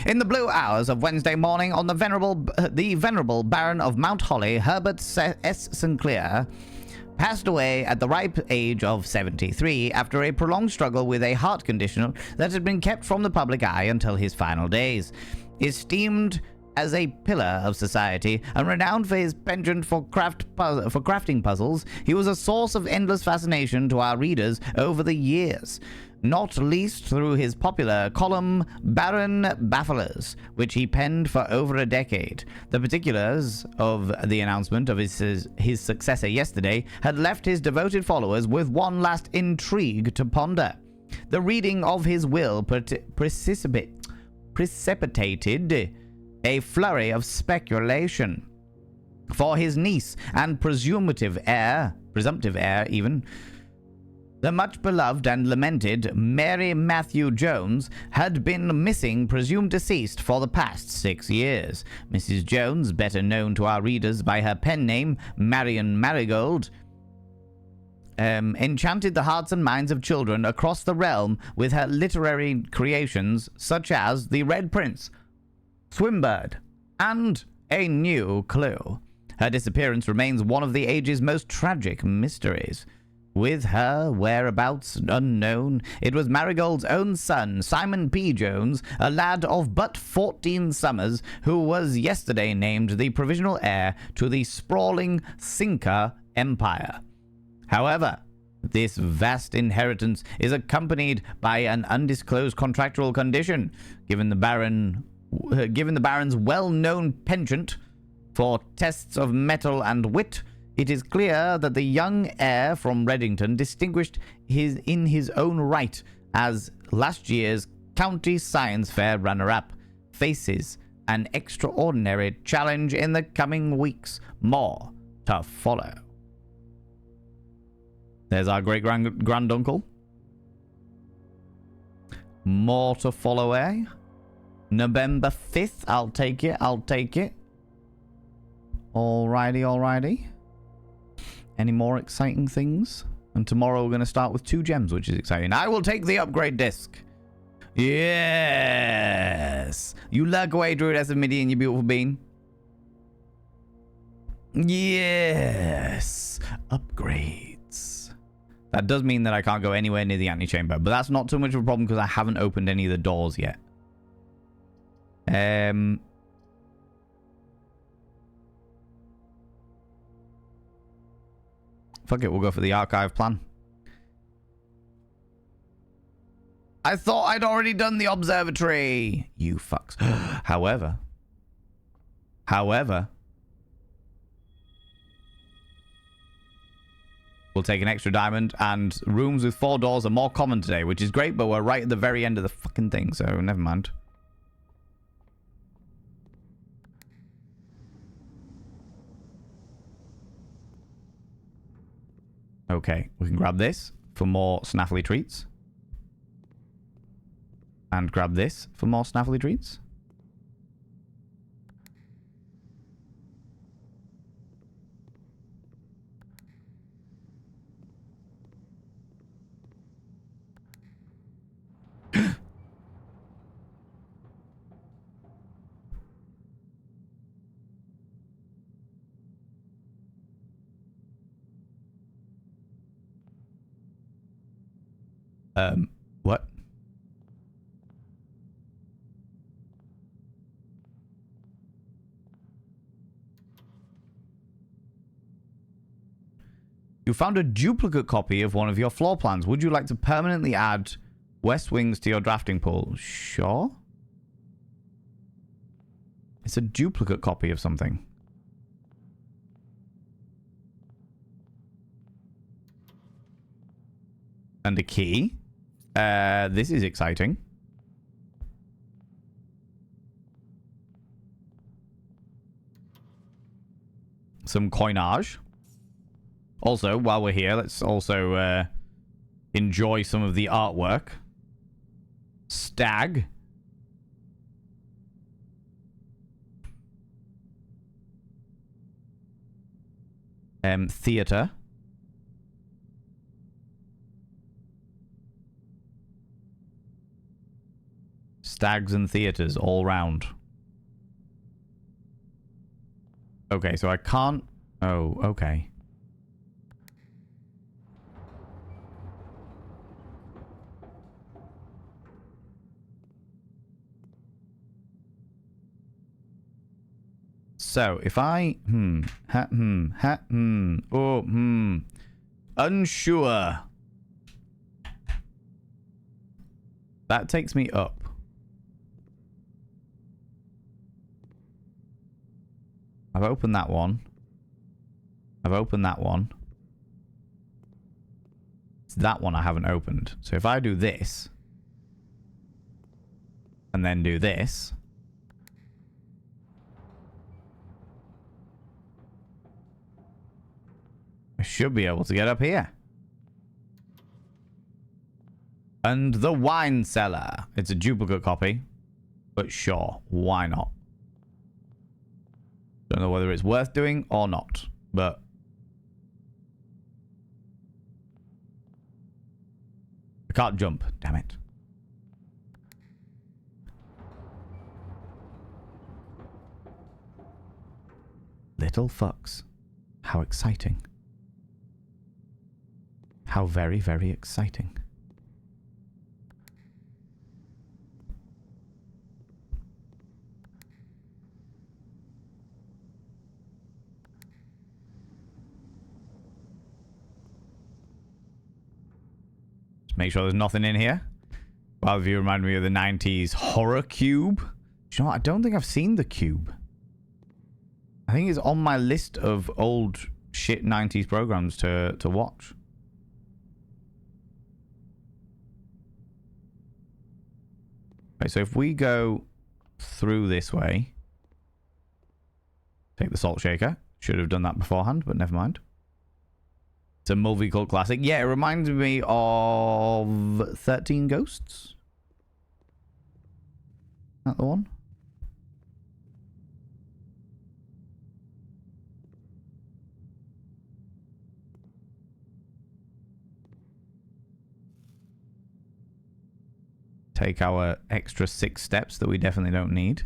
In the blue hours of Wednesday morning, on the venerable Baron of Mount Holly, Herbert S. Sinclair, passed away at the ripe age of 73 after a prolonged struggle with a heart condition that had been kept from the public eye until his final days. Esteemed as a pillar of society and renowned for his penchant for crafting puzzles, he was a source of endless fascination to our readers over the years, not least through his popular column Baron Bafflers, which he penned for over a decade. The particulars of the announcement of his successor yesterday had left his devoted followers with one last intrigue to ponder. The reading of his will precipitated a flurry of speculation. For his niece and presumptive heir even, the much beloved and lamented Mary Matthew Jones had been missing, presumed deceased, for the past 6 years. Mrs. Jones, better known to our readers by her pen name Marion Marigold, enchanted the hearts and minds of children across the realm with her literary creations such as The Red Prince, Swimbird, and A New Clue. Her disappearance remains one of the age's most tragic mysteries. With her whereabouts unknown, it was Marigold's own son, Simon P. Jones, a lad of but 14 summers, who was yesterday named the provisional heir to the sprawling Cinca Empire. However, this vast inheritance is accompanied by an undisclosed contractual condition. Given the Baron's well-known penchant for tests of mettle and wit, it is clear that the young heir from Reddington, distinguished in his own right as last year's County Science Fair runner-up, faces an extraordinary challenge in the coming weeks. More to follow. There's our great-granduncle. More to follow, eh? November 5th. I'll take it. Alrighty. Any more exciting things? And tomorrow we're going to start with 2 gems, which is exciting. I will take the upgrade disc. Yes. You lurk away, Druid S of Midi, and you beautiful bean. Yes. Upgrades. That does mean that I can't go anywhere near the antechamber, but that's not too much of a problem because I haven't opened any of the doors yet. Fuck it, we'll go for the archive plan. I thought I'd already done the observatory. You fucks. However, we'll take an extra diamond, and rooms with 4 doors are more common today, which is great, but we're right at the very end of the fucking thing, so never mind. Okay, we can grab this for more snaffly treats. And grab this for more snaffly treats. What? You found a duplicate copy of one of your floor plans. Would you like to permanently add West Wings to your drafting pool? Sure. It's a duplicate copy of something. And a key. This is exciting. Some coinage. Also, while we're here, let's also enjoy some of the artwork. Stag. Theater. Stags and theaters all round. Okay, so I can't... Oh, okay. So, if I... Unsure. That takes me up. I've opened that one. I've opened that one. It's that one I haven't opened. So if I do this... and then do this... I should be able to get up here. And the wine cellar. It's a duplicate copy. But sure, why not? Don't know whether it's worth doing or not. But... I can't jump. Damn it. Little fucks. How exciting. How very, very exciting. Just make sure there's nothing in here. Both of you remind me of the 90s horror cube. Do you know what? I don't think I've seen the cube. I think it's on my list of old shit 90s programs to watch. Right, so if we go through this way, take the salt shaker. Should have done that beforehand, but never mind. It's a movie called classic. Yeah, it reminds me of 13 Ghosts. Is that the one? Take our extra 6 steps that we definitely don't need.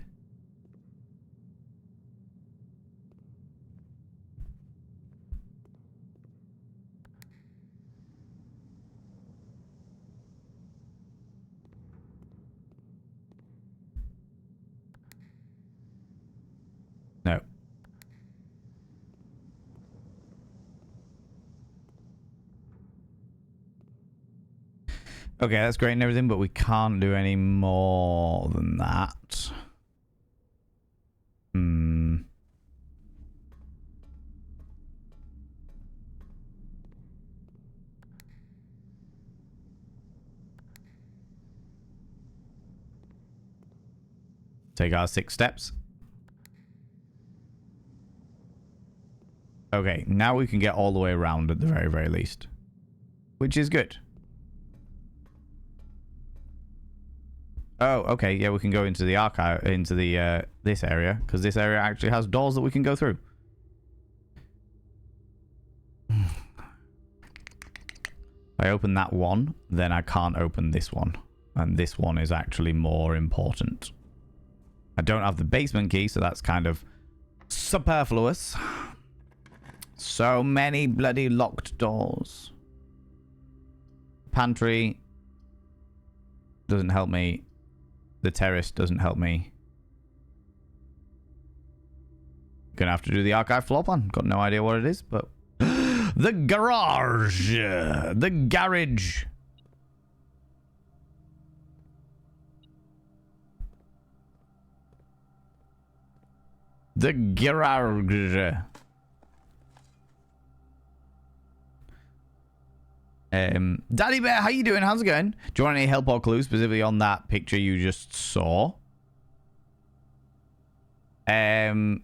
No. Okay, that's great and everything, but we can't do any more than that. Hmm. Take our 6 steps. Okay, now we can get all the way around at the very, very least. Which is good. Oh, okay. Yeah, we can go into the archive, into the this area, because this area actually has doors that we can go through. If I open that one, then I can't open this one. And this one is actually more important. I don't have the basement key, so that's kind of superfluous. So many bloody locked doors. Pantry doesn't help me. The terrace doesn't help me. Gonna have to do the archive floor plan. Got no idea what it is, but the garage, the garage. The garage. Daddy Bear, how you doing? How's it going? Do you want any help or clues specifically on that picture you just saw? No.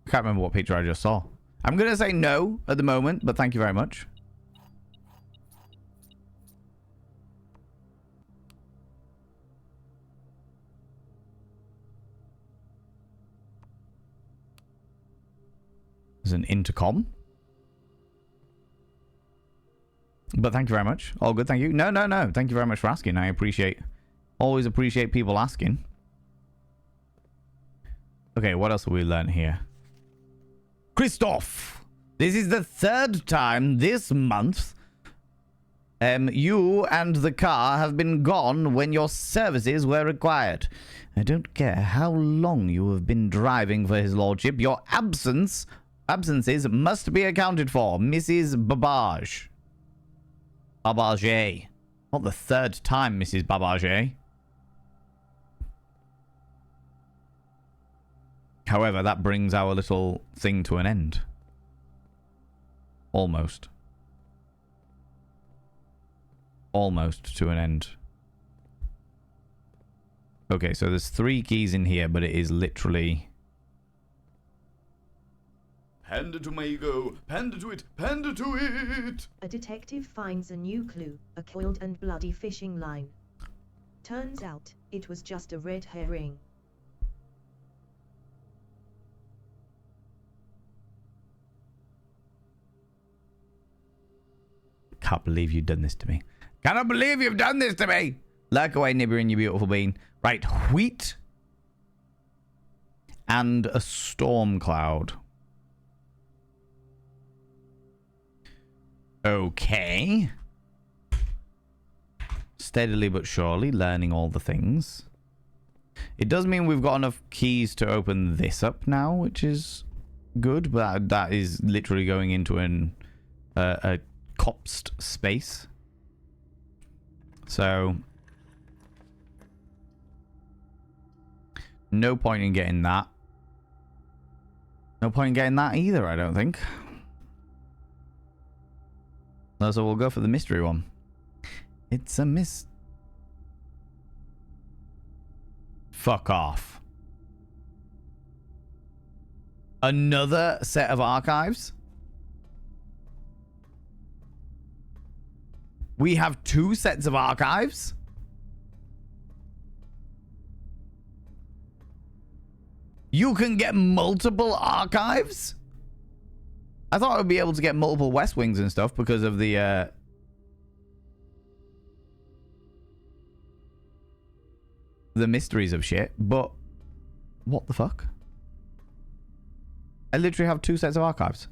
I can't remember what picture I just saw. I'm gonna say no at the moment, but thank you very much. There's an intercom. But thank you very much. All good, thank you. No. Thank you very much for asking. I always appreciate people asking. Okay, what else have we learned here? Christoph! This is the 3rd time this month you and the car have been gone when your services were required. I don't care how long you have been driving for his lordship. Your absences must be accounted for, Mrs. Babage. Babage. Not the 3rd time, Mrs. Babage. However, that brings our little thing to an end. Almost. Almost to an end. Okay, so there's 3 keys in here, but it is literally... Hand it to my ego. Hand it to it. Hand it to it. A detective finds a new clue, a coiled and bloody fishing line. Turns out, it was just a red herring. Can't believe you've done this to me. Cannot believe you've done this to me. Lurk away, Nibbering, you beautiful bean. Right, wheat. And a storm cloud. Okay. Steadily but surely, learning all the things. It does mean we've got enough keys to open this up now, which is good. But that is literally going into a copsed space. So no point in getting that. No point in getting that either, I don't think. So we'll go for the mystery one. It's a Fuck off. Another set of archives? We have 2 sets of archives? You can get multiple archives? I thought I would be able to get multiple West Wings and stuff because of the mysteries of shit, but what the fuck? I literally have 2 sets of archives.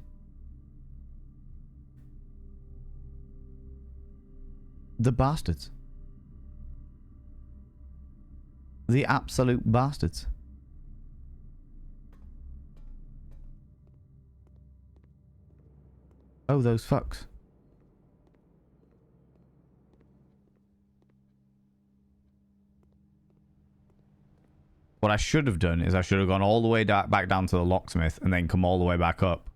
The bastards. The absolute bastards. Oh, those fucks. What I should have done is I should have gone all the way back down to the locksmith and then come all the way back up.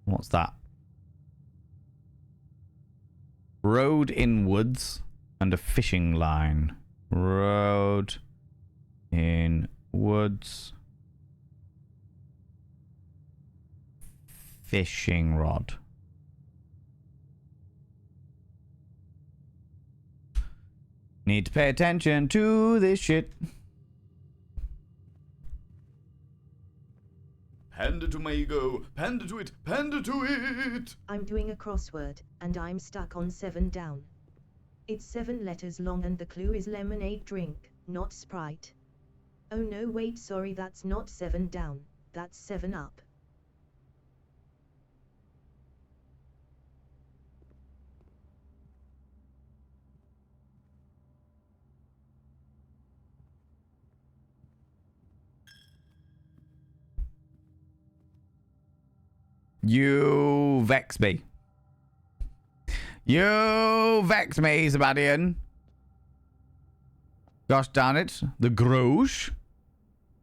What's that? Road in woods and a fishing line. Road in woods. Fishing rod. Need to pay attention to this shit. Panda to my ego. Panda to it. Panda to it. I'm doing a crossword, and I'm stuck on 7 down. It's 7 letters long and the clue is lemonade drink, not Sprite. Oh no, wait, sorry, that's not 7 down, that's 7 up. You vex me. You vex me, Sebastian. Gosh darn it. The Grouge? What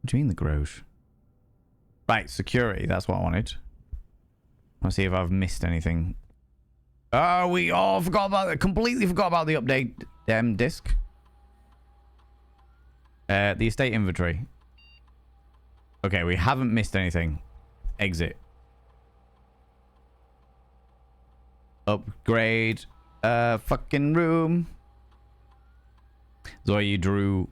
do you mean the Grouge? Right, security. That's what I wanted. Let's see if I've missed anything. Oh, we all forgot about it. Completely forgot about the update disc. The estate inventory. Okay, we haven't missed anything. Exit. Upgrade. Fucking room. So you drew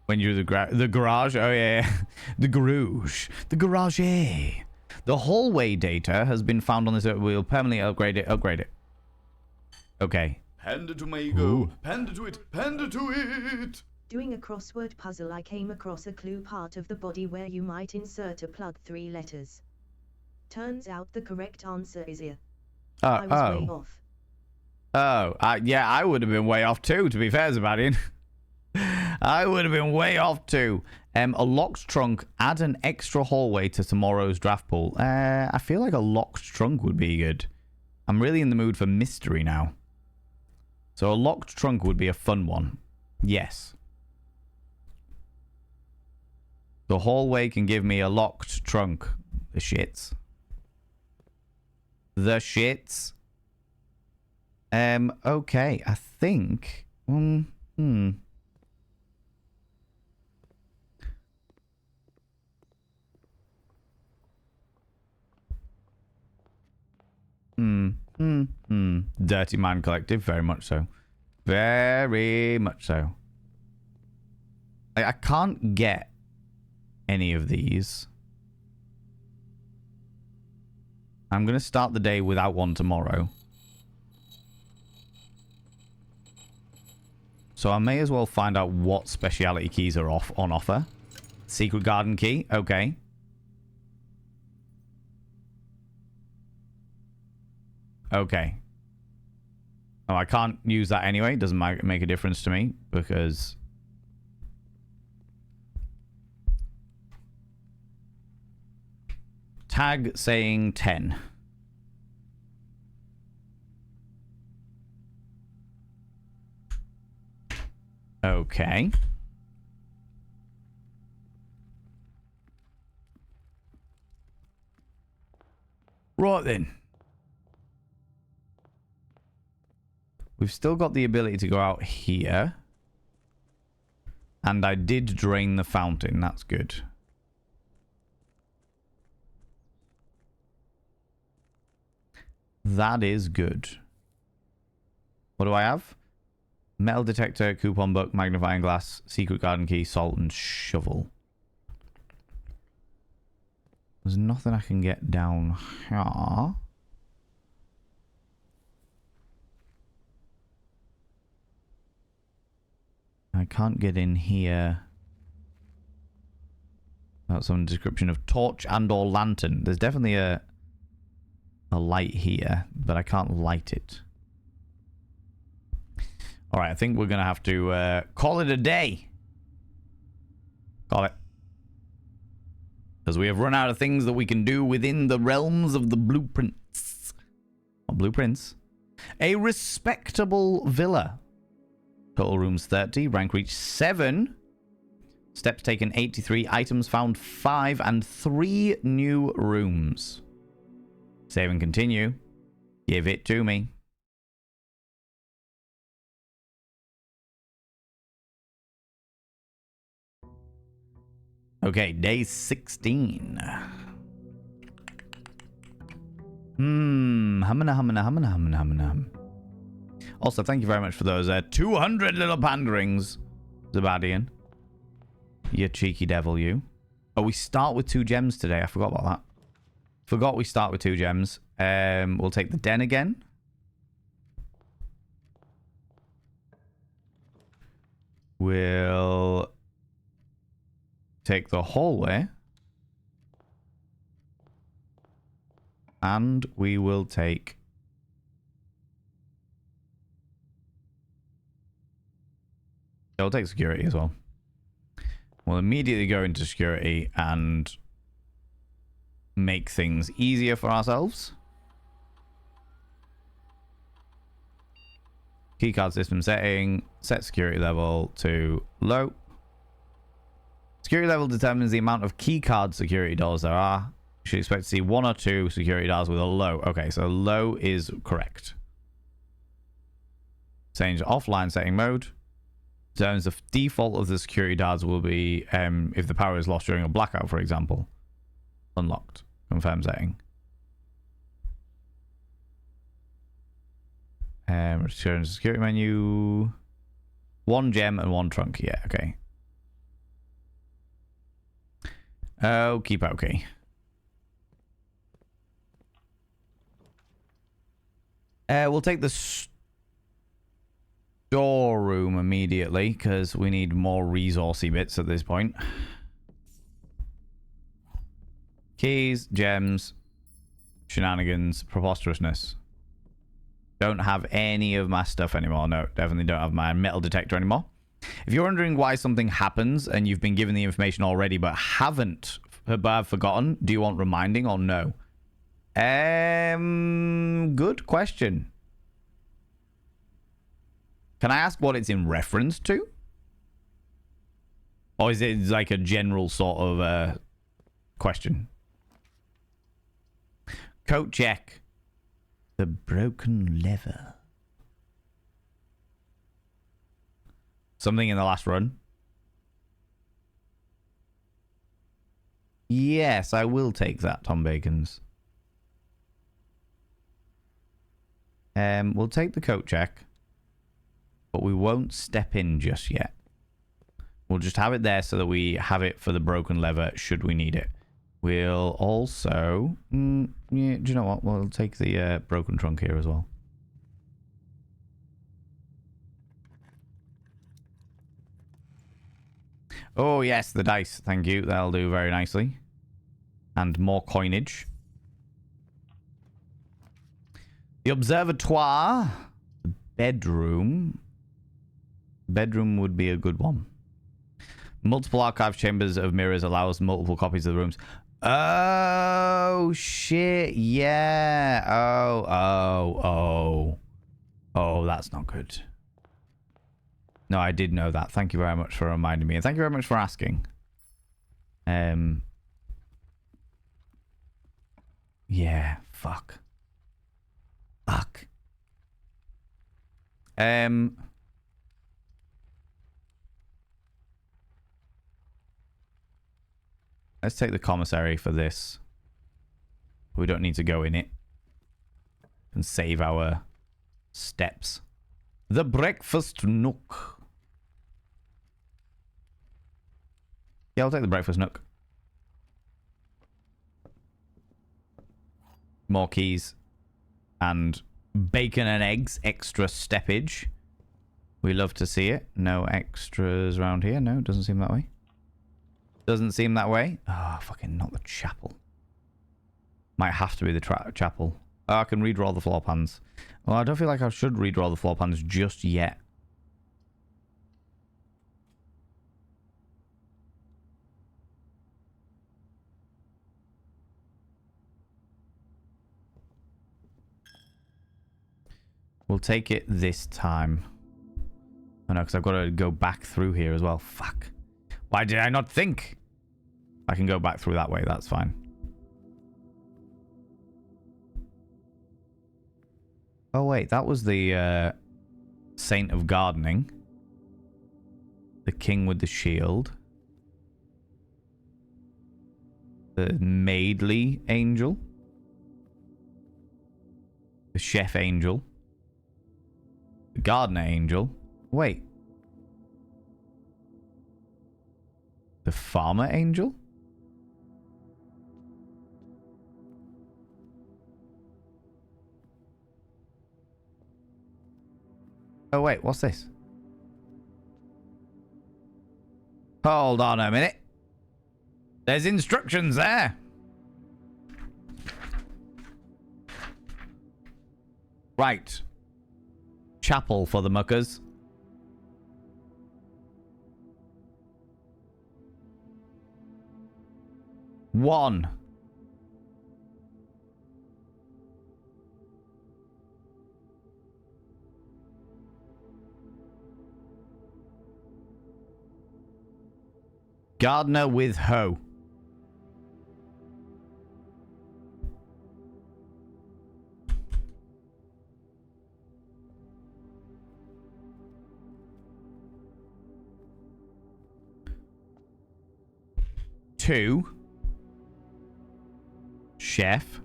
when you drew the garage. Oh yeah, the garage, the garage. The hallway data has been found on this. We'll permanently upgrade it. Upgrade it. Okay. Panda to my ego. Ooh. Panda to it. Panda to it. Doing a crossword puzzle, I came across a clue part of the body where you might insert a plug 3 letters. Turns out the correct answer is ear. I was way off. Yeah, I would have been way off too, to be fair, Sebastian. I would have been way off too. A locked trunk, add an extra hallway to tomorrow's draft pool. I feel like a locked trunk would be good. I'm really in the mood for mystery now. So a locked trunk would be a fun one. Yes. The hallway can give me a locked trunk. The shits. The shits. Okay, I think. Dirty Mind Collective, very much so. Very much so. I can't get any of these. I'm going to start the day without one tomorrow. So I may as well find out what speciality keys are on offer. Secret garden key. Okay. Okay. Oh, I can't use that anyway. It doesn't make a difference to me because... Tag saying 10. Okay. Right then. We've still got the ability to go out here. And I did drain the fountain. That's good. That is good. What do I have? Metal detector, coupon book, magnifying glass, secret garden key, salt, and shovel. There's nothing I can get down here. I can't get in here. That's some description of torch and or lantern. There's definitely a a light here, but I can't light it. All right, I think we're going to have to call it a day. Call it. Because we have run out of things that we can do within the realms of the blueprints. Or blueprints. A respectable villa. Total rooms 30. Rank reached 7. Steps taken 83. Items found 5. And 3 new rooms. Save and continue. Give it to me. Okay, day 16. Humana. Also, thank you very much for those 200 little panderings, Zabadian. You cheeky devil, you. Oh, we start with 2 gems today. I forgot about that. Forgot we start with 2 gems. We'll take the den again. We'll take the hallway. And we will take... I'll take security as well. We'll immediately go into security and make things easier for ourselves. Keycard system setting. Set security level to low. Security level determines the amount of keycard security doors there are. You should expect to see 1 or 2 security doors with a low. Okay, so low is correct. Change offline setting mode. Determines the default of the security guards will be if the power is lost during a blackout, for example. Unlocked. Confirm setting. Return to security menu. 1 gem and 1 trunk. Yeah, okay. Okie pokey. We'll take the storeroom immediately because we need more resourcey bits at this point. Keys, gems, shenanigans, preposterousness. Don't have any of my stuff anymore. No, definitely don't have my metal detector anymore. If you're wondering why something happens and you've been given the information already but have forgotten, do you want reminding or no? Good question. Can I ask what it's in reference to? Or is it like a general sort of question? Coat check. The broken lever. Something in the last run. Yes, I will take that, Tom Bacons. We'll take the coat check. But we won't step in just yet. We'll just have it there so that we have it for the broken lever should we need it. We'll also... yeah, do you know what? We'll take the broken trunk here as well. Oh, yes, the dice. Thank you. That'll do very nicely. And more coinage. The observatoire. The bedroom. Bedroom would be a good one. Multiple archive chambers of mirrors allows multiple copies of the rooms. Oh, shit. Yeah. Oh, that's not good. No, I did know that. Thank you very much for reminding me. And thank you very much for asking. Yeah, fuck. Let's take the commissary for this. We don't need to go in it. And save our steps. The breakfast nook. Yeah, I'll take the breakfast nook. More keys. And bacon and eggs. Extra steppage. We love to see it. No extras around here. No, it doesn't seem that way. Doesn't seem that way. Oh, fucking not the chapel. Might have to be the chapel. I can redraw the floor plans. Well, I don't feel like I should redraw the floor plans just yet. We'll take it this time. I know, because I've got to go back through here as well. Fuck. Why did I not think? I can go back through that way. That's fine. Oh, wait. That was the Saint of Gardening. The King with the Shield. The Maidly Angel. The Chef Angel. The Gardener Angel. Wait. The Farmer Angel? Oh, wait. What's this? Hold on a minute. There's instructions there. Right. Chapel for the muckers. One. Gardener with hoe. Two. Chef.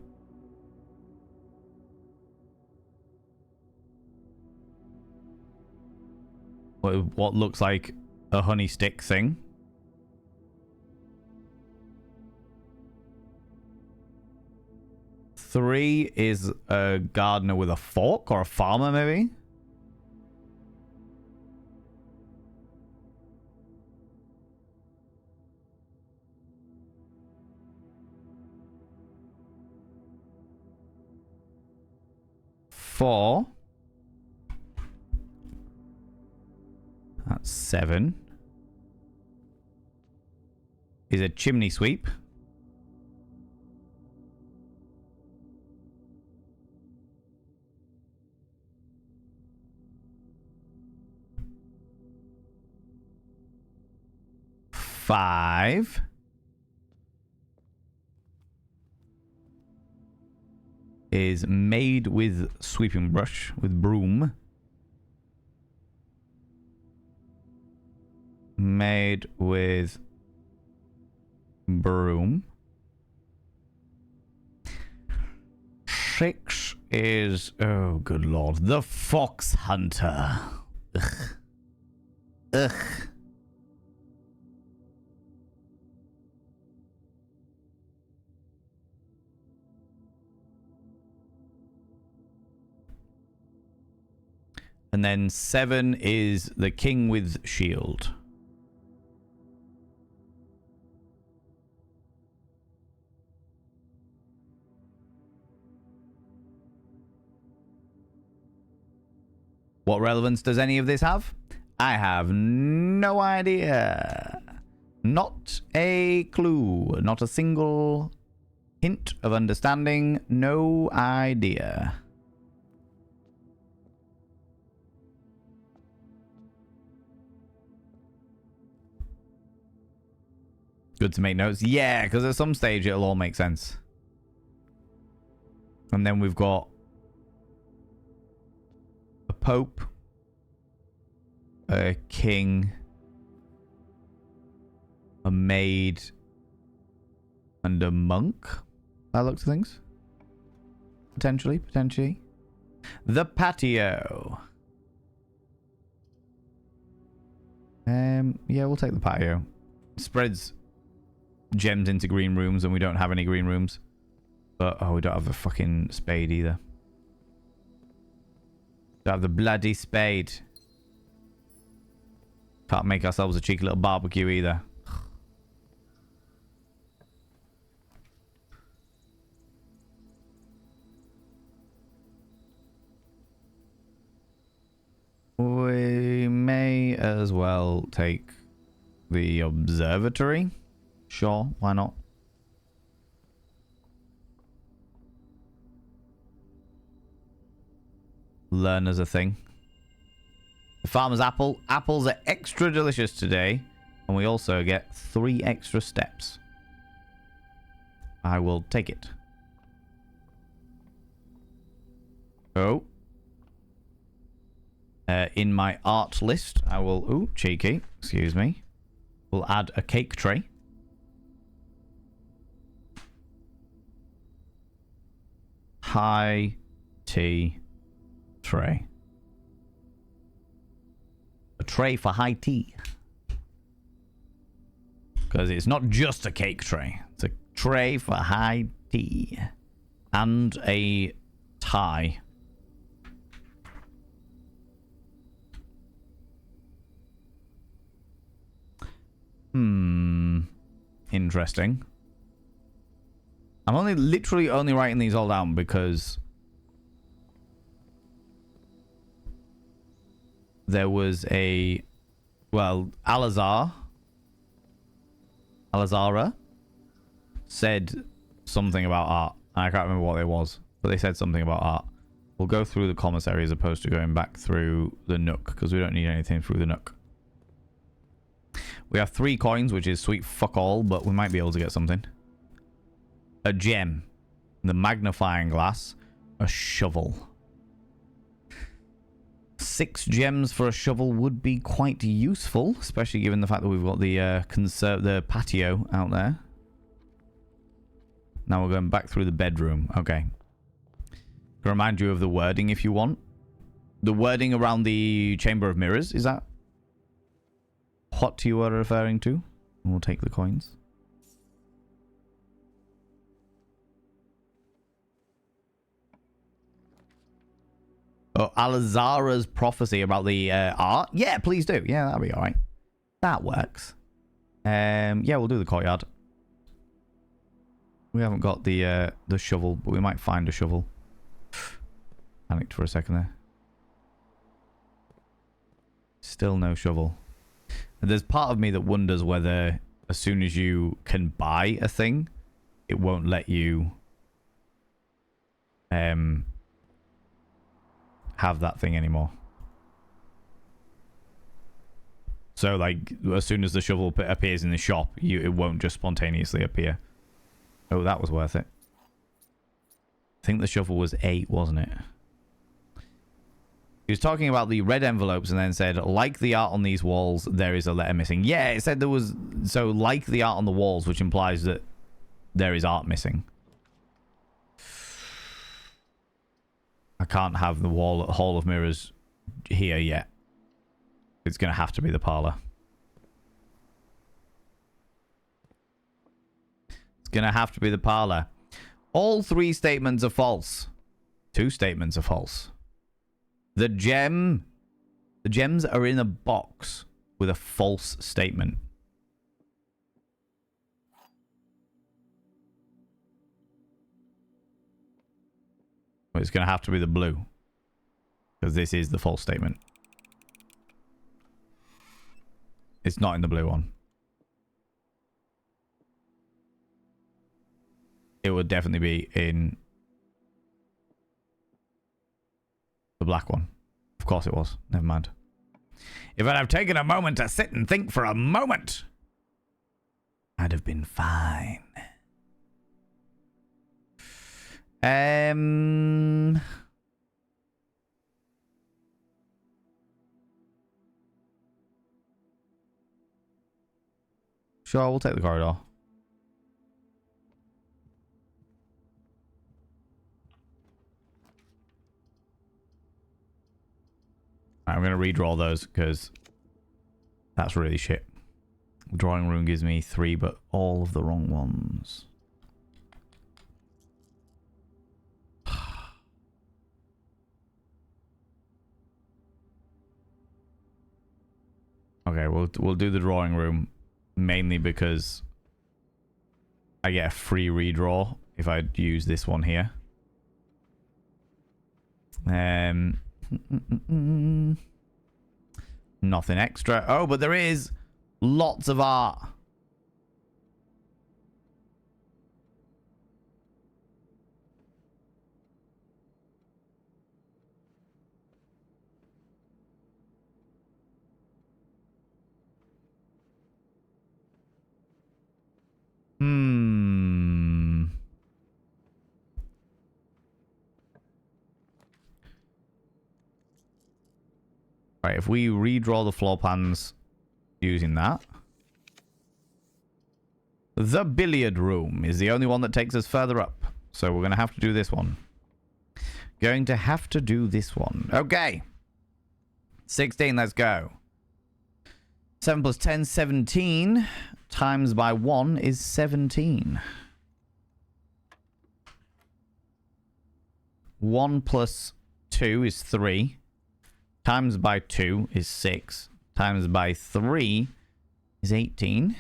What looks like a honey stick thing. Three is a gardener with a fork, or a farmer maybe. Four. That's 7. Is a chimney sweep. Five. Is made with sweeping brush, with broom. Made with broom. 6 is, oh good lord, the fox hunter. Ugh. Ugh. And then 7 is the king with shield. What relevance does any of this have? I have no idea. Not a clue. Not a single hint of understanding. No idea. Good to make notes. Yeah, because at some stage it'll all make sense. And then we've got a pope, a king, a maid, and a monk. That looks things. Potentially. The patio. Yeah, we'll take the patio. Spreads gems into green rooms, and we don't have any green rooms. But, oh, we don't have a fucking spade either. Don't have the bloody spade. Can't make ourselves a cheeky little barbecue either. as well take the observatory. Sure, why not? Learn as a thing. The farmer's apple. Apples are extra delicious today. And we also get 3 extra steps. I will take it. Oh. In my art list, I will... Ooh, cheeky. Excuse me. We'll add a cake tray. High tea tray. A tray for high tea. Because it's not just a cake tray. It's a tray for high tea. And a tie. Interesting. I'm literally only writing these all down because there was a, well, Alazara said something about art. I can't remember what it was, but they said something about art. We'll go through the commissary as opposed to going back through the nook because we don't need anything through the nook. We have 3 coins, which is sweet fuck all, but we might be able to get something. A gem. The magnifying glass. A shovel. 6 gems for a shovel would be quite useful, especially given the fact that we've got the patio out there. Now we're going back through the bedroom. Okay. Can remind you of the wording if you want. The wording around the Chamber of Mirrors, is that what you are referring to? We'll take the coins. Oh, Alazara's prophecy about the art? Yeah, please do. Yeah, that'll be alright. That works. Yeah, we'll do the courtyard. We haven't got the shovel, but we might find a shovel. Panicked for a second there. Still no shovel. And there's part of me that wonders whether as soon as you can buy a thing, it won't let you have that thing anymore. So like as soon as the shovel appears in the shop, it won't just spontaneously appear. Oh, that was worth it. I think the shovel was 8, wasn't it? He was talking about the red envelopes and then said, like the art on these walls, there is a letter missing. Yeah, it said there was... So, like the art on the walls, which implies that there is art missing. I can't have the Hall of Mirrors here yet. It's going to have to be the parlor. It's going to have to be the parlor. All 3 statements are false. 2 statements are false. The gems are in a box with a false statement. Well, it's going to have to be the blue. Because this is the false statement. It's not in the blue one. It would definitely be in the black one. Of course it was. Never mind. If I'd have taken a moment to sit and think for a moment, I'd have been fine. Sure, we'll take the corridor. I'm going to redraw those because that's really shit. The drawing room gives me 3, but all of the wrong ones. Okay, we'll do the drawing room mainly because I get a free redraw if I use this one here. Nothing extra. Oh, but there is lots of art. Hmm. Right, if we redraw the floor plans using that. The billiard room is the only one that takes us further up. So we're going to have to do this one. Going to have to do this one. Okay. 16, let's go. 7 plus 10, 17. Times by 1 is 17. 1 plus 2 is 3. Times by 2 is 6. Times by 3 is 18.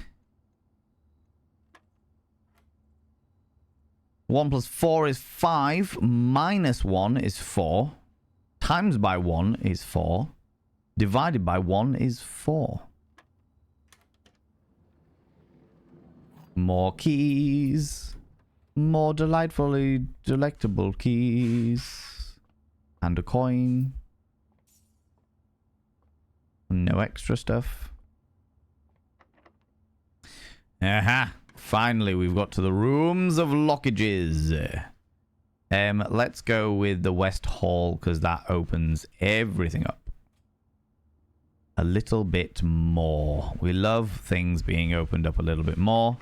1 plus 4 is 5. Minus 1 is 4. Times by 1 is 4. Divided by 1 is 4. More keys. More delightfully delectable keys. And a coin. No extra stuff. Aha! Finally, we've got to the rooms of lockages. Let's go with the West Hall, because that opens everything up a little bit more. We love things being opened up a little bit more.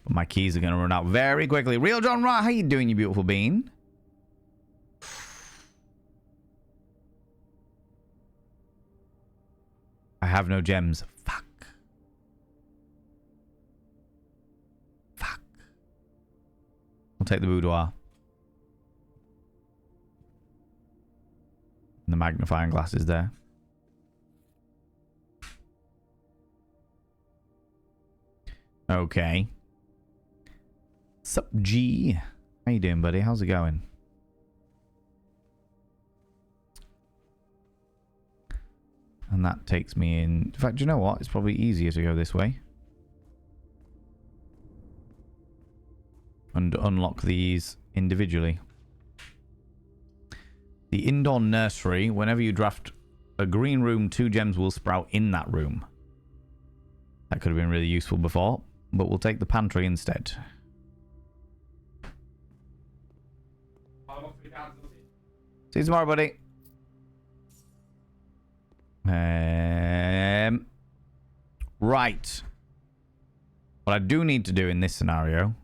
But my keys are going to run out very quickly. Real John Ra, how you doing, you beautiful bean? I have no gems. Fuck. Fuck. I'll take the boudoir. And the magnifying glass is there. Okay. Sup, G? How you doing, buddy? How's it going? And that takes me in fact, do you know what? It's probably easier to go this way. And unlock these individually. The indoor nursery. Whenever you draft a green room, 2 gems will sprout in that room. That could have been really useful before. But we'll take the pantry instead. See you tomorrow, buddy. Right. What I do need to do in this scenario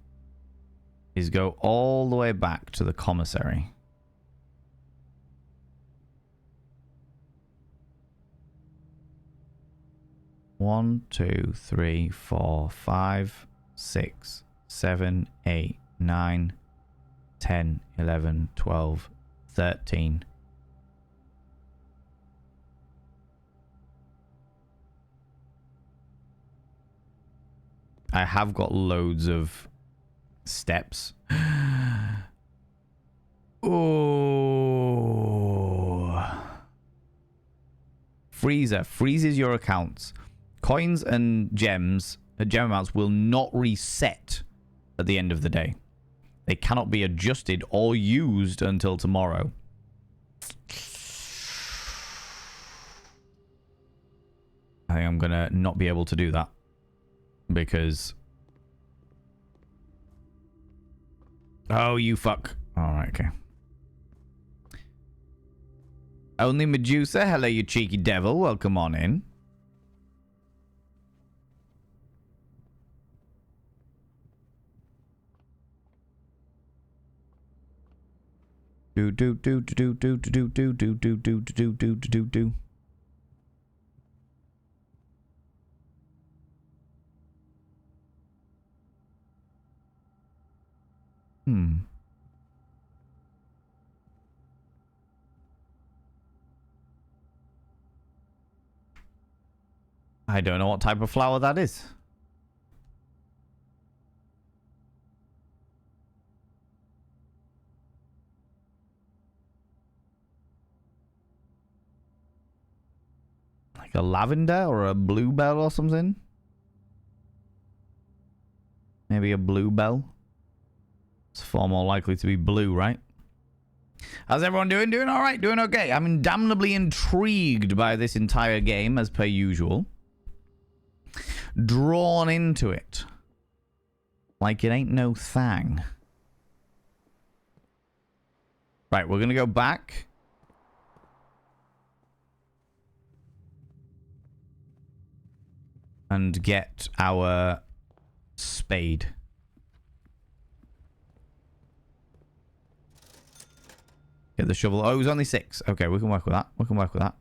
is go all the way back to the commissary. One, 2, 3, 4, 5, 6, 7, 8, 9, 10, 11, 12, 13. I have got loads of steps. Oh. Freezer freezes your accounts. Coins and gems, gem amounts will not reset at the end of the day. They cannot be adjusted or used until tomorrow. I think I'm gonna not be able to do that. Because... oh, you fuck. Alright, okay. Only Medusa. Hello, you cheeky devil. Welcome on in. Do do do do do do do do do do do do do do. I don't know what type of flower that is. like a lavender or a bluebell or something. Maybe a bluebell. It's far more likely to be blue, right? How's everyone doing? Doing all right? Doing okay? I'm damnably intrigued by this entire game, as per usual. Drawn into it. Like it ain't no thing. Right, we're going to go back. And get our spade. Get the shovel. Oh, it was only 6. Okay, we can work with that. We can work with that.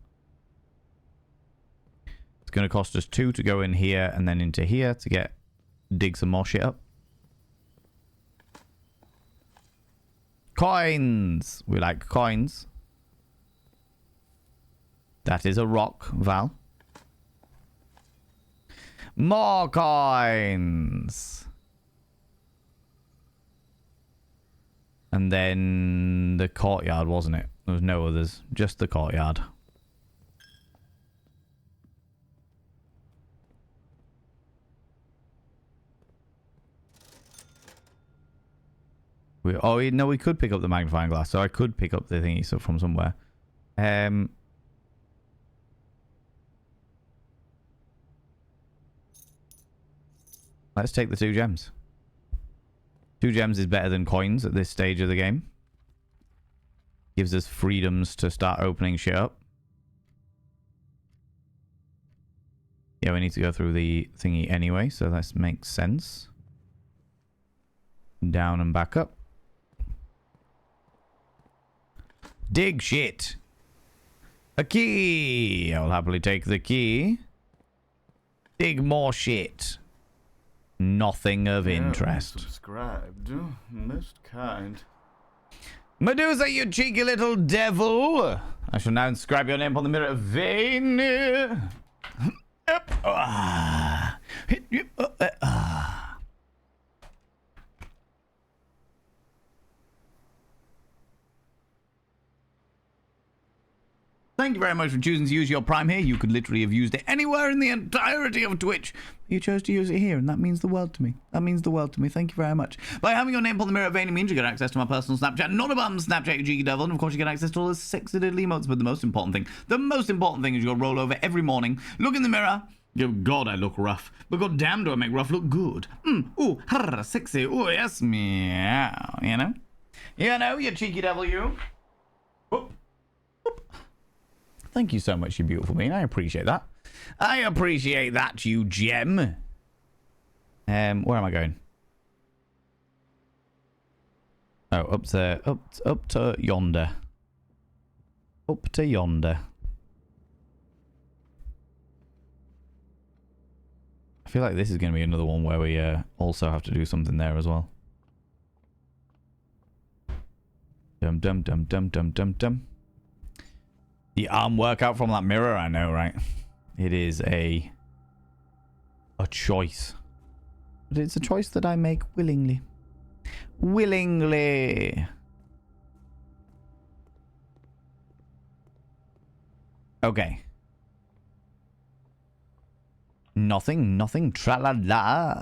It's going to cost us 2 to go in here and then into here to dig some more shit up. Coins! We like coins. That is a rock, Val. More coins! And then the courtyard, wasn't it? There was no others. Just the courtyard. Oh, no, we could pick up the magnifying glass. So I could pick up the thingy from somewhere. Let's take the 2 gems. 2 gems is better than coins at this stage of the game. Gives us freedoms to start opening shit up. Yeah, we need to go through the thingy anyway, so that makes sense. Down and back up. Dig shit. A key. I'll happily take the key. Dig more shit. Nothing of interest. Subscribed. Most kind. Medusa, you cheeky little devil. I shall now inscribe your name upon the mirror of vein. Thank you very much for choosing to use your Prime here. You could literally have used it anywhere in the entirety of Twitch. You chose to use it here, and that means the world to me. That means the world to me. Thank you very much. By having your name upon the mirror of vein, it means you get access to my personal Snapchat, not a bum Snapchat, you cheeky devil, and of course you get access to all the sexy little emotes. But the most important thing is you'll roll over every morning, look in the mirror. Oh, God, I look rough. But God damn, do I make rough look good. Ooh, harr, sexy. Ooh, yes, meow. You know? You know, you cheeky devil, you. Oop. Thank you so much, you beautiful being. I appreciate that. I appreciate that, you gem. Where am I going? Oh, up to yonder. Up to yonder. I feel like this is going to be another one where we also have to do something there as well. Dum dum dum dum dum dum dum. The arm workout from that mirror, I know, right? It is a choice. But it's a choice that I make willingly. Willingly. Okay. Nothing. Tra-la-la.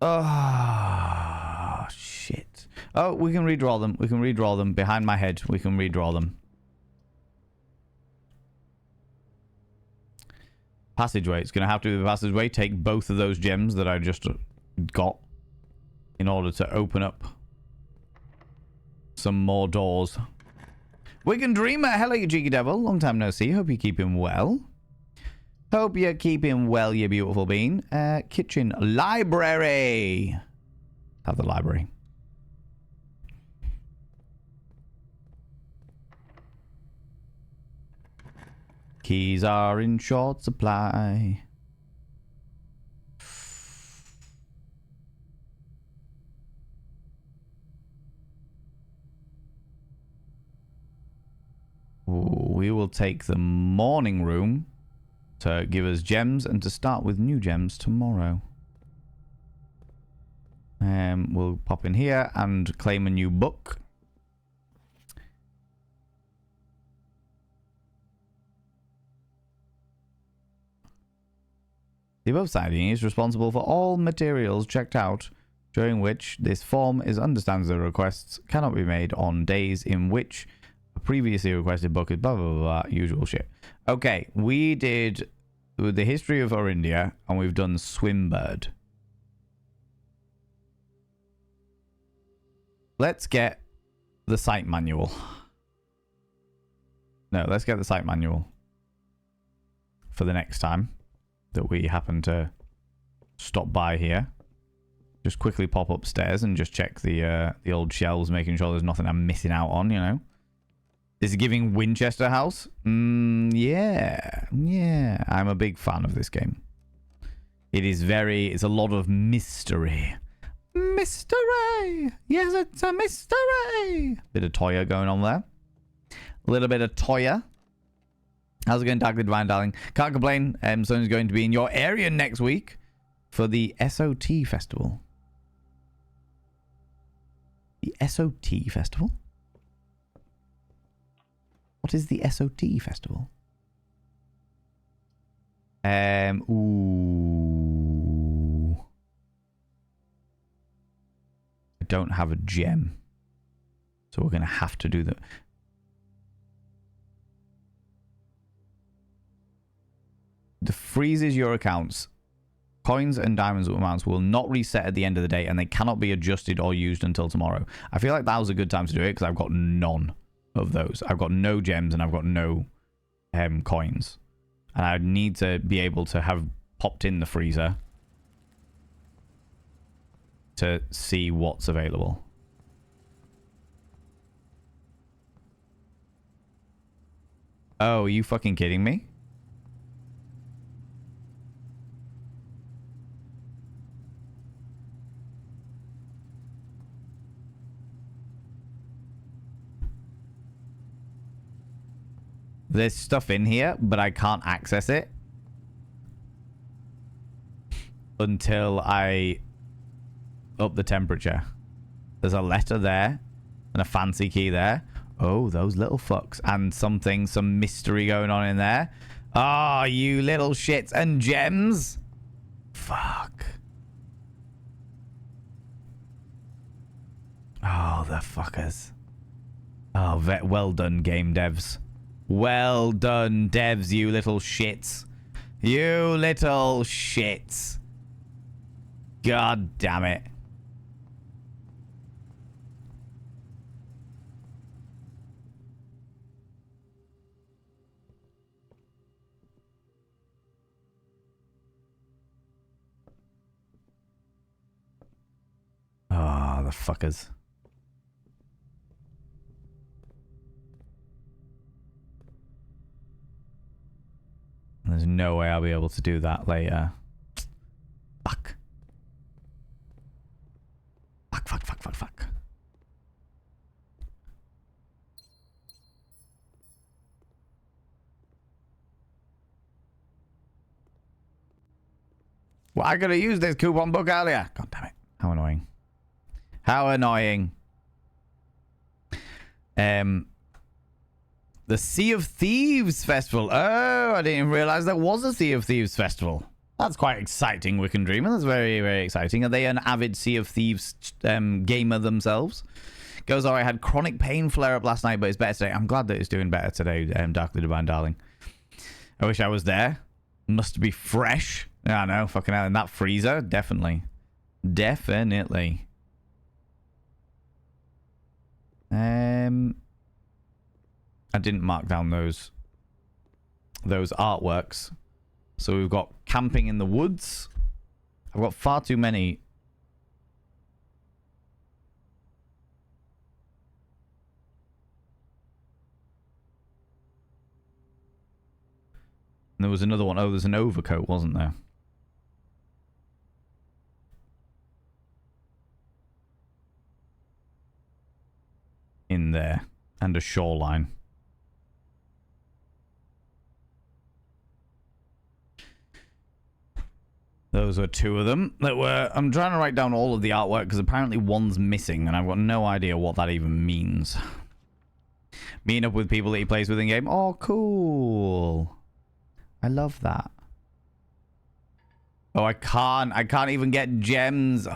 Oh, shit. Oh, we can redraw them. We can redraw them. Behind my head, we can redraw them. Passageway. It's going to have to be the passageway. Take both of those gems that I just got in order to open up some more doors. Wigan Dreamer. Hello, you cheeky devil. Long time no see. Hope you're keeping well. Hope you're keeping well, you beautiful bean. Kitchen. Library. Have the library. Keys are in short supply. Ooh, we will take the morning room to give us gems and to start with new gems tomorrow. We'll pop in here and claim a new book. The above signing is responsible for all materials checked out, during which this form understands the requests cannot be made on days in which a previously requested book is blah, blah, blah, blah, usual shit. Okay, we did the history of Orindia, and we've done Swimbird. Let's get the site manual. No, let's get the site manual for the next time that we happen to stop by here. Just quickly pop upstairs and just check the old shelves, making sure there's nothing I'm missing out on, you know. Is it giving Winchester House? Yeah. Yeah. I'm a big fan of this game. It's a lot of mystery. Mystery! Yes, it's a mystery! Bit of Toya going on there. A little bit of Toya. How's it going, Darkly Divine Darling? Can't complain. Someone's going to be in your area next week for the SOT Festival. The SOT Festival? What is the SOT Festival? Ooh. I don't have a gem. So we're going to have to do that. The freezes your accounts. Coins and diamonds amounts will not reset at the end of the day, and they cannot be adjusted or used until tomorrow. I feel like that was a good time to do it because I've got none of those. I've got no gems and I've got no coins. And I need to be able to have popped in the freezer to see what's available. Oh, are you fucking kidding me? There's stuff in here, but I can't access it until I up the temperature. There's a letter there and a fancy key there. Oh, those little fucks. And some mystery going on in there. Ah, oh, you little shits and gems. Fuck. Oh, the fuckers. Oh, well done, game devs. Well done, devs, you little shits. You little shits. God damn it. Ah, oh, the fuckers. There's no way I'll be able to do that later. Fuck. Fuck. Well, I could have used this coupon book earlier. God damn it. How annoying. How annoying. The Sea of Thieves Festival. Oh, I didn't even realize there was a Sea of Thieves Festival. That's quite exciting, Wiccan Dreamer. That's very, very exciting. Are they an avid Sea of Thieves gamer themselves? Goes, oh, I had chronic pain flare-up last night, but it's better today. I'm glad that it's doing better today, Darkly Divine Darling. I wish I was there. Must be fresh. I know, fucking hell. In that freezer, definitely. Definitely. I didn't mark down those artworks. So we've got camping in the woods. I've got far too many. And there was another one. Oh, there's an overcoat, wasn't there? In there. And a shoreline. Those were two of them that were... I'm trying to write down all of the artwork because apparently one's missing and I've got no idea what that even means. Meeting up with people that he plays with in game. Oh, cool. I love that. Oh, I can't even get gems.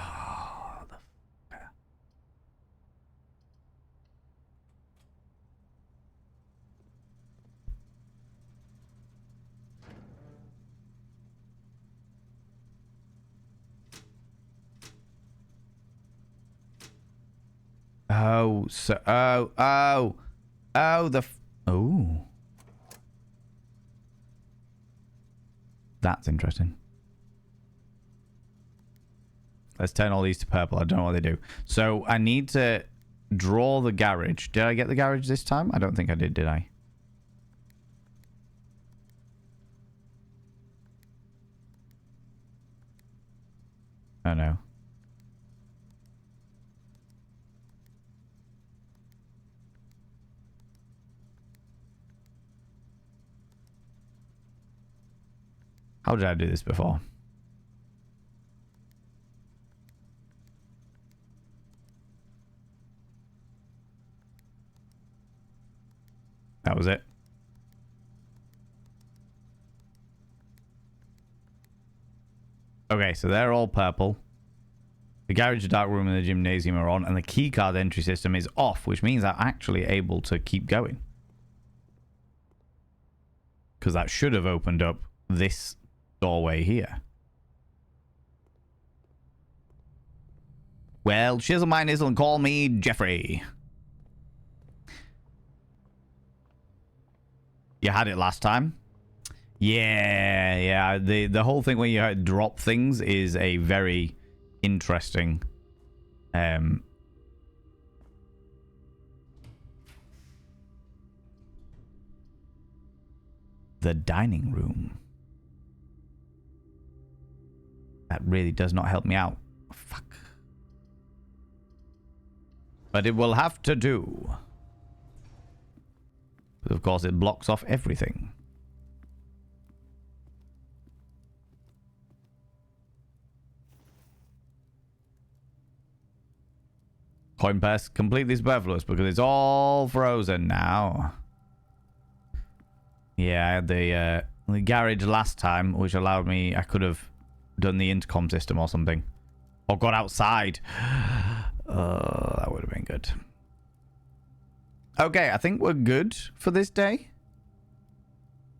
Oh, oh, so, oh, that's interesting. Let's turn all these to purple. I don't know what they do. So I need to draw the garage. Did I get the garage this time? I don't think I did I? Oh no. How did I do this before? That was it. Okay, so they're all purple. The garage, the dark room, and the gymnasium are on, and the keycard entry system is off, which means I'm actually able to keep going. Because that should have opened up this doorway here. Well, chisel my nizzle and call me Jeffrey. You had it last time. Yeah. The whole thing where you drop things is a very interesting the dining room. That really does not help me out. Fuck. But it will have to do. But of course, it blocks off everything. Coin purse completely superfluous because it's all frozen now. Yeah, I had the garage last time, which allowed me... I could have done the intercom system or something. Or got outside. That would have been good. Okay, I think we're good for this day.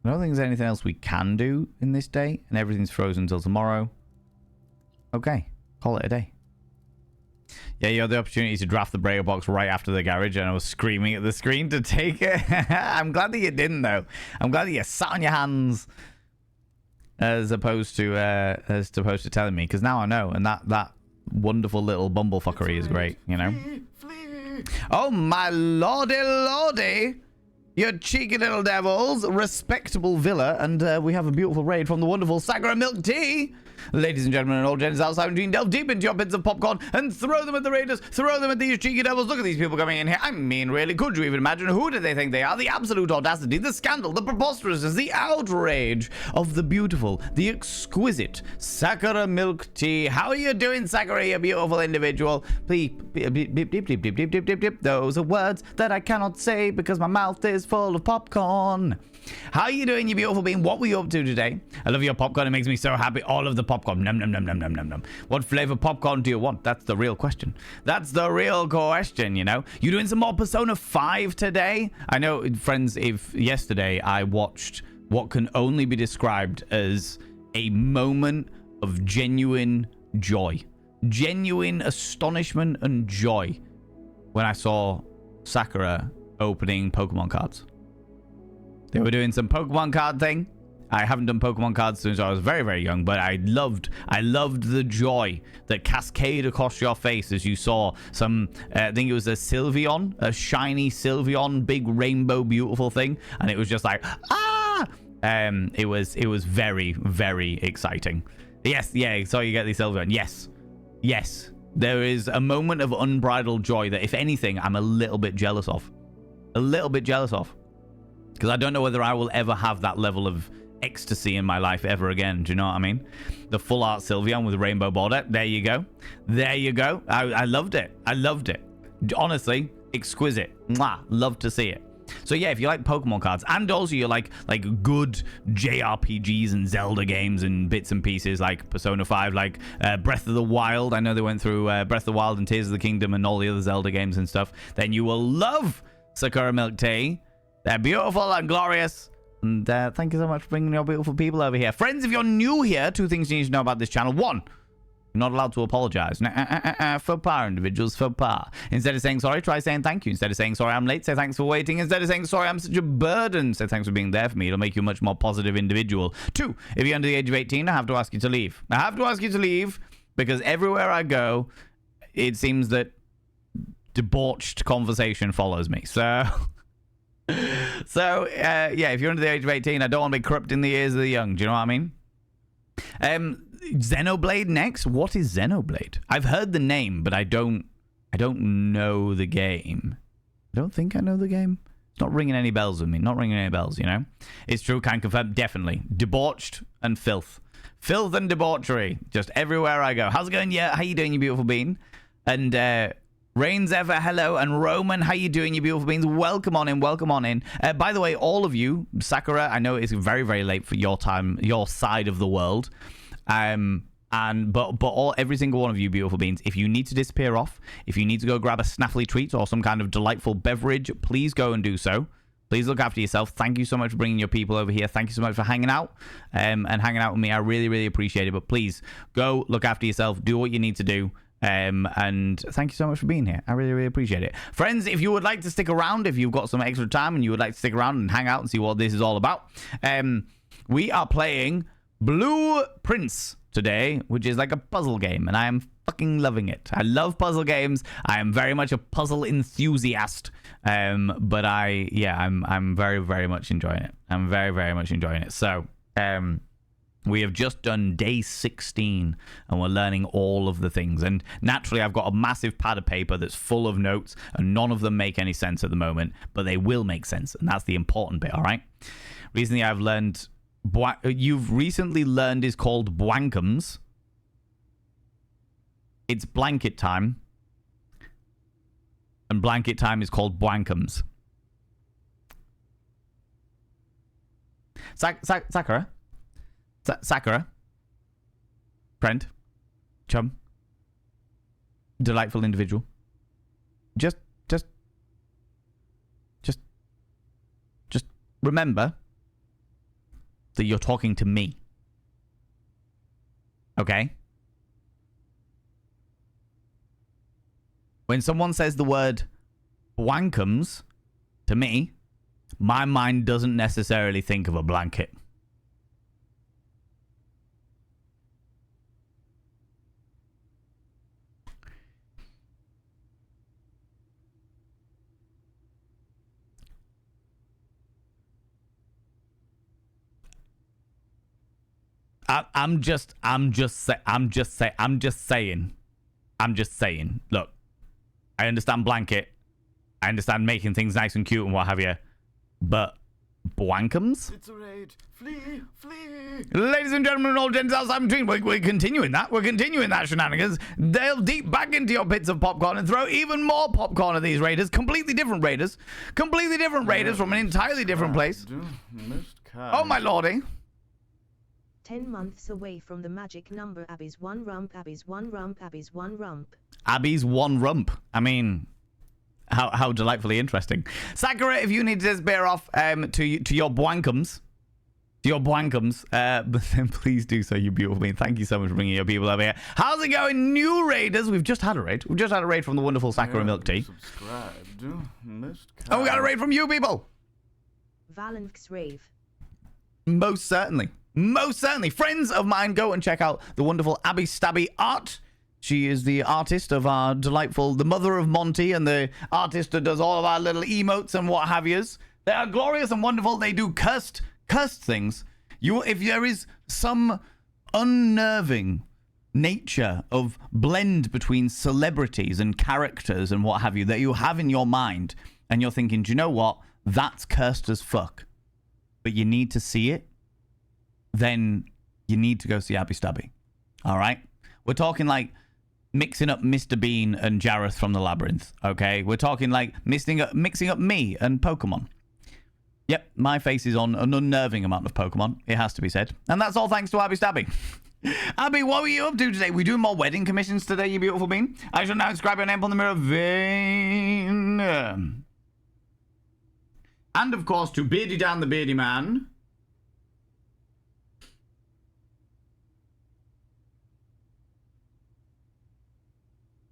I don't think there's anything else we can do in this day. And everything's frozen until tomorrow. Okay, call it a day. Yeah, you had the opportunity to draft the breaker box right after the garage, and I was screaming at the screen to take it. I'm glad that you didn't, though. I'm glad that you sat on your hands as opposed to telling me, because now I know, and that wonderful little bumblefuckery is great, you know. Oh my lordy, you cheeky little devils. Respectable villa, and we have a beautiful raid from the wonderful Sakura Milk Tea. Ladies and gentlemen, and all gents outside of Gene, delve deep into your bits of popcorn and throw them at the raiders. Throw them at these cheeky devils. Look at these people coming in here. I mean, really, could you even imagine who do they think they are? The absolute audacity, the scandal, the preposterousness, the outrage of the beautiful, the exquisite Sakura Milk Tea. How are you doing, Sakura, you beautiful individual? Beep, beep, beep, beep, beep, beep, beep, beep, beep, beep, beep. Those are words that I cannot say because my mouth is full of popcorn. How are you doing, you beautiful being? What were you up to today? I love your popcorn. It makes me so happy. All of the popcorn. Num, num, num, num, num, num, num. What flavor popcorn do you want? That's the real question. That's the real question, you know? You doing some more Persona 5 today? I know, friends, if yesterday I watched what can only be described as a moment of genuine joy. Genuine astonishment and joy when I saw Sakura opening Pokemon cards. They were doing some Pokemon card thing. I haven't done Pokemon cards since I was very, very young, but I loved the joy that cascaded across your face as you saw some, I think it was a Sylveon, a shiny Sylveon, big rainbow, beautiful thing. And it was just like, ah! It was very, very exciting. Yes, yeah, so you get the Sylveon. Yes. There is a moment of unbridled joy that, if anything, I'm a little bit jealous of. Because I don't know whether I will ever have that level of ecstasy in my life ever again. Do you know what I mean? The full art Sylveon with a rainbow border. There you go. I loved it. Honestly, exquisite. Mwah. Love to see it. So yeah, if you like Pokemon cards, and also you like good JRPGs and Zelda games and bits and pieces like Persona 5, like Breath of the Wild. I know they went through Breath of the Wild and Tears of the Kingdom and all the other Zelda games and stuff. Then you will love Sakura Milk Tea. They're beautiful and glorious. And thank you so much for bringing your beautiful people over here. Friends, if you're new here, 2 things you need to know about this channel. 1, you're not allowed to apologize. Faux pas, individuals, faux pas. Instead of saying sorry, try saying thank you. Instead of saying sorry, I'm late, say thanks for waiting. Instead of saying sorry, I'm such a burden, say thanks for being there for me. It'll make you a much more positive individual. 2, if you're under the age of 18, I have to ask you to leave. I have to ask you to leave because everywhere I go, it seems that debauched conversation follows me. So... yeah, if you're under the age of 18, I don't want to be corrupting the ears of the young. Do you know what I mean? Xenoblade next. What is Xenoblade? I've heard the name, but I don't know the game. I don't think I know the game. It's not ringing any bells with me. Not ringing any bells, you know? It's true, can confirm. Definitely. Debauched and filth. Filth and debauchery. Just everywhere I go. How's it going? Yeah, how you doing, you beautiful bean? And, Rains Ever, hello, and Roman, how you doing, you beautiful beings? Welcome on in, welcome on in. By the way, all of you, Sakura, I know it's very, very late for your time, your side of the world, but every single one of you beautiful beings, if you need to disappear off, if you need to go grab a snaffly treat or some kind of delightful beverage, please go and do so. Please look after yourself. Thank you so much for bringing your people over here. Thank you so much for hanging out and hanging out with me. I really, really appreciate it. But please go look after yourself. Do what you need to do. And thank you so much for being here. I really, really appreciate it. Friends, if you would like to stick around, if you've got some extra time and you would like to stick around and hang out and see what this is all about, we are playing Blue Prince today, which is like a puzzle game, and I am fucking loving it. I love puzzle games. I am very much a puzzle enthusiast, but I'm very, very much enjoying it. I'm very, very much enjoying it. So, we have just done day 16 and we're learning all of the things. And naturally, I've got a massive pad of paper that's full of notes and none of them make any sense at the moment, but they will make sense. And that's the important bit, all right? Recently, I've learned... You've recently learned is called Bwankums. It's blanket time. And blanket time is called Bwankums. Sakura? Sakura, friend, chum, delightful individual. Just remember that you're talking to me. Okay? When someone says the word Bwankums to me, my mind doesn't necessarily think of a blanket. I'm just saying. Look, I understand blanket. I understand making things nice and cute and what have you. But Bwankums? It's a raid. Flee, flee. Ladies and gentlemen, all gents outside between, we're continuing that. We're continuing that shenanigans. Delve deep back into your pits of popcorn and throw even more popcorn at these raiders. Completely different raiders. Completely different raiders from an entirely different place. Oh, my lordy. 10 months away from the magic number. Abby's one rump, Abby's one rump, Abby's one rump. Abby's one rump. I mean, how delightfully interesting. Sakura, if you need to disappear off to your Bwankums, but then please do so, you beautiful being. Thank you so much for bringing your people over here. How's it going, new raiders? We've just had a raid. We've just had a raid from the wonderful Sakura Milk Tea. Subscribed. And we got a raid from you people. Valenx Rave. Most certainly. Most certainly. Friends of mine, go and check out the wonderful Abby Stabby art. She is the artist of our delightful, the mother of Monty, and the artist that does all of our little emotes and what have yous. They are glorious and wonderful. They do cursed things. If there is some unnerving nature of blend between celebrities and characters and what have you that you have in your mind, and you're thinking, do you know what? That's cursed as fuck. But you need to see it. Then you need to go see Abby Stabby. All right? We're talking like mixing up Mr. Bean and Jareth from the Labyrinth, okay? We're talking like mixing up me and Pokemon, Yep, my face is on an unnerving amount of Pokemon, it has to be said. And that's all thanks to Abby Stabby. Abby, what were you up to today? We doing more wedding commissions today, you beautiful bean? I shall now inscribe your name on the mirror vein. And of course, to Beardy Dan the Beardy Man.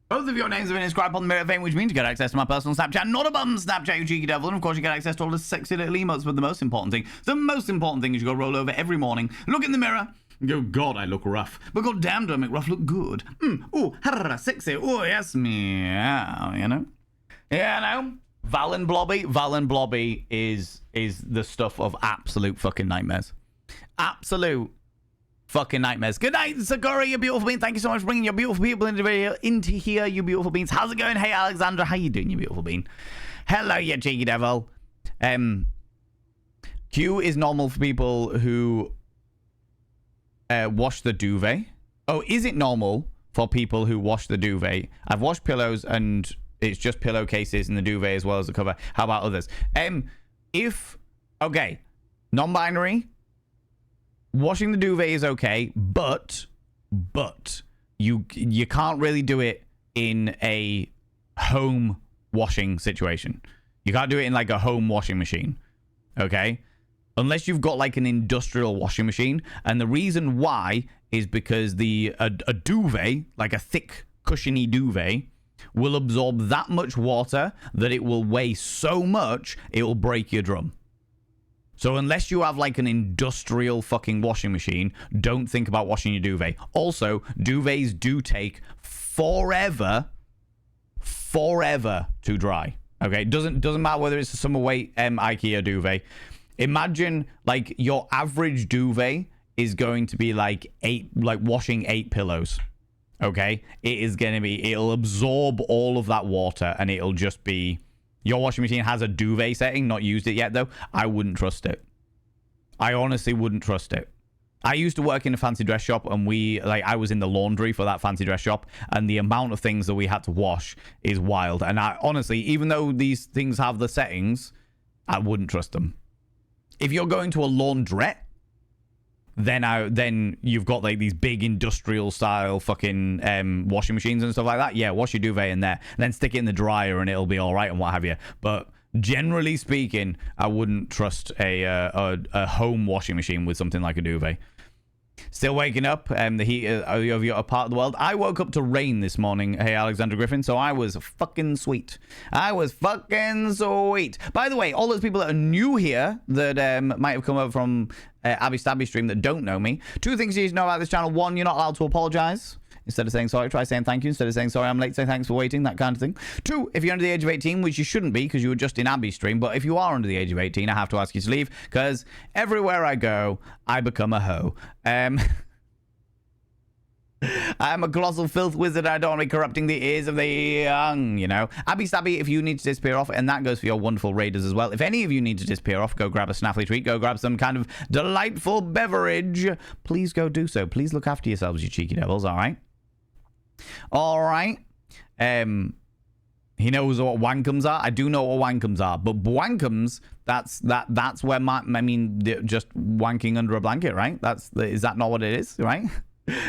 Both of your names have been inscribed on the mirror vein, which means you get access to my personal Snapchat, not a bum Snapchat, you cheeky devil. And of course, you get access to all the sexy little emotes. But the most important thing is you go roll over every morning, look in the mirror, and go, God, I look rough. But god damn, do I make rough look good. Ooh, harra, sexy. Oh, yes, meow, you know? Yeah, I know. Valen Blobby is the stuff of absolute fucking nightmares. Absolute fucking nightmares. Good night, Sakura, you beautiful bean. Thank you so much for bringing your beautiful people into here, you beautiful beans. How's it going? Hey, Alexandra, how you doing, you beautiful bean? Hello, you cheeky devil. Q is normal for people who wash the duvet. Oh, is it normal for people who wash the duvet? I've washed pillows and it's just pillowcases and the duvet as well as the cover. How about others? Okay, non-binary. Washing the duvet is okay, but you can't really do it in a home washing situation. You can't do it in like a home washing machine, okay? Unless you've got like an industrial washing machine. And the reason why is because a duvet, like a thick, cushiony duvet, will absorb that much water that it will weigh so much it will break your drum. So unless you have like an industrial fucking washing machine, don't think about washing your duvet. Also, duvets do take forever to dry. Okay, doesn't matter whether it's a summer weight IKEA duvet. Imagine like your average duvet is going to be like washing 8 pillows. Okay, it'll absorb all of that water and it'll just be. Your washing machine has a duvet setting, not used it yet though. I wouldn't trust it. I honestly wouldn't trust it. I used to work in a fancy dress shop and I was in the laundry for that fancy dress shop and the amount of things that we had to wash is wild. And I honestly, even though these things have the settings, I wouldn't trust them. If you're going to a laundrette, then you've got like these big industrial style fucking washing machines and stuff like that. Yeah, wash your duvet in there, and then stick it in the dryer, and it'll be all right and what have you. But generally speaking, I wouldn't trust a home washing machine with something like a duvet. Still waking up. The heat of your part of the world. I woke up to rain this morning. Hey, Alexander Griffin. So I was fucking sweet. By the way, all those people that are new here that might have come over from Abby Stabby stream that don't know me. 2 things you need to know about this channel. 1, you're not allowed to apologize. Instead of saying sorry, try saying thank you. Instead of saying sorry, I'm late, say thanks for waiting, that kind of thing. 2, if you're under the age of 18, which you shouldn't be because you were just in Abby's stream, but if you are under the age of 18, I have to ask you to leave because everywhere I go, I become a hoe. I'm a colossal filth wizard. I don't want to be corrupting the ears of the young, you know. Abby Stabby, if you need to disappear off, and that goes for your wonderful raiders as well. If any of you need to disappear off, go grab a snaffly treat, go grab some kind of delightful beverage. Please go do so. Please look after yourselves, you cheeky devils, all right? All right. He knows what wankums are. I do know what wankums are, but wankums, that's where just wanking under a blanket, right? Is that not what it is, right?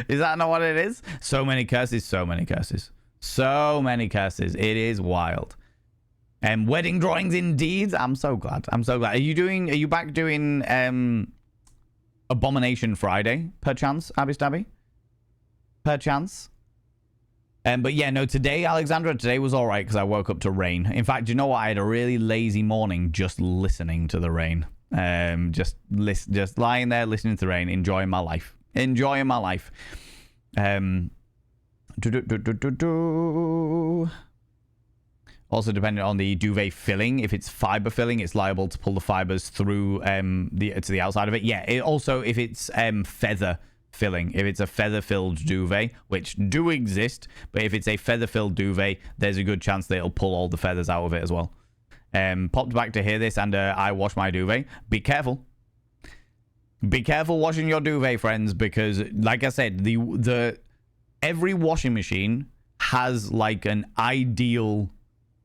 Is that not what it is? So many curses. It is wild. Wedding drawings indeed. I'm so glad. Are you back doing Abomination Friday, perchance, Abby Stabby? Perchance? But yeah, no, today was all right because I woke up to rain. In fact, you know what? I had a really lazy morning just listening to the rain. Just lying there listening to the rain, enjoying my life. Also, depending on the duvet filling, if it's fiber filling, it's liable to pull the fibers through to the outside of it. Yeah. If it's feather filling, if it's a feather filled duvet, which do exist, but if it's a feather filled duvet, there's a good chance that it'll pull all the feathers out of it as well. Popped back to hear this, and I wash my duvet. Be careful. Be careful washing your duvet, friends, because like I said, every washing machine has like an ideal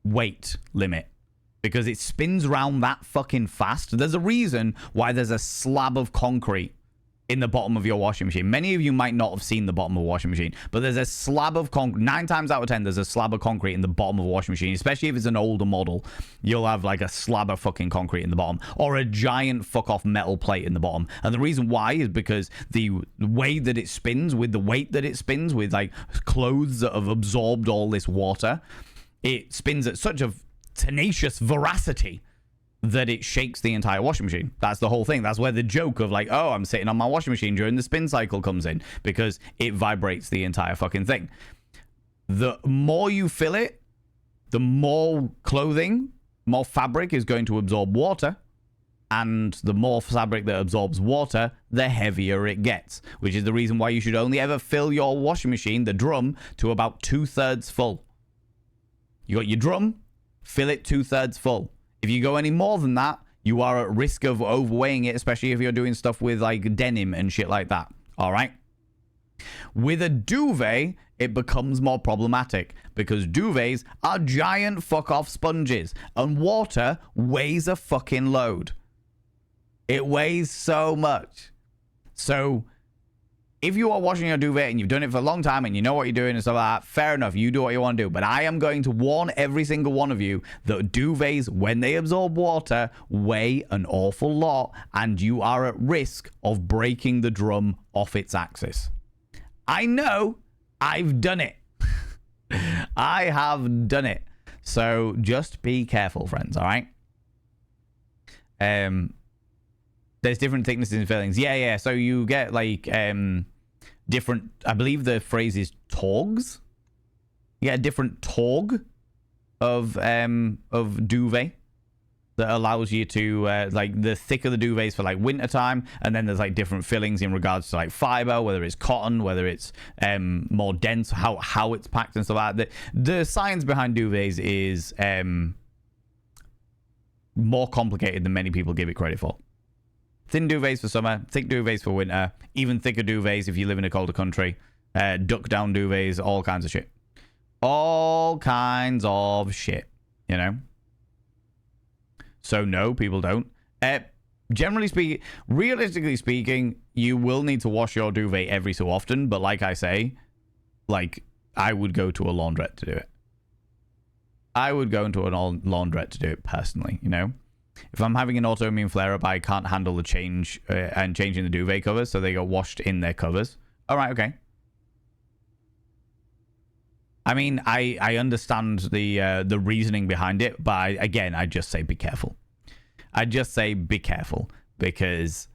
weight limit. because it spins around that fucking fast. There's a reason why there's a slab of concrete in the bottom of your washing machine. Many of you might not have seen the bottom of a washing machine, but there's a slab of concrete. 9 times out of 10, there's a slab of concrete in the bottom of a washing machine, especially if it's an older model. You'll have like a slab of fucking concrete in the bottom, or a giant fuck off metal plate in the bottom. And the reason why is because the way that it spins, with the weight that it spins, with like clothes that have absorbed all this water, it spins at such a tenacious veracity that it shakes the entire washing machine. That's the whole thing. That's where the joke of like, oh, I'm sitting on my washing machine during the spin cycle comes in, because it vibrates the entire fucking thing. The more you fill it, the more clothing, more fabric is going to absorb water, and the more fabric that absorbs water, the heavier it gets, which is the reason why you should only ever fill your washing machine, the drum, to about 2/3 full. You got your drum, fill it 2/3 full. If you go any more than that, you are at risk of overweighing it, especially if you're doing stuff with like denim and shit like that. All right. With a duvet, it becomes more problematic because duvets are giant fuck off sponges, and water weighs a fucking load. It weighs so much. So if you are washing your duvet and you've done it for a long time and you know what you're doing and stuff like that, fair enough, you do what you want to do. But I am going to warn every single one of you that duvets, when they absorb water, weigh an awful lot, and you are at risk of breaking the drum off its axis. I know, I've done it. I have done it. So just be careful, friends, all right? There's different thicknesses and fillings. Yeah. So you get like different. I believe the phrase is torgs. You get a different torg of duvet that allows you to like the thicker the duvets for like winter time, and then there's like different fillings in regards to like fiber, whether it's cotton, whether it's more dense, how it's packed and stuff like that. The science behind duvets is more complicated than many people give it credit for. Thin duvets for summer, thick duvets for winter, even thicker duvets if you live in a colder country, duck down duvets, all kinds of shit. All kinds of shit, you know? So no, people don't. Generally speaking, realistically speaking, you will need to wash your duvet every so often, but like I say, like, I would go to a laundrette to do it. I would go into a laundrette to do it personally, you know? If I'm having an autoimmune flare-up, I can't handle the change and changing the duvet covers, so they go washed in their covers. All right, okay. I mean, I understand the reasoning behind it, but I just say be careful. I just say be careful because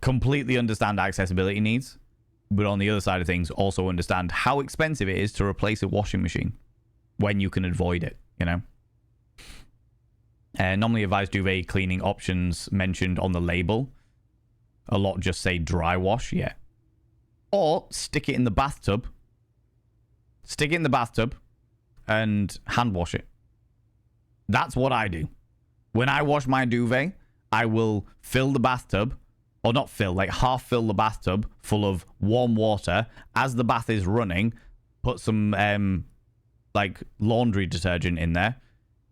completely understand accessibility needs, but on the other side of things, also understand how expensive it is to replace a washing machine when you can avoid it. You know, normally advised duvet cleaning options mentioned on the label. A lot just say dry wash, yeah. Or stick it in the bathtub. Stick it in the bathtub and hand wash it. That's what I do. When I wash my duvet, I will fill the bathtub, or not fill, like half fill the bathtub full of warm water. As the bath is running, put some like laundry detergent in there,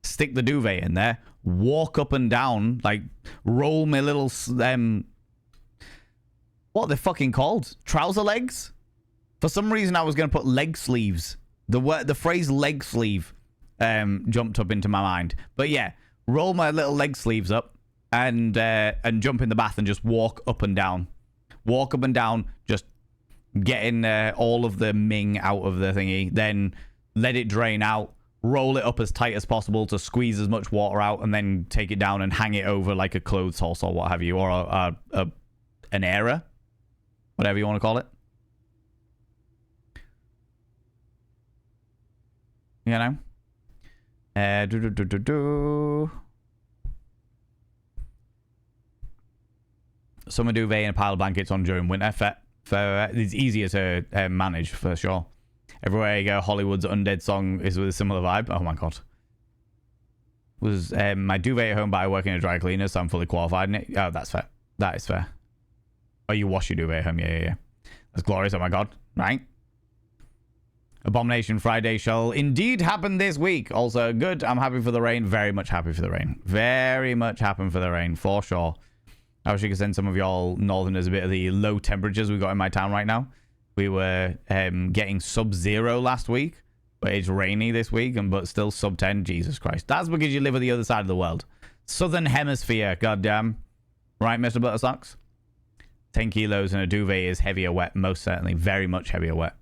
stick the duvet in there, walk up and down, like roll my little what are they fucking called? Trouser legs? For some reason I was going to put leg sleeves. The phrase leg sleeve jumped up into my mind. But yeah, roll my little leg sleeves up and jump in the bath and just walk up and down. Walk up and down, just getting all of the ming out of the thingy, then let it drain out, roll it up as tight as possible to squeeze as much water out, and then take it down and hang it over like a clothes horse or what have you, or an era, whatever you want to call it. You know? Summer duvet and a pile of blankets on during winter. It's easier to manage for sure. Everywhere you go, Hollywood's Undead song is with a similar vibe. Oh my god. Was my duvet at home, but I work in a dry cleaner, so I'm fully qualified in it. Oh, that's fair. That is fair. Oh, you wash your duvet at home? Yeah. That's glorious. Oh my god. Right? Abomination Friday shall indeed happen this week. Also, good. I'm happy for the rain. Very much happy for the rain. Very much happy for the rain, for sure. I wish you could send some of y'all northerners a bit of the low temperatures we got in my town right now. We were getting sub-0 last week, but it's rainy this week, but still sub-10. Jesus Christ. That's because you live at the other side of the world. Southern Hemisphere, goddamn. Right, Mr. Buttersocks? 10 kilos and a duvet is heavier wet, most certainly. Very much heavier wet.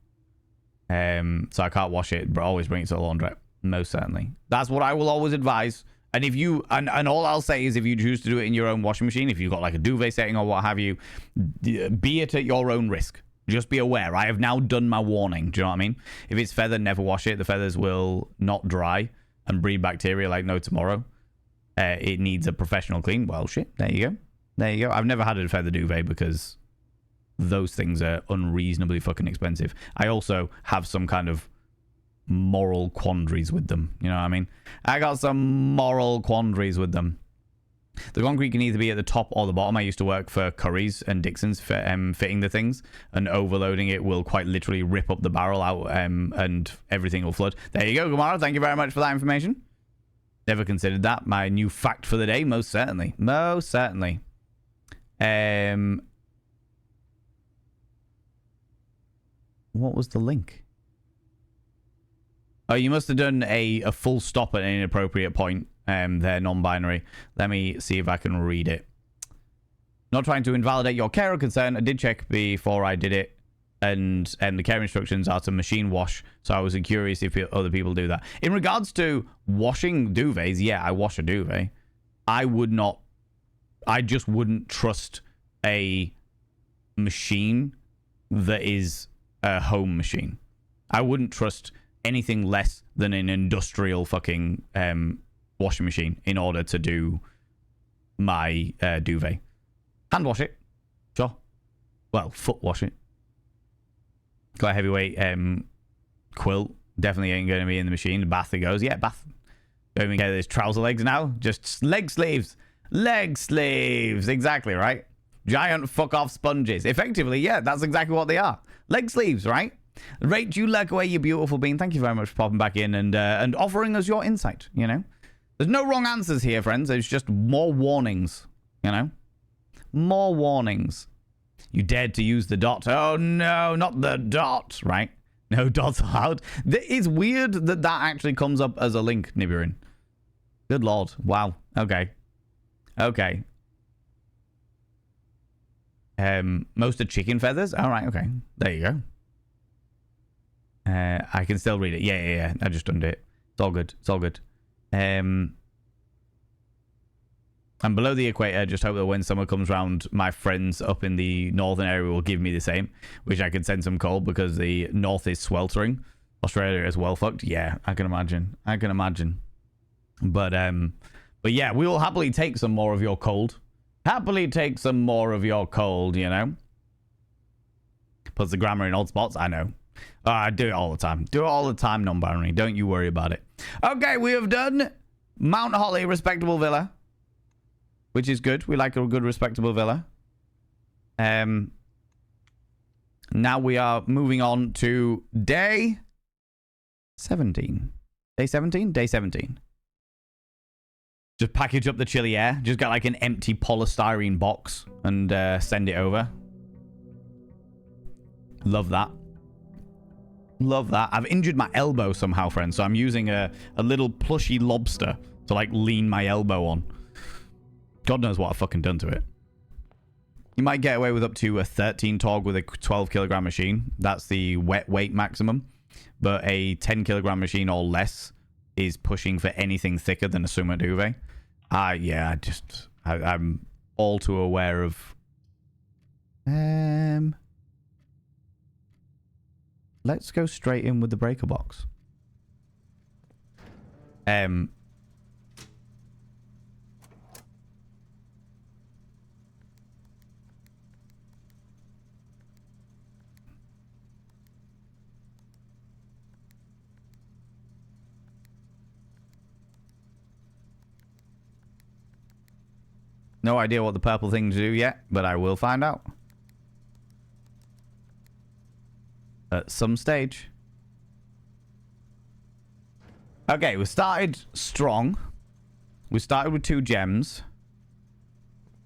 So I can't wash it, but always bring it to the laundrette. Most certainly. That's what I will always advise. And if you, and all I'll say is if you choose to do it in your own washing machine, if you've got like a duvet setting or what have you, be it at your own risk. Just be aware. I have now done my warning. Do you know what I mean? If it's feather, never wash it. The feathers will not dry and breed bacteria like no tomorrow. It needs a professional clean. Well, shit. There you go. There you go. I've never had a feather duvet because those things are unreasonably fucking expensive. I also have some kind of moral quandaries with them. You know what I mean? I got some moral quandaries with them. The concrete can either be at the top or the bottom. I used to work for Curry's and Dixon's for fitting the things, and overloading it will quite literally rip up the barrel out and everything will flood. There you go, Gamara. Thank you very much for that information. Never considered that. My new fact for the day, most certainly. Most certainly. What was the link? Oh, you must have done a full stop at an inappropriate point. They're non-binary. Let me see if I can read it. Not trying to invalidate your care or concern. I did check before I did it. And the care instructions are to machine wash. So I was curious if other people do that. In regards to washing duvets, yeah, I wash a duvet. I just wouldn't trust a machine that is a home machine. I wouldn't trust anything less than an industrial fucking washing machine in order to do my duvet. Hand wash it. Sure. Well, foot wash it. Got a heavyweight quilt. Definitely ain't going to be in the machine. Bath it goes. Yeah, bath. Don't even get those trouser legs now. Just leg sleeves. Leg sleeves. Exactly, right? Giant fuck off sponges. Effectively, yeah, that's exactly what they are. Leg sleeves, right? Rate you luck away, you beautiful bean. Thank you very much for popping back in and offering us your insight, you know? There's no wrong answers here, friends. There's just more warnings, you know? More warnings. You dared to use the dot. Oh, no, not the dot, right? No dots allowed. It's weird that that actually comes up as a link, Nibirin. Good lord. Wow. Okay. Okay. Most are chicken feathers. All right. Okay. There you go. I can still read it. Yeah. I just undid it. It's all good. It's all good. And below the equator, just hope that when summer comes round, my friends up in the northern area will give me the same. Wish I could send some cold because the north is sweltering. Australia is well fucked. Yeah, I can imagine. I can imagine. But yeah, we will happily take some more of your cold. Happily take some more of your cold, you know. Puts the grammar in odd spots. I know. I do it all the time. Do it all the time, non-binary. Don't you worry about it. Okay, we have done Mount Holly, respectable villa. Which is good. We like a good, respectable villa. Now we are moving on to day 17. Day 17? Day 17. Just package up the chili air. Just get like an empty polystyrene box and send it over. Love that. Love that. I've injured my elbow somehow, friends. So I'm using a little plushy lobster to like lean my elbow on. God knows what I've fucking done to it. You might get away with up to a 13 tog with a 12 kilogram machine. That's the wet weight maximum. But a 10 kilogram machine or less is pushing for anything thicker than a Suma duvet. Yeah, I'm all too aware of... Let's go straight in with the breaker box. No idea what the purple things do yet, but I will find out. At some stage. Okay, we started strong. We started with 2 gems.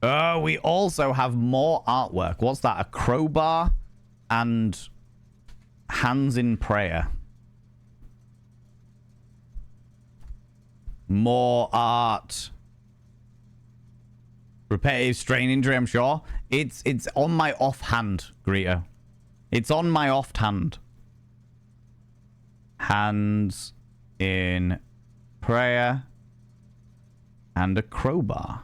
Oh, we also have more artwork. What's that? A crowbar and hands in prayer. More art. Repetitive strain injury, I'm sure. It's on my offhand, Greeter. It's on my offhand. Hands in prayer and a crowbar.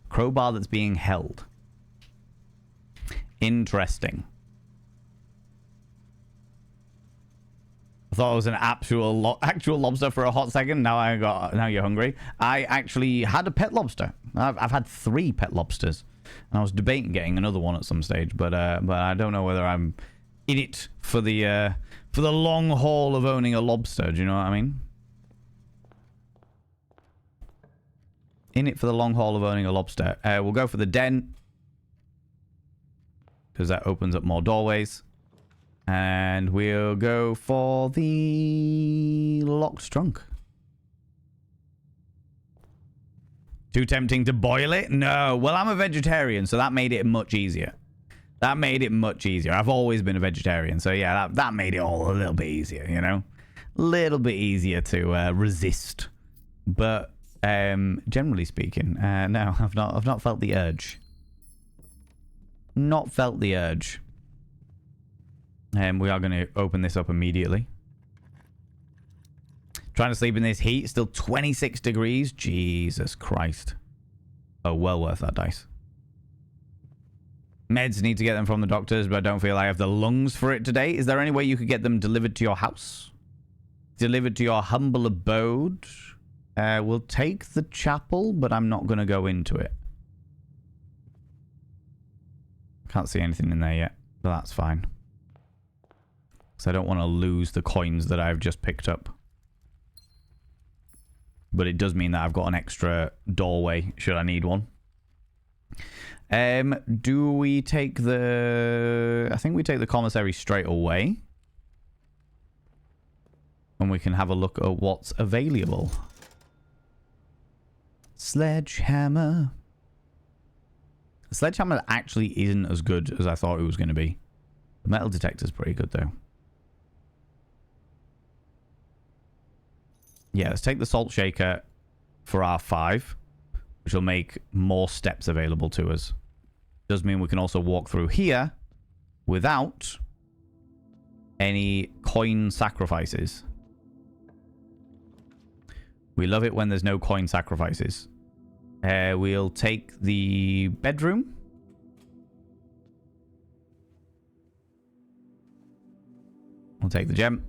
Crowbar that's being held. Interesting. I thought it was an actual lobster for a hot second. Now you're hungry. I actually had a pet lobster. I've had 3 pet lobsters, and I was debating getting another one at some stage, but I don't know whether I'm in it for the long haul of owning a lobster. Do you know what I mean? In it for the long haul of owning a lobster. We'll go for the den, because that opens up more doorways. And we'll go for the locked trunk. Too tempting to boil it? No. Well, I'm a vegetarian, so that made it much easier. That made it much easier. I've always been a vegetarian, so yeah, that made it all a little bit easier, you know? A little bit easier to resist. But generally speaking, no, I've not felt the urge. Not felt the urge. We are going to open this up immediately. Trying to sleep in this heat. Still 26 degrees. Jesus Christ. Oh, well worth that dice. Meds, need to get them from the doctors, but I don't feel I have the lungs for it today. Is there any way you could get them delivered to your house? Delivered to your humble abode? We'll take the chapel, but I'm not going to go into it. Can't see anything in there yet, but that's fine. So I don't want to lose the coins that I've just picked up. But it does mean that I've got an extra doorway should I need one. Do we take the... I think we take the commissary straight away. And we can have a look at what's available. Sledgehammer. The sledgehammer actually isn't as good as I thought it was going to be. The metal detector's pretty good though. Yeah, let's take the salt shaker for R5, which will make more steps available to us. Does mean we can also walk through here without any coin sacrifices. We love it when there's no coin sacrifices. We'll take the bedroom. We'll take the gem.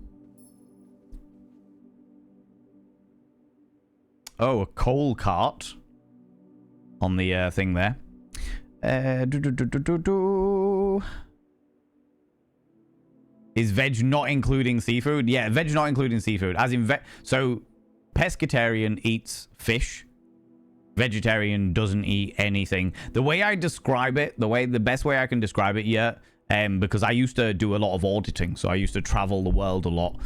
Oh, a coal cart on the thing there. Is veg not including seafood? Yeah, veg not including seafood. As in, so pescatarian eats fish. Vegetarian doesn't eat anything. The way I describe it, the best way I can describe it, yeah, because I used to do a lot of auditing, so I used to travel the world a lot.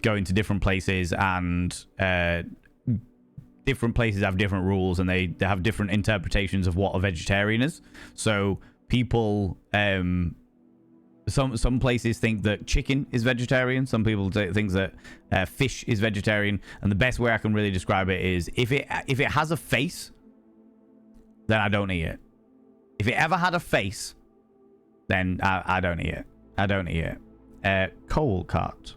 Going to different places, and different places have different rules, and they have different interpretations of what a vegetarian is. So people, some places think that chicken is vegetarian. Some people think that fish is vegetarian. And the best way I can really describe it is if it has a face, then I don't eat it. If it ever had a face, then I don't eat it. I don't eat it. Coal cart.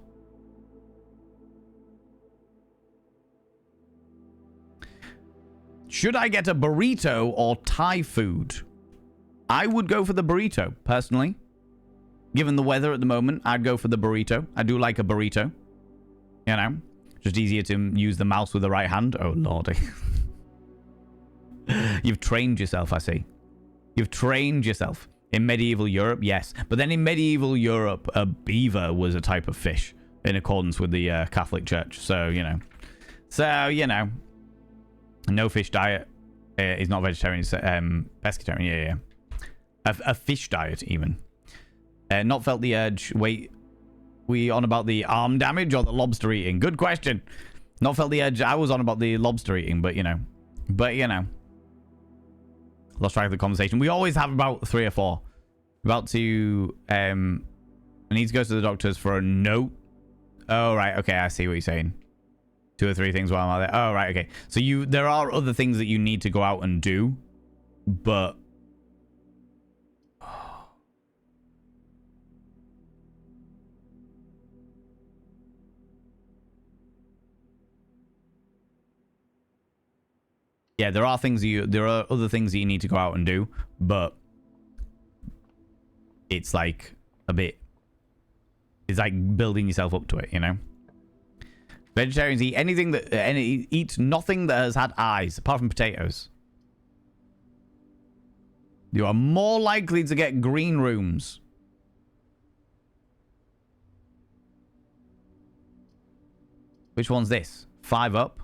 Should I get a burrito or Thai food? I would go for the burrito, personally. Given the weather at the moment, I'd go for the burrito. I do like a burrito. You know? Just easier to use the mouse with the right hand. Oh, lordy. You've trained yourself, I see. You've trained yourself. In medieval Europe, yes. But then in medieval Europe, a beaver was a type of fish. In accordance with the Catholic Church. So, you know. No fish diet is not vegetarian. It's pescatarian. Yeah. A fish diet, even. Not felt the urge. Wait, we on about the arm damage or the lobster eating? Good question. Not felt the urge. I was on about the lobster eating, but you know. Lost track of the conversation. We always have about 3 or 4. About to, I need to go to the doctors for a note. Oh, right. Okay, I see what you're saying. 2 or 3 things while I'm out there. Oh, right. Okay. So there are other things that you need to go out and do, but... Yeah, there are other things that you need to go out and do, but it's like it's like building yourself up to it, you know. Vegetarians eat anything that eat nothing that has had eyes, apart from potatoes. You are more likely to get green rooms. Which one's this? 5 up.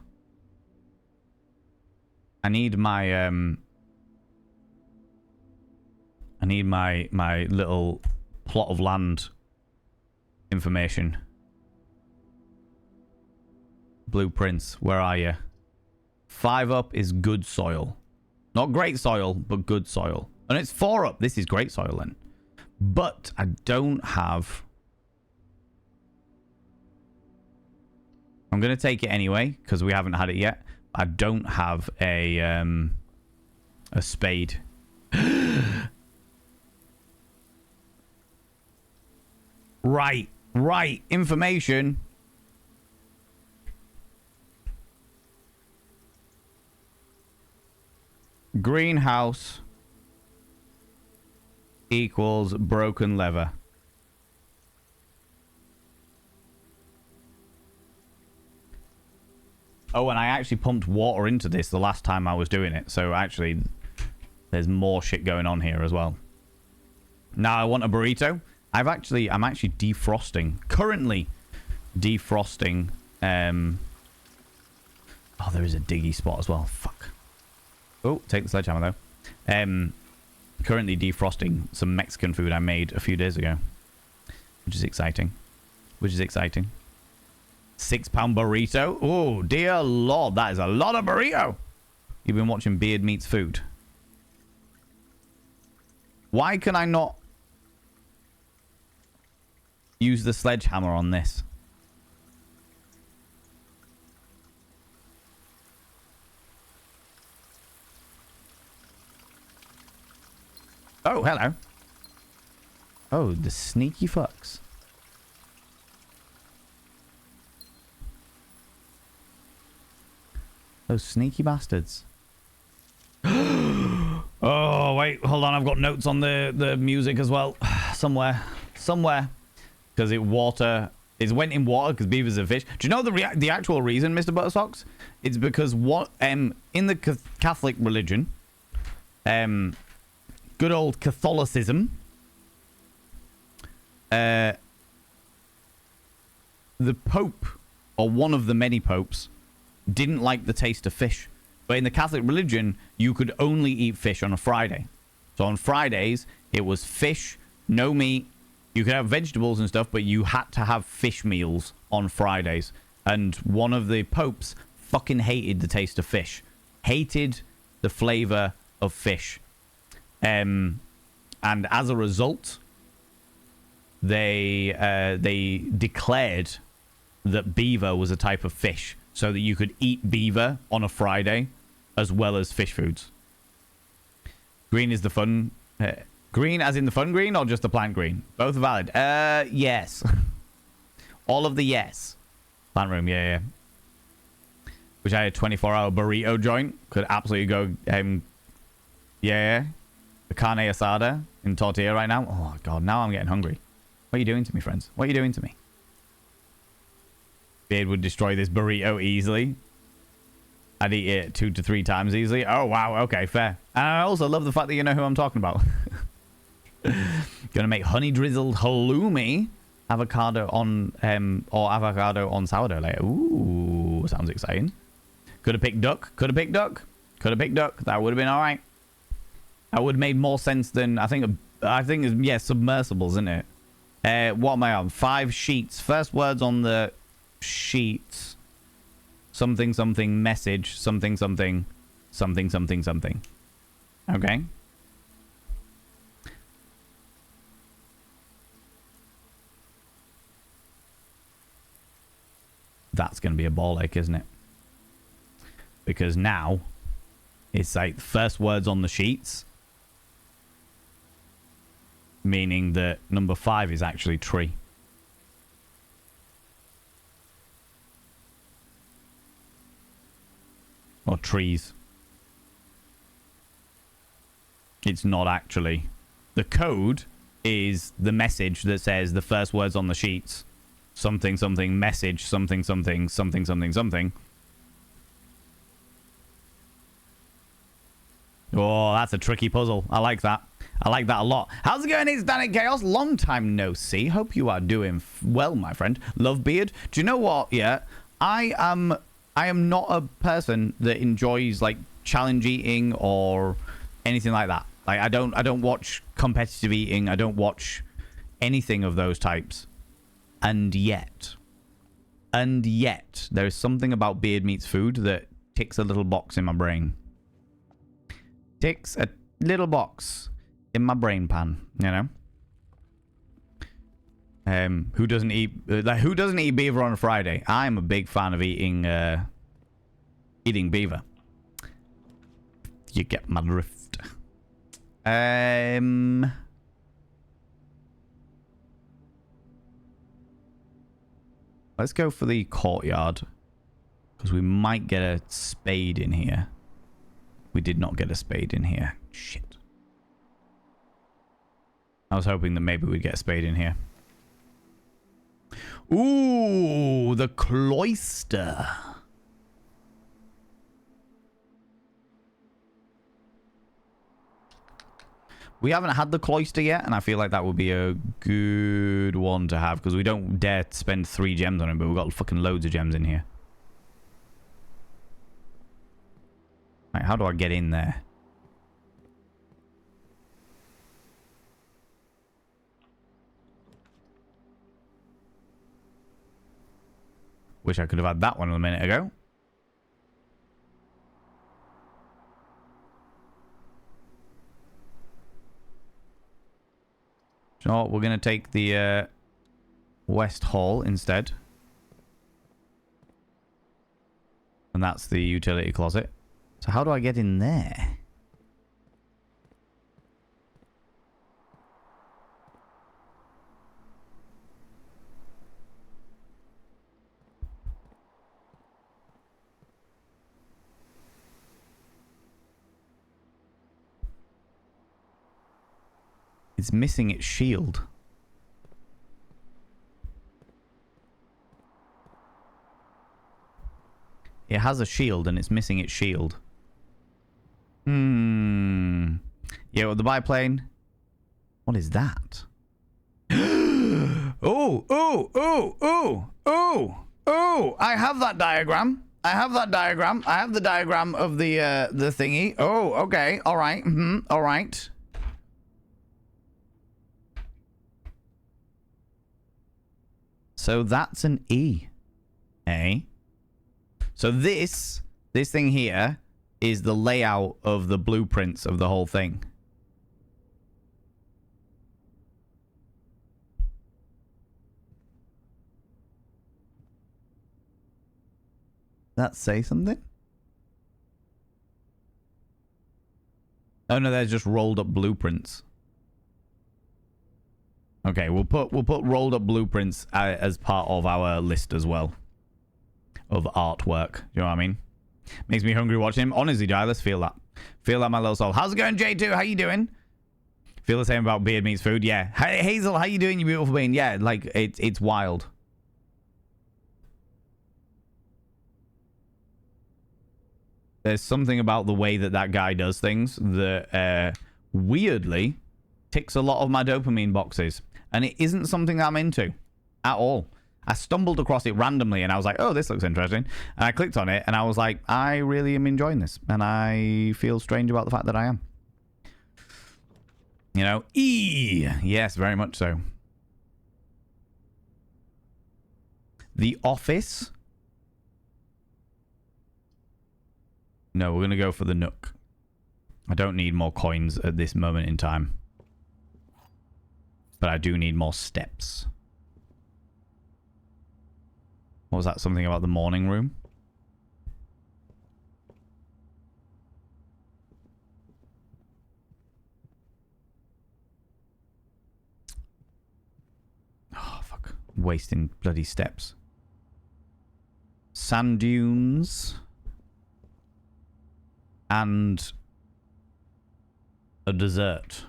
I need my my little plot of land information. Blueprints, where are you? 5 up is good soil. Not great soil, but good soil. And it's 4 up. This is great soil then. But I don't have... I'm going to take it anyway, because we haven't had it yet. I don't have a spade. Right. Information. Greenhouse equals broken lever. Oh, and I actually pumped water into this the last time I was doing it. So actually, there's more shit going on here as well. Now I want a burrito. I'm actually defrosting. Currently defrosting. Oh, there is a diggy spot as well. Fuck. Oh, take the sledgehammer though. Currently defrosting some Mexican food I made a few days ago, which is exciting. £6 burrito. Oh, dear Lord. That is a lot of burrito. You've been watching Beard Meets Food. Why can I not use the sledgehammer on this? Oh, hello. Oh, the sneaky fucks. Those sneaky bastards. Oh, wait. Hold on. I've got notes on the music as well. Somewhere. Because it went in water because beavers are fish. Do you know the actual reason, Mr. Buttersocks? It's because in the Catholic religion, good old Catholicism, the Pope, or one of the many popes, didn't like the taste of fish. But in the Catholic religion, you could only eat fish on a Friday. So on Fridays, it was fish, no meat. You could have vegetables and stuff, but you had to have fish meals on Fridays. And one of the popes fucking hated the taste of fish. Hated the flavor of fish. And as a result, they declared that beaver was a type of fish, so that you could eat beaver on a Friday as well as fish foods. Green is the fun. Green as in the fun green or just the plant green? Both valid. Yes. All of the yes. Plant room, yeah. Which I had a 24-hour burrito joint. Could absolutely go, yeah. The carne asada in tortilla right now. Oh, God, now I'm getting hungry. What are you doing to me, friends? What are you doing to me? Beard would destroy this burrito easily. I'd eat it 2 to 3 times easily. Oh, wow. Okay, fair. And I also love the fact that you know who I'm talking about. Gonna make honey drizzled halloumi avocado on or avocado on sourdough later. Ooh, sounds exciting. Could have picked duck. That would have been all right. That would have made more sense than I think. Yeah, submersibles, isn't it? What am I on? 5 sheets. First words on the sheets. Something, something, message, something, something, something, something, something. Okay. That's going to be a ball ache, isn't it? Because now it's like the first words on the sheets, meaning that number 5 is actually tree. Or trees. It's not actually. The code is the message that says the first words on the sheets. Something, something, message, something, something, something, something, something. Oh, that's a tricky puzzle. I like that. I like that a lot. How's it going? It's Danik Chaos. Long time no see. Hope you are doing well, my friend. Love Beard. Do you know what? Yeah, I am not a person that enjoys like challenge eating or anything like that. Like I don't watch competitive eating. I don't watch anything of those types. And yet, there is something about Beard Meats Food that ticks a little box in my brain. Ticks a little box in my brain pan, you know? Who doesn't eat beaver on a Friday? I'm a big fan of eating beaver. You get my drift. Let's go for the courtyard. Because we might get a spade in here. We did not get a spade in here. Shit. I was hoping that maybe we'd get a spade in here. Ooh, the cloister. We haven't had the cloister yet, and I feel like that would be a good one to have, because we don't dare spend 3 gems on it, but we've got fucking loads of gems in here. Right, how do I get in there? Wish I could have had that one a minute ago. So we're going to take the West Hall instead. And that's the utility closet. So how do I get in there? It's missing its shield. It has a shield and it's missing its shield. Yeah, well, the biplane. What is that? Oh, oh, oh, oh, oh, oh! I have that diagram. I have that diagram. I have the diagram of the thingy. Oh, okay. All right. All right. So that's an E. Eh? So this thing here is the layout of the blueprints of the whole thing. That say something? Oh no, they're just rolled up blueprints. Okay, we'll put rolled up blueprints as part of our list as well of artwork. Do you know what I mean? Makes me hungry watching him. Honestly, Jai, let's feel that. Feel that, my little soul. How's it going, J2? How you doing? Feel the same about Beard Meats Food? Yeah. Hey, Hazel, how you doing, you beautiful being? Yeah, like, it's wild. There's something about the way that guy does things that weirdly ticks a lot of my dopamine boxes. And it isn't something I'm into at all. I stumbled across it randomly and I was like, oh, this looks interesting. And I clicked on it and I was like, I really am enjoying this. And I feel strange about the fact that I am. You know, E. Yes, very much so. The office. No, we're going to go for the Nook. I don't need more coins at this moment in time. But I do need more steps. What was that? Something about the morning room? Oh, fuck. Wasting bloody steps. Sand dunes. And a dessert.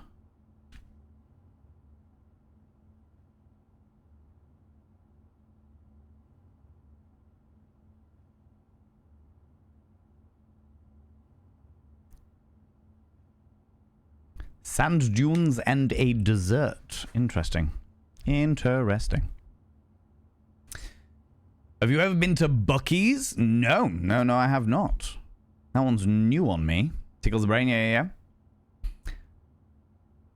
Sand dunes and a dessert. Interesting. Interesting. Have you ever been to Buc-ee's? No, I have not. That one's new on me. Tickles the brain, yeah.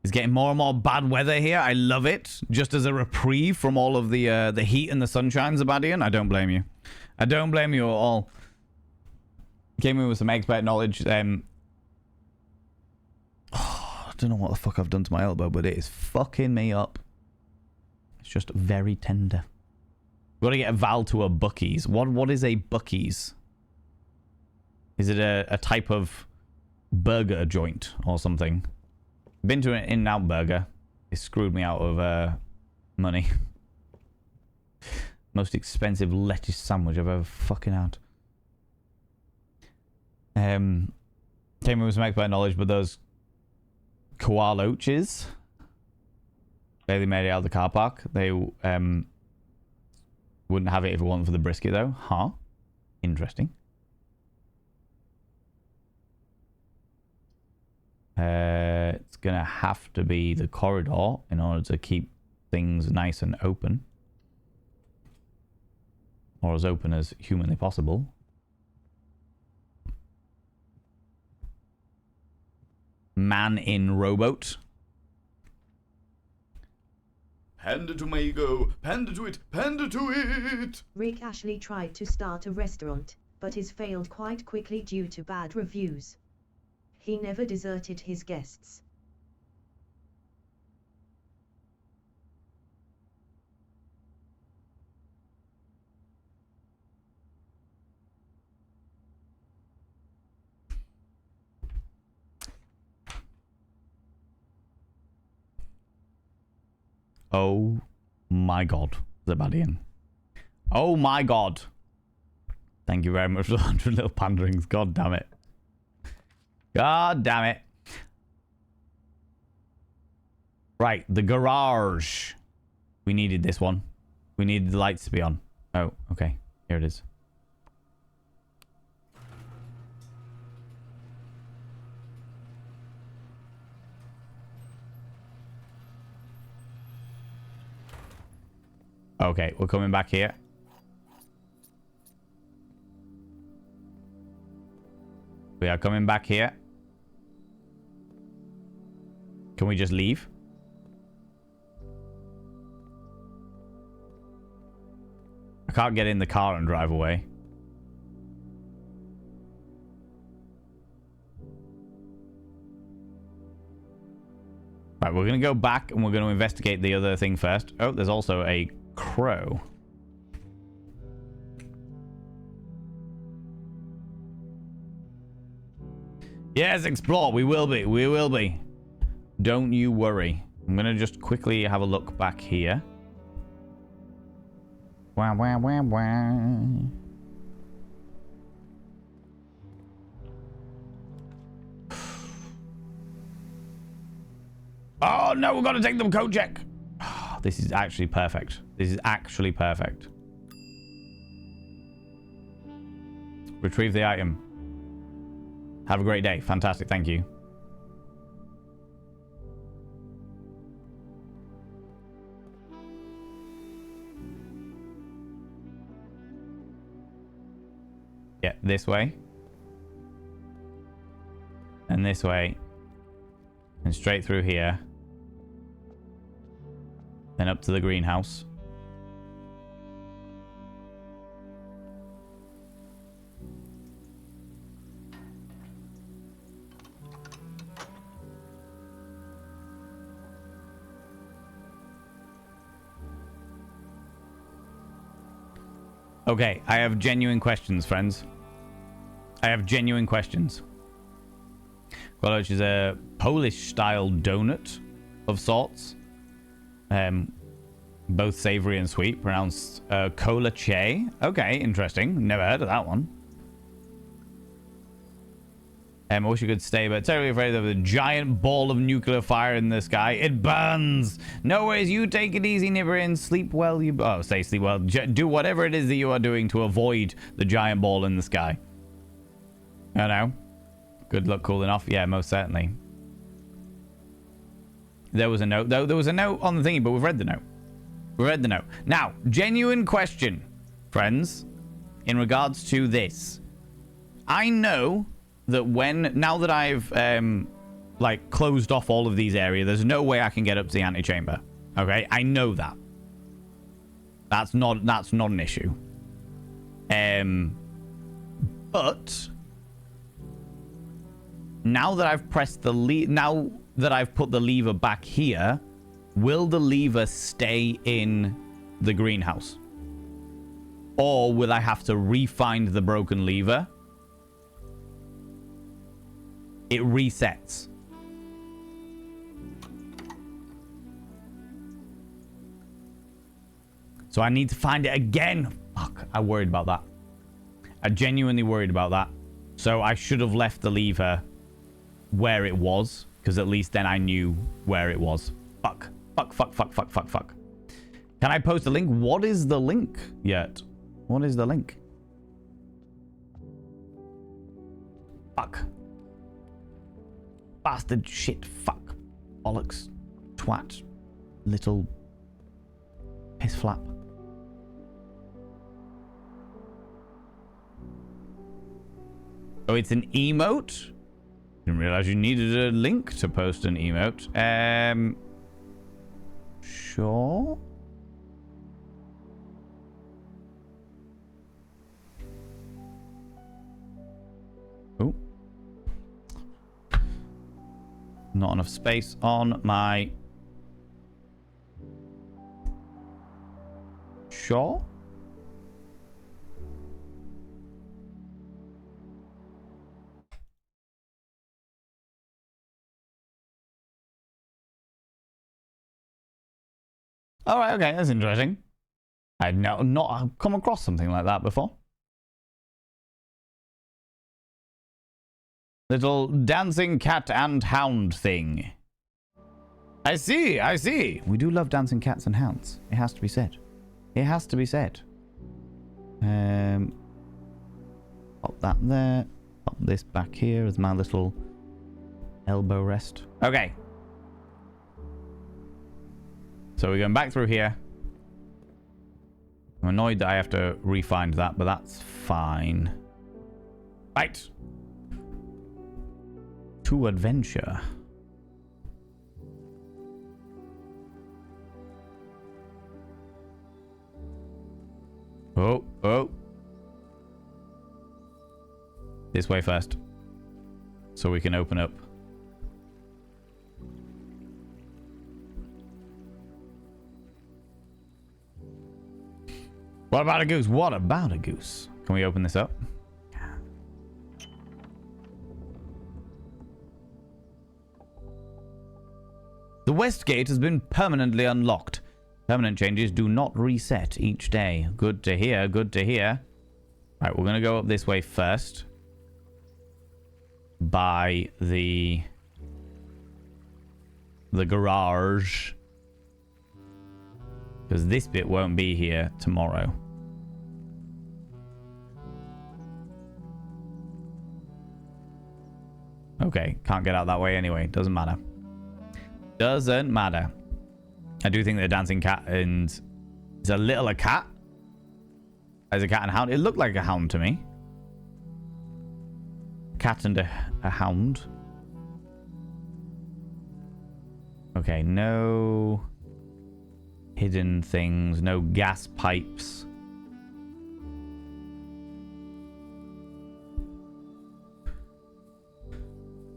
It's getting more and more bad weather here. I love it. Just as a reprieve from all of the heat and the sunshine, Zabadian. I don't blame you. I don't blame you at all. Came in with some expert knowledge. I don't know what the fuck I've done to my elbow, but it is fucking me up. It's just very tender. We've got to get a Val to a Buc-ee's. What is a Buc-ee's? Is it a type of burger joint or something? Been to an In-N-Out burger. It screwed me out of money. Most expensive lettuce sandwich I've ever fucking had. Came in with some expert knowledge, but those koaloaches, they made it out of the car park. They wouldn't have it if it wasn't for the brisket, though. Huh? Interesting. It's gonna have to be the corridor in order to keep things nice and open. Or as open as humanly possible. Man in rowboat. Panda to Mago, panda to it, panda to it! Rick Ashley tried to start a restaurant, but is failed quite quickly due to bad reviews. He never deserted his guests. Oh my god, Zabadian. Oh my god. Thank you very much for the 100 little panderings. God damn it. God damn it. Right, the garage. We needed this one. We needed the lights to be on. Oh, okay. Here it is. Okay, we're coming back here. We are coming back here. Can we just leave? I can't get in the car and drive away. Right, we're going to go back and we're going to investigate the other thing first. Oh, there's also a crow. Yes, explore. We will be. We will be. Don't you worry. I'm going to just quickly have a look back here. Wah, wah, wah, wah. Oh, no, we've got to take them code check. Oh, this is actually perfect. This is actually perfect. Retrieve the item. Have a great day. Fantastic. Thank you. Yeah, this way. And this way. And straight through here. Then up to the greenhouse. Okay, I have genuine questions, friends. I have genuine questions. Which is a Polish-style donut of sorts. Both savory and sweet, pronounced kolache. Okay, interesting. Never heard of that one. I wish you could stay, but terribly afraid of the giant ball of nuclear fire in the sky. It burns. No worries. You take it easy, Nibirin. Sleep well. Say sleep well. Do whatever it is that you are doing to avoid the giant ball in the sky. I know. Good luck cooling off. Yeah, most certainly. There was a note, though. There was a note on the thingy, but we've read the note. We read the note. Now, genuine question, friends, in regards to this. I know that now that I've, like, closed off all of these areas, there's no way I can get up to the antechamber. Okay? I know that. That's not an issue. But now that I've pressed the now that I've put the lever back here, will the lever stay in the greenhouse? Or will I have to re-find the broken lever? It resets. So I need to find it again. Fuck, I worried about that. I genuinely worried about that. So I should have left the lever where it was, because at least then I knew where it was. Fuck. Fuck, fuck, fuck, fuck, fuck, fuck. Can I post a link? What is the link yet? What is the link? Fuck. Bastard shit. Fuck. Bollocks. Twat. Little piss flap. Oh, it's an emote? Didn't realize you needed a link to post an emote. Sure. Oh. Not enough space on my... Sure. All right, okay, that's interesting. I'd not come across something like that before. Little dancing cat and hound thing. I see, I see. We do love dancing cats and hounds. It has to be said. It has to be said. Pop that there. Pop this back here as my little elbow rest. Okay. So we're going back through here. I'm annoyed that I have to re-find that, but that's fine. Right. To adventure. Oh, oh. This way first. So we can open up. What about a goose? What about a goose? Can we open this up? The west gate has been permanently unlocked. Permanent changes do not reset each day. Good to hear, good to hear. Right, we're going to go up this way first. By the garage. Because this bit won't be here tomorrow. Okay, can't get out that way anyway. Doesn't matter. Doesn't matter. I do think the dancing cat and... Is a little a cat? As a cat and a hound? It looked like a hound to me. Cat and a hound. Okay, no... hidden things, no gas pipes.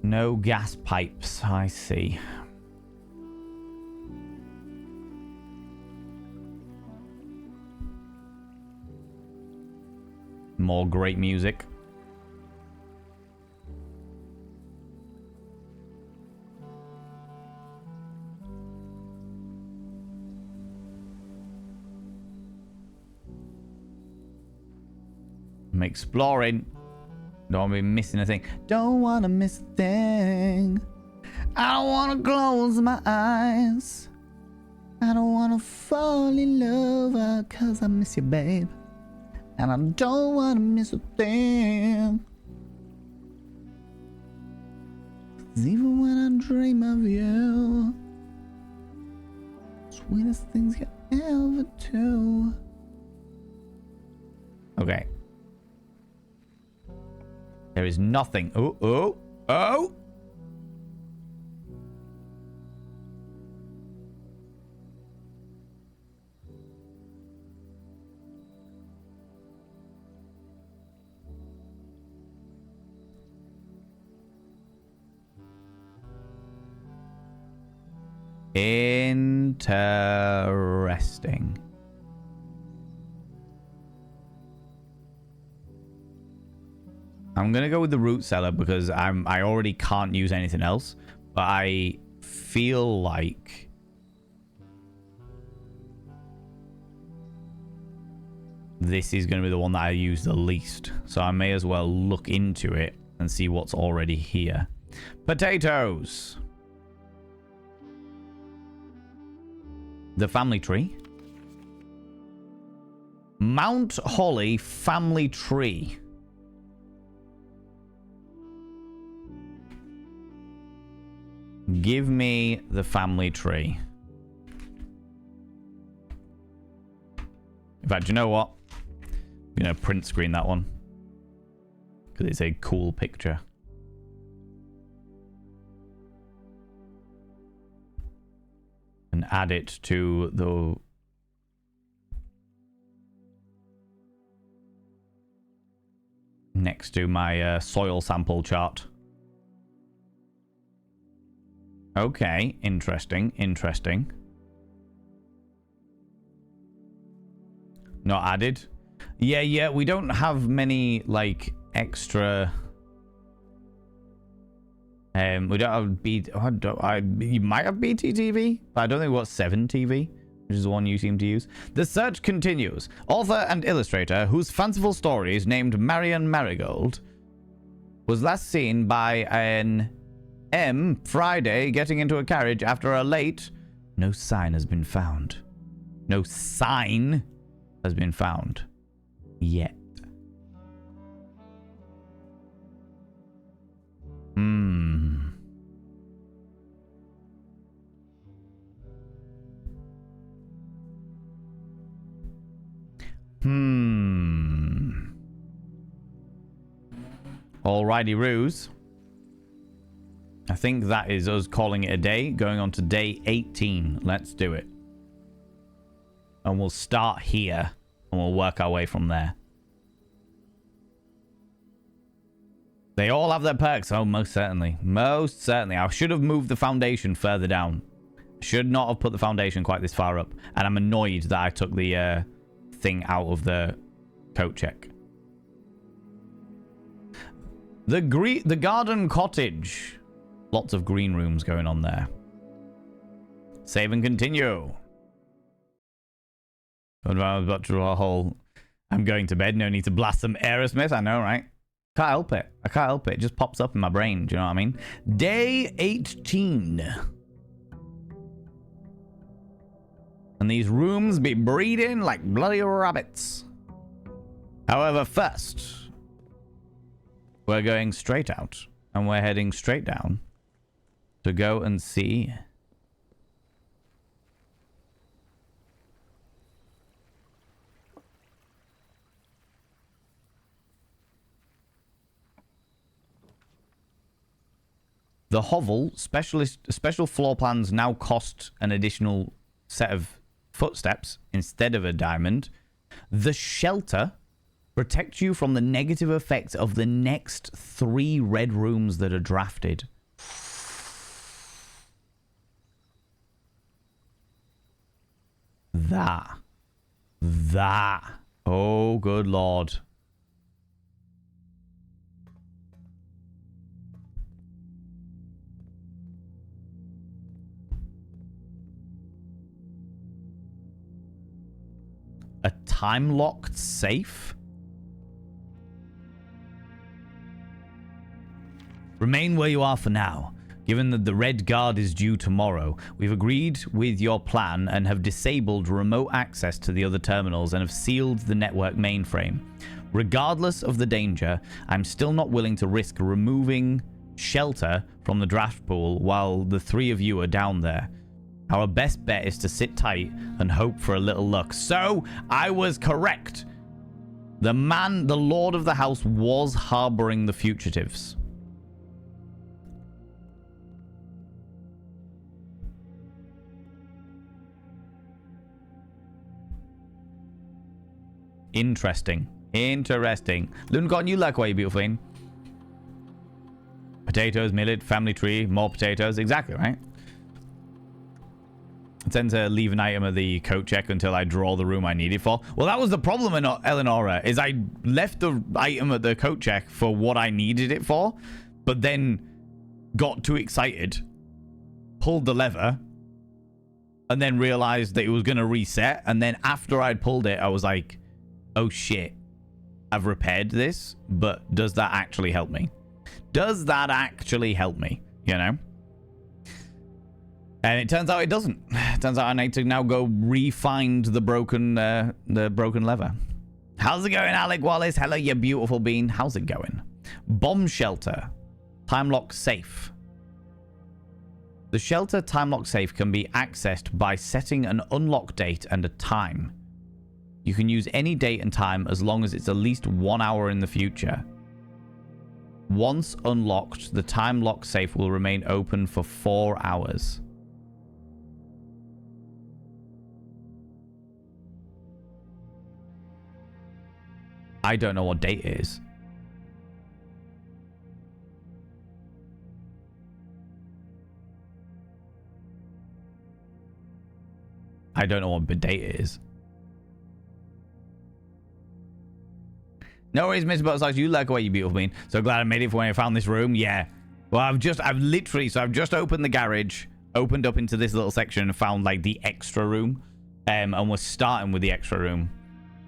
No gas pipes, I see. more great music. I'm exploring. Don't want to be missing a thing. Don't want to miss a thing. I don't want to close my eyes. I don't want to fall in love because I miss you, babe. And I don't want to miss a thing. 'Cause even when I dream of you, sweetest things you ever do. Okay. There is nothing. Oh, oh, oh! Interesting. I'm gonna go with the root cellar because I already can't use anything else, but I feel like this is gonna be the one that I use the least, so I may as well look into it and see what's already here. Potatoes. The family tree. Mount Holly family tree. Give me the family tree. In fact, you know what? I'm going to print screen that one. Because it's a cool picture. And add it to the... next to my soil sample chart. Okay, interesting, interesting. Not added. Yeah, we don't have many, like, extra... we don't have you might have BTTV, but I don't think we've got 7TV, which is the one you seem to use. The search continues. Author and illustrator, whose fanciful story is named Marion Marigold, was last seen by an M Friday getting into a carriage after a late. No sign has been found. No sign has been found yet. Alrighty, Ruse. I think that is us calling it a day, going on to day 18. Let's do it. And we'll start here, and we'll work our way from there. They all have their perks. Oh, most certainly. Most certainly. I should have moved the foundation further down. Should not have put the foundation quite this far up. And I'm annoyed that I took the thing out of the coat check. The garden cottage. Lots of green rooms going on there. Save and continue. But through a whole... I'm going to bed. No need to blast some Aerosmith. I know, right? Can't help it. I can't help it. It just pops up in my brain. Do you know what I mean? Day 18. And these rooms be breeding like bloody rabbits. However, first, we're going straight out. And we're heading straight down to go and see... The hovel special floor plans now cost an additional set of footsteps instead of a diamond. The shelter protects you from the negative effects of the next 3 red rooms that are drafted. That. Oh, good lord. A time-locked safe? Remain where you are for now. Given that the Red Guard is due tomorrow, we've agreed with your plan and have disabled remote access to the other terminals and have sealed the network mainframe. Regardless of the danger, I'm still not willing to risk removing shelter from the draft pool while the three of you are down there. Our best bet is to sit tight and hope for a little luck. So, I was correct. The Lord of the House was harboring the fugitives. Interesting. Lungon, you like why you beautiful thing. Potatoes, millet, family tree, more potatoes. Exactly, right? I tend to leave an item at the coat check until I draw the room I need it for. Well, that was the problem in Eleonora, is I left the item at the coat check for what I needed it for, but then got too excited, pulled the lever, and then realized that it was going to reset. And then after I'd pulled it, I was like, oh shit, I've repaired this, but does that actually help me? Does that actually help me? You know? And it turns out it doesn't. It turns out I need to now go re-find the broken lever. How's it going, Alec Wallace? Hello, you beautiful bean. How's it going? Bomb shelter. Time lock safe. The shelter time lock safe can be accessed by setting an unlock date and a time. You can use any date and time as long as it's at least 1 hour in the future. Once unlocked, the time lock safe will remain open for 4 hours. I don't know what date it is. I don't know what date it is. No worries, Mr. Butterflies. You like away, you beautiful bean. So glad I made it for when I found this room. Yeah. Well, I've just opened the garage, opened up into this little section and found like the extra room. And we're starting with the extra room.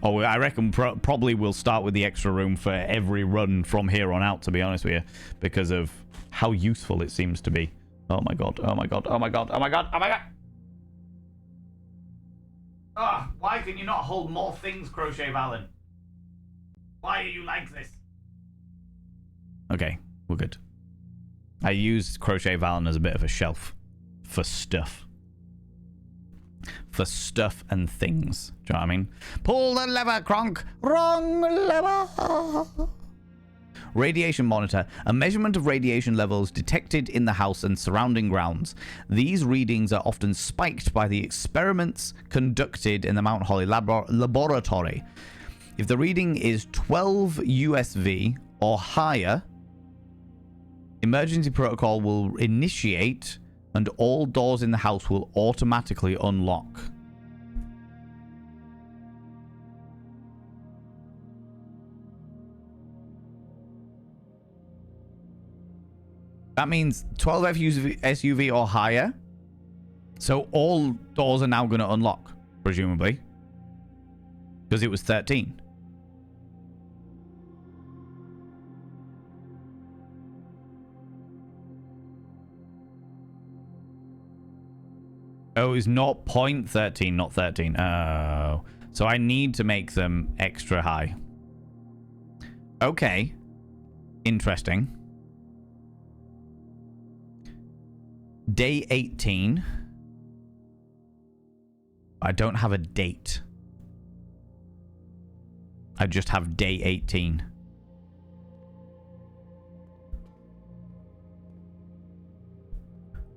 Oh, I reckon probably we'll start with the extra room for every run from here on out, to be honest with you, because of how useful it seems to be. Oh my god, oh my god, oh my god, oh my god, oh my god! Ah, why can you not hold more things, Crochet Valen? Why are you like this? Okay, we're good. I used Crochet Valen as a bit of a shelf for stuff. For stuff and things. Do you know what I mean? Pull the lever, Kronk! Wrong lever! Radiation monitor. A measurement of radiation levels detected in the house and surrounding grounds. These readings are often spiked by the experiments conducted in the Mount Holly laboratory. If the reading is 12 USV or higher, emergency protocol will initiate and all doors in the house will automatically unlock. That means 12 SUV or higher. So all doors are now going to unlock, presumably. Because it was 13. Oh, it's not 0.13, not 13. Oh. So I need to make them extra high. Okay. Interesting. Day 18. I don't have a date. I just have day 18.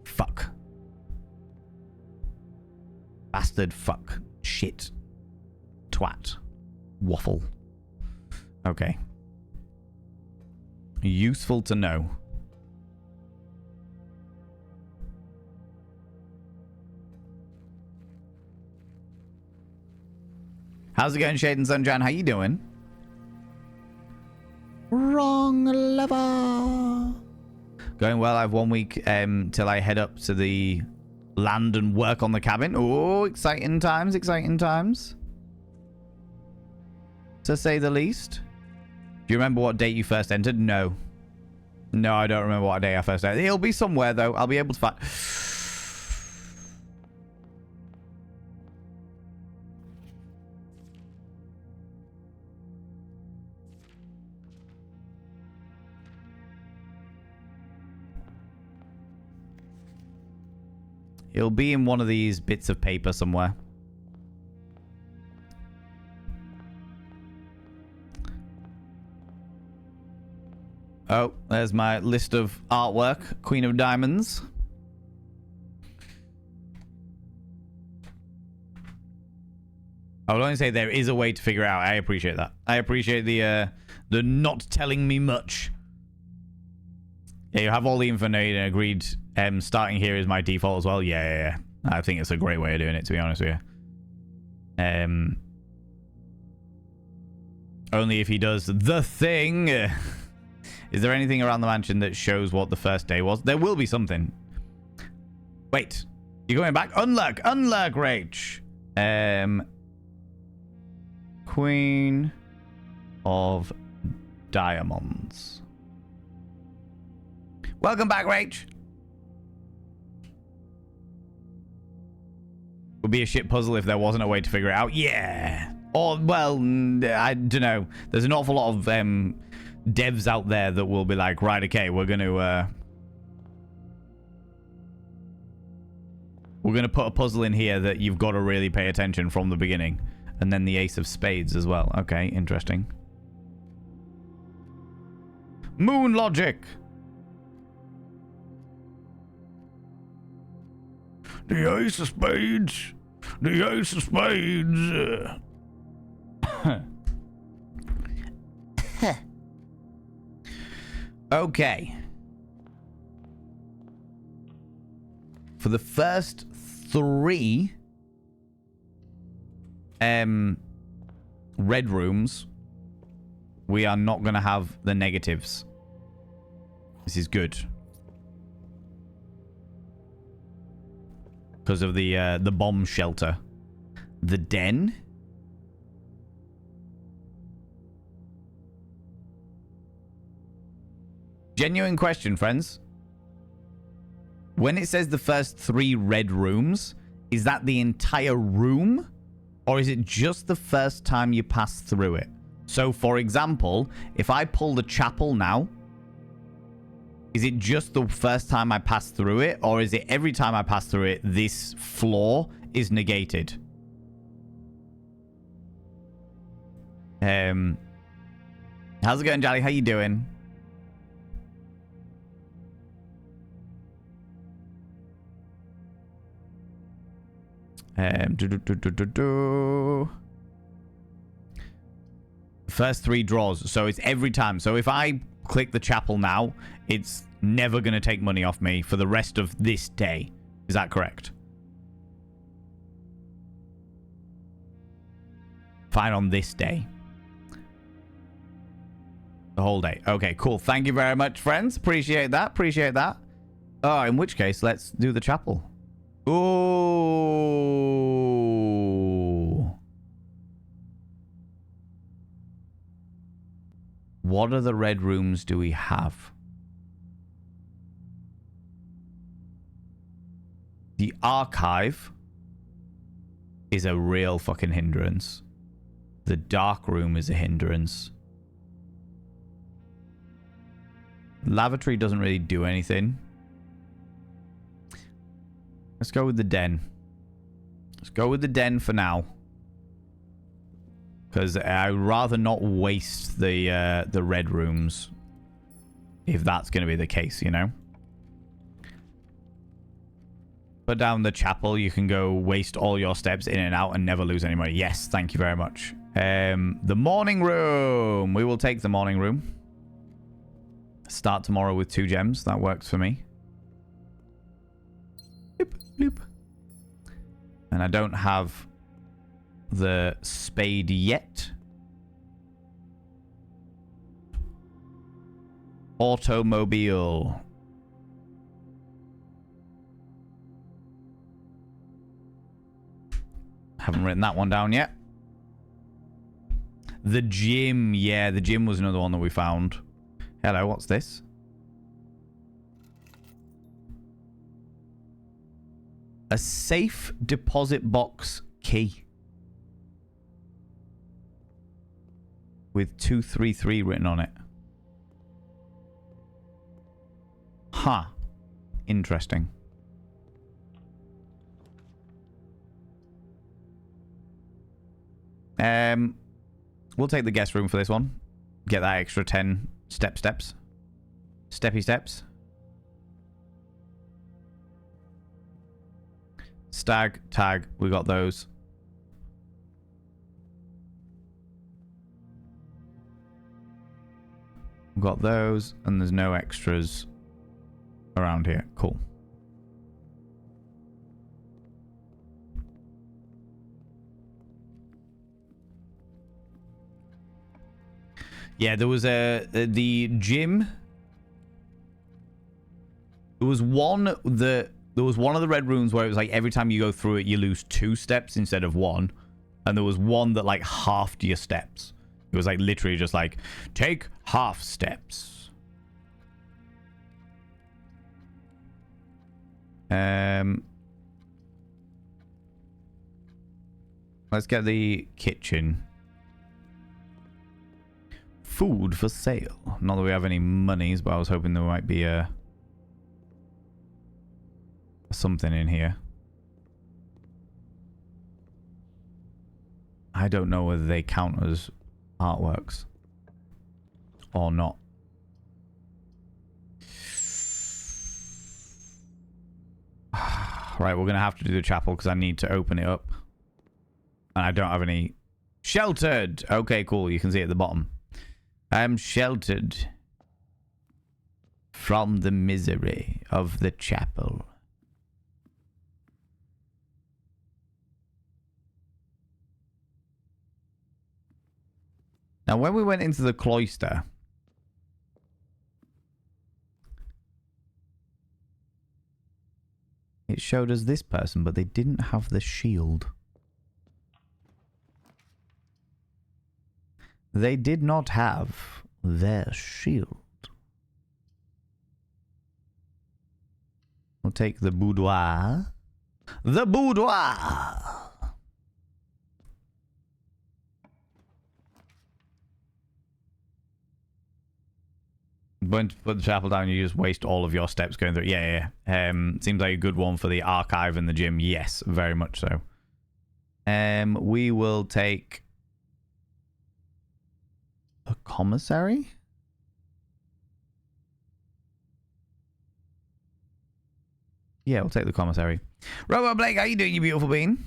Fuck. Bastard, fuck, shit, twat, waffle. Okay. Useful to know. How's it going, Shade and Sunshine? How you doing? Wrong lever. Going well. I have 1 week till I head up to the land and work on the cabin. Oh, exciting times, exciting times. to say the least. Do you remember what date you first entered? No. No, I don't remember what day I first entered. It'll be somewhere, though. I'll be able to find... It'll be in one of these bits of paper somewhere. Oh, there's my list of artwork. Queen of Diamonds. I would only say there is a way to figure out. I appreciate that. I appreciate the not telling me much. Yeah, you have all the info needed and agreed. Starting here is my default as well. Yeah. I think it's a great way of doing it, to be honest with you. Only if he does the thing. Is there anything around the mansion that shows what the first day was? There will be something. Wait. You're going back? Unluck, Rach. Queen of Diamonds. Welcome back, Rach. Would be a shit puzzle if there wasn't a way to figure it out. Yeah. Or, well, I don't know. There's an awful lot of devs out there that will be like, right, okay, we're going to put a puzzle in here that you've got to really pay attention from the beginning. And then the Ace of Spades as well. Okay, interesting. Moon logic. The Ace of Spades. The Ace of Spades. Okay. For the first 3 red rooms, we are not going to have the negatives. This is good. Because of the bomb shelter. The den. Genuine question, friends. When it says the first 3 red rooms, is that the entire room? Or is it just the first time you pass through it? So, for example, if I pull the chapel now, is it just the first time I pass through it? Or is it every time I pass through it, this floor is negated? How's it going, Jolly? How you doing? First 3 draws. So it's every time. So if I click the chapel now, it's never going to take money off me for the rest of this day. Is that correct? Fine on this day. The whole day. Okay, cool. Thank you very much, friends. Appreciate that. Appreciate that. Oh, in which case, let's do the chapel. Ooh. What other red rooms do we have? The archive is a real fucking hindrance. The dark room is a hindrance. Lavatory doesn't really do anything. Let's go with the den. Let's go with the den for now. Because I'd rather not waste the red rooms. If that's going to be the case, you know? Put down the chapel. You can go waste all your steps in and out and never lose any money. Yes, thank you very much. The morning room. We will take the morning room. Start tomorrow with 2 gems. That works for me. Bloop, bloop. And I don't have the spade yet. Automobile. Haven't written that one down yet. The gym. Yeah, the gym was another one that we found. Hello, what's this? A safe deposit box key. With 233 written on it. Huh. Interesting. We'll take the guest room for this one. Get that extra 10 steps. Steppy steps. Stag, tag, we got those. We've got those, and there's no extras around here. Cool. Yeah, there was the gym. There was one of the red rooms where it was like every time you go through it, you lose 2 steps instead of 1. And there was one that like halved your steps. It was like literally just like, take half steps. Let's get the kitchen. Food for sale. Not that we have any monies, but I was hoping there might be a something in here. I don't know whether they count as artworks or not. Right, we're gonna have to do the chapel because I need to open it up, and I don't have any. Sheltered. Okay, cool. You can see at the bottom. I'm sheltered from the misery of the chapel. Now, when we went into the cloister, it showed us this person, but they didn't have the shield. They did not have their shield. We'll take the boudoir. The boudoir! When to put the chapel down, you just waste all of your steps going through. Yeah. Seems like a good one for the archive and the gym. Yes, very much so. We will take a commissary. Yeah, we'll take the commissary. Robo Blake, how you doing, you beautiful bean?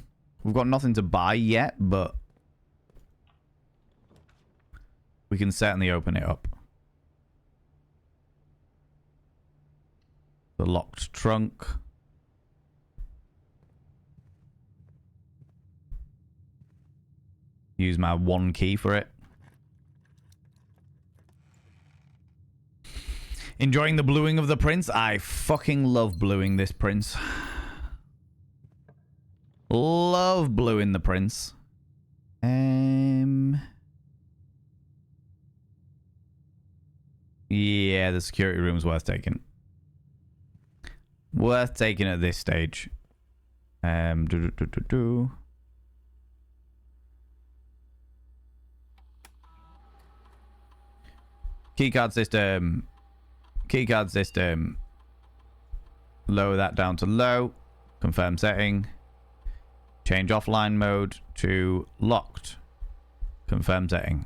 We've got nothing to buy yet, but we can certainly open it up. The locked trunk. Use my 1 key for it. Enjoying the bluing of the prince? I fucking love bluing this prince. Love bluing the prince. Yeah, the security room's worth taking. Worth taking at this stage. Keycard system. Keycard system. Lower that down to low. Confirm setting. Change offline mode to locked. Confirm setting.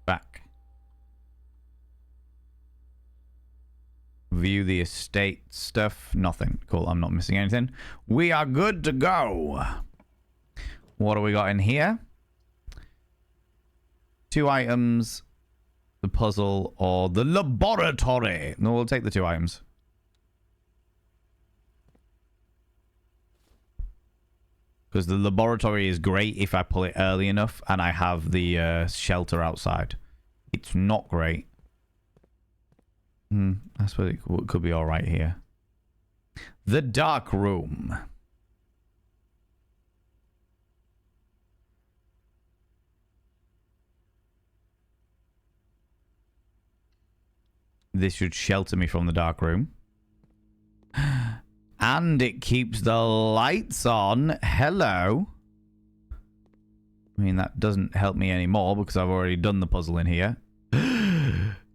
Back. View the estate stuff. Nothing. Cool. I'm not missing anything. We are good to go. What do we got in here? 2 items. The puzzle or the laboratory. No, we'll take the 2 items. Because the laboratory is great if I pull it early enough and I have the shelter outside. It's not great. I suppose it could be all right here. The dark room. This should shelter me from the dark room. And it keeps the lights on. Hello. I mean, that doesn't help me anymore because I've already done the puzzle in here.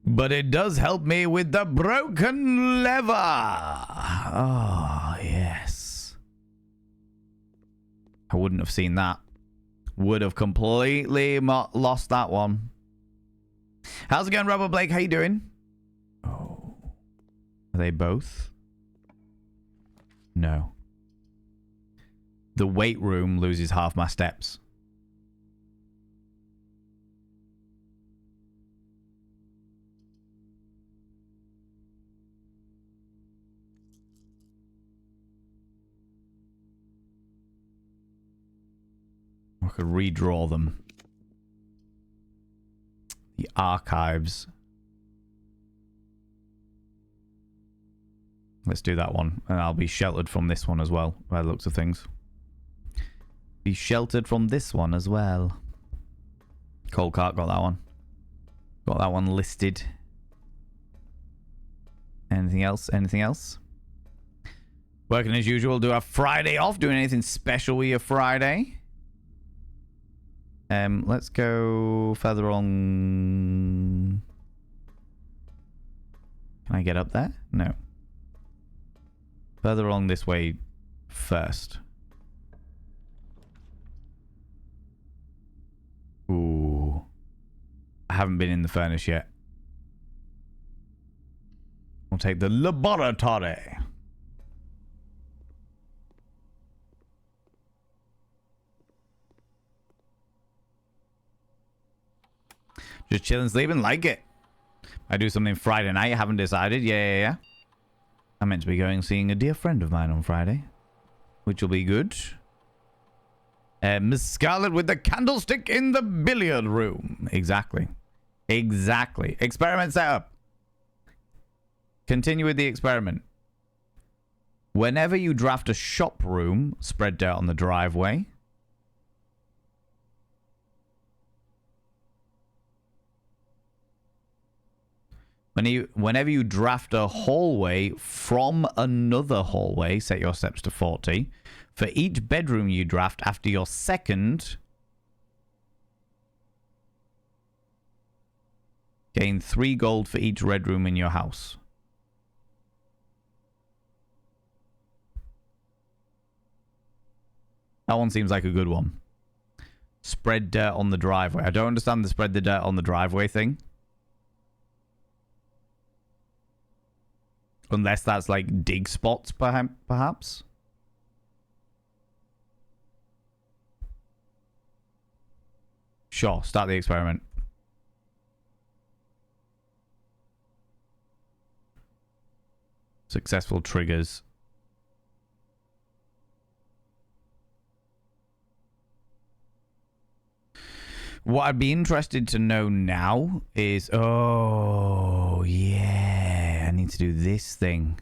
But it does help me with the broken lever. Oh, yes. I wouldn't have seen that. Would have completely lost that one. How's it going, Robert Blake? How you doing? Oh. Are they both? No. The weight room loses half my steps. I could redraw them. The archives. Let's do that one. And I'll be sheltered from this one as well, by the looks of things. Be sheltered from this one as well. Cold Cart got that one. Got that one listed. Anything else? Anything else? Working as usual. Do a Friday off. Doing anything special with your Friday? Let's go further on. Can I get up there? No. Further along this way first. Ooh. I haven't been in the furnace yet. We'll take the laboratory. Just chilling, sleeping, like it. I do something Friday night, I haven't decided. Yeah. I'm meant to be going seeing a dear friend of mine on Friday, which will be good. Miss Scarlet with the candlestick in the billiard room. Exactly. Exactly. Experiment setup. Continue with the experiment. Whenever you draft a shop room, spread dirt on the driveway. Whenever you draft a hallway from another hallway, set your steps to 40. For each bedroom you draft after your second, gain 3 gold for each red room in your house. That one seems like a good one. Spread dirt on the driveway. I don't understand the spread the dirt on the driveway thing. Unless that's like dig spots, perhaps. Sure, start the experiment. Successful triggers. What I'd be interested to know now is... Oh, yeah. I need to do this thing.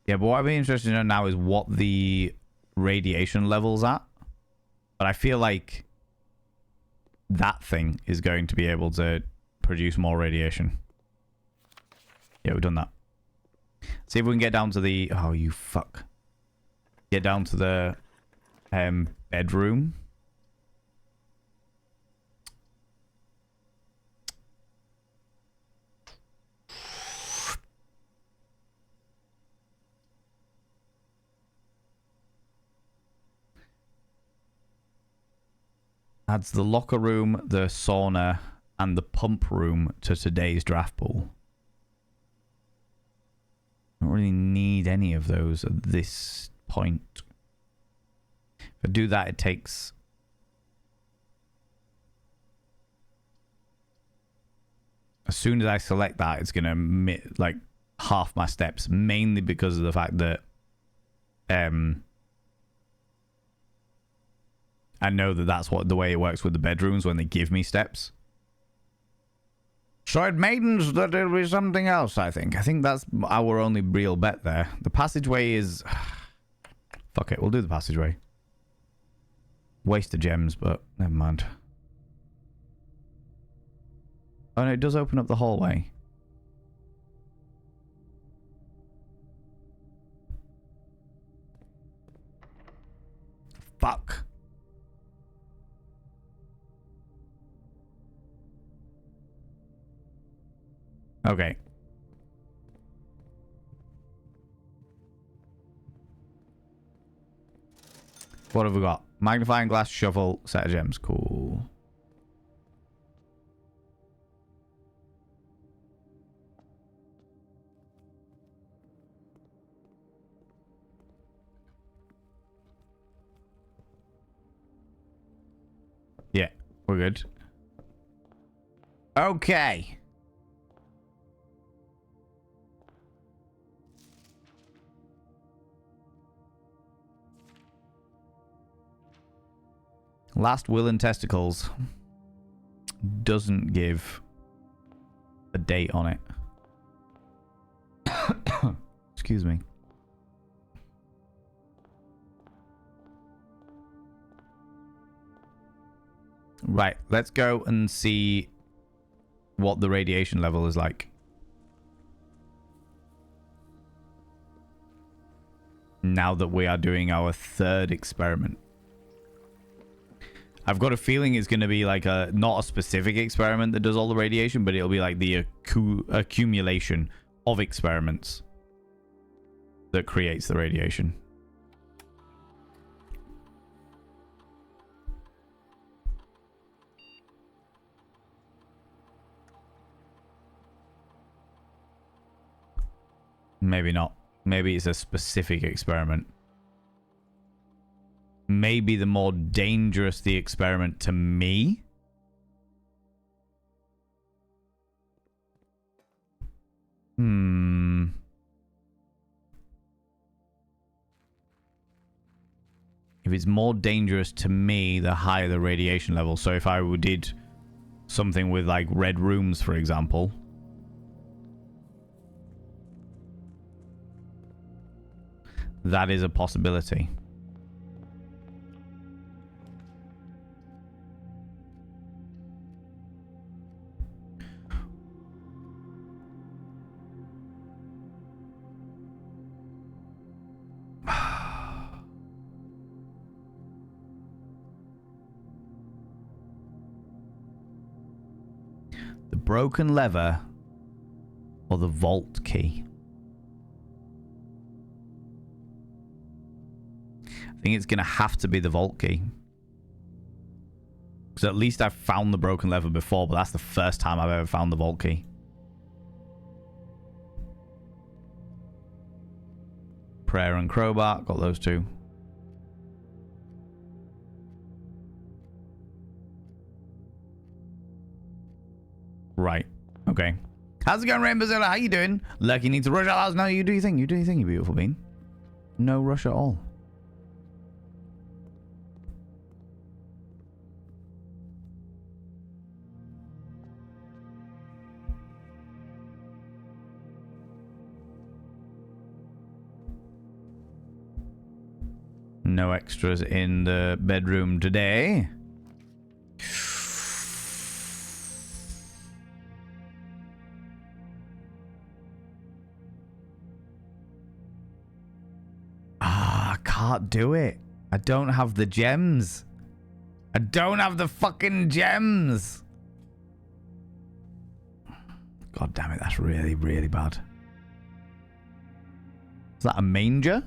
Yeah, but what I'd be interested to know now is what the radiation level's at. But I feel like that thing is going to be able to produce more radiation. Yeah, we've done that. See if we can get down to the... Oh, you fuck. Get down to the bedroom. Adds the locker room, the sauna, and the pump room to today's draft pool. I don't really need any of those at this point. If I do that, it takes... As soon as I select that, it's going to like half my steps, mainly because of the fact that I know that that's what the way it works with the bedrooms when they give me steps. So it means that it'll be something else, I think. I think that's our only real bet there. The passageway is... Fuck it, we'll do the passageway. Waste of gems, but never mind. Oh no, it does open up the hallway. Fuck. Okay. What have we got? Magnifying glass, shovel, set of gems. Cool. Yeah, we're good. Okay. Last will and testicles doesn't give a date on it. Excuse me. Right, let's go and see what the radiation level is like. Now that we are doing our third experiment. I've got a feeling it's going to be like a not a specific experiment that does all the radiation, but it'll be like the accumulation of experiments that creates the radiation. Maybe not. Maybe it's a specific experiment. Maybe the more dangerous the experiment to me. If it's more dangerous to me, the higher the radiation level. So if I did something with like red rooms, for example. That is a possibility. The broken lever or the vault key? I think it's going to have to be the vault key. Because at least I've found the broken lever before, but that's the first time I've ever found the vault key. Prayer and crowbar, got those two. Right, okay. How's it going, Rainbow Zilla? How you doing? Lucky need to rush out. No, you do your thing. You do your thing, you beautiful bean. No rush at all. No extras in the bedroom today. I can't do it. I don't have the gems. I don't have the fucking gems. God damn it, that's really, really bad. Is that a manger?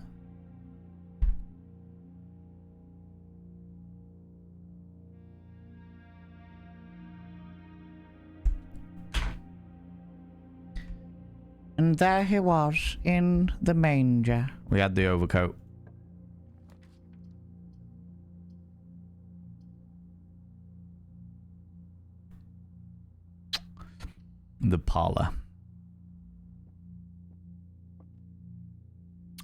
And there he was, in the manger. We had the overcoat. The parlor.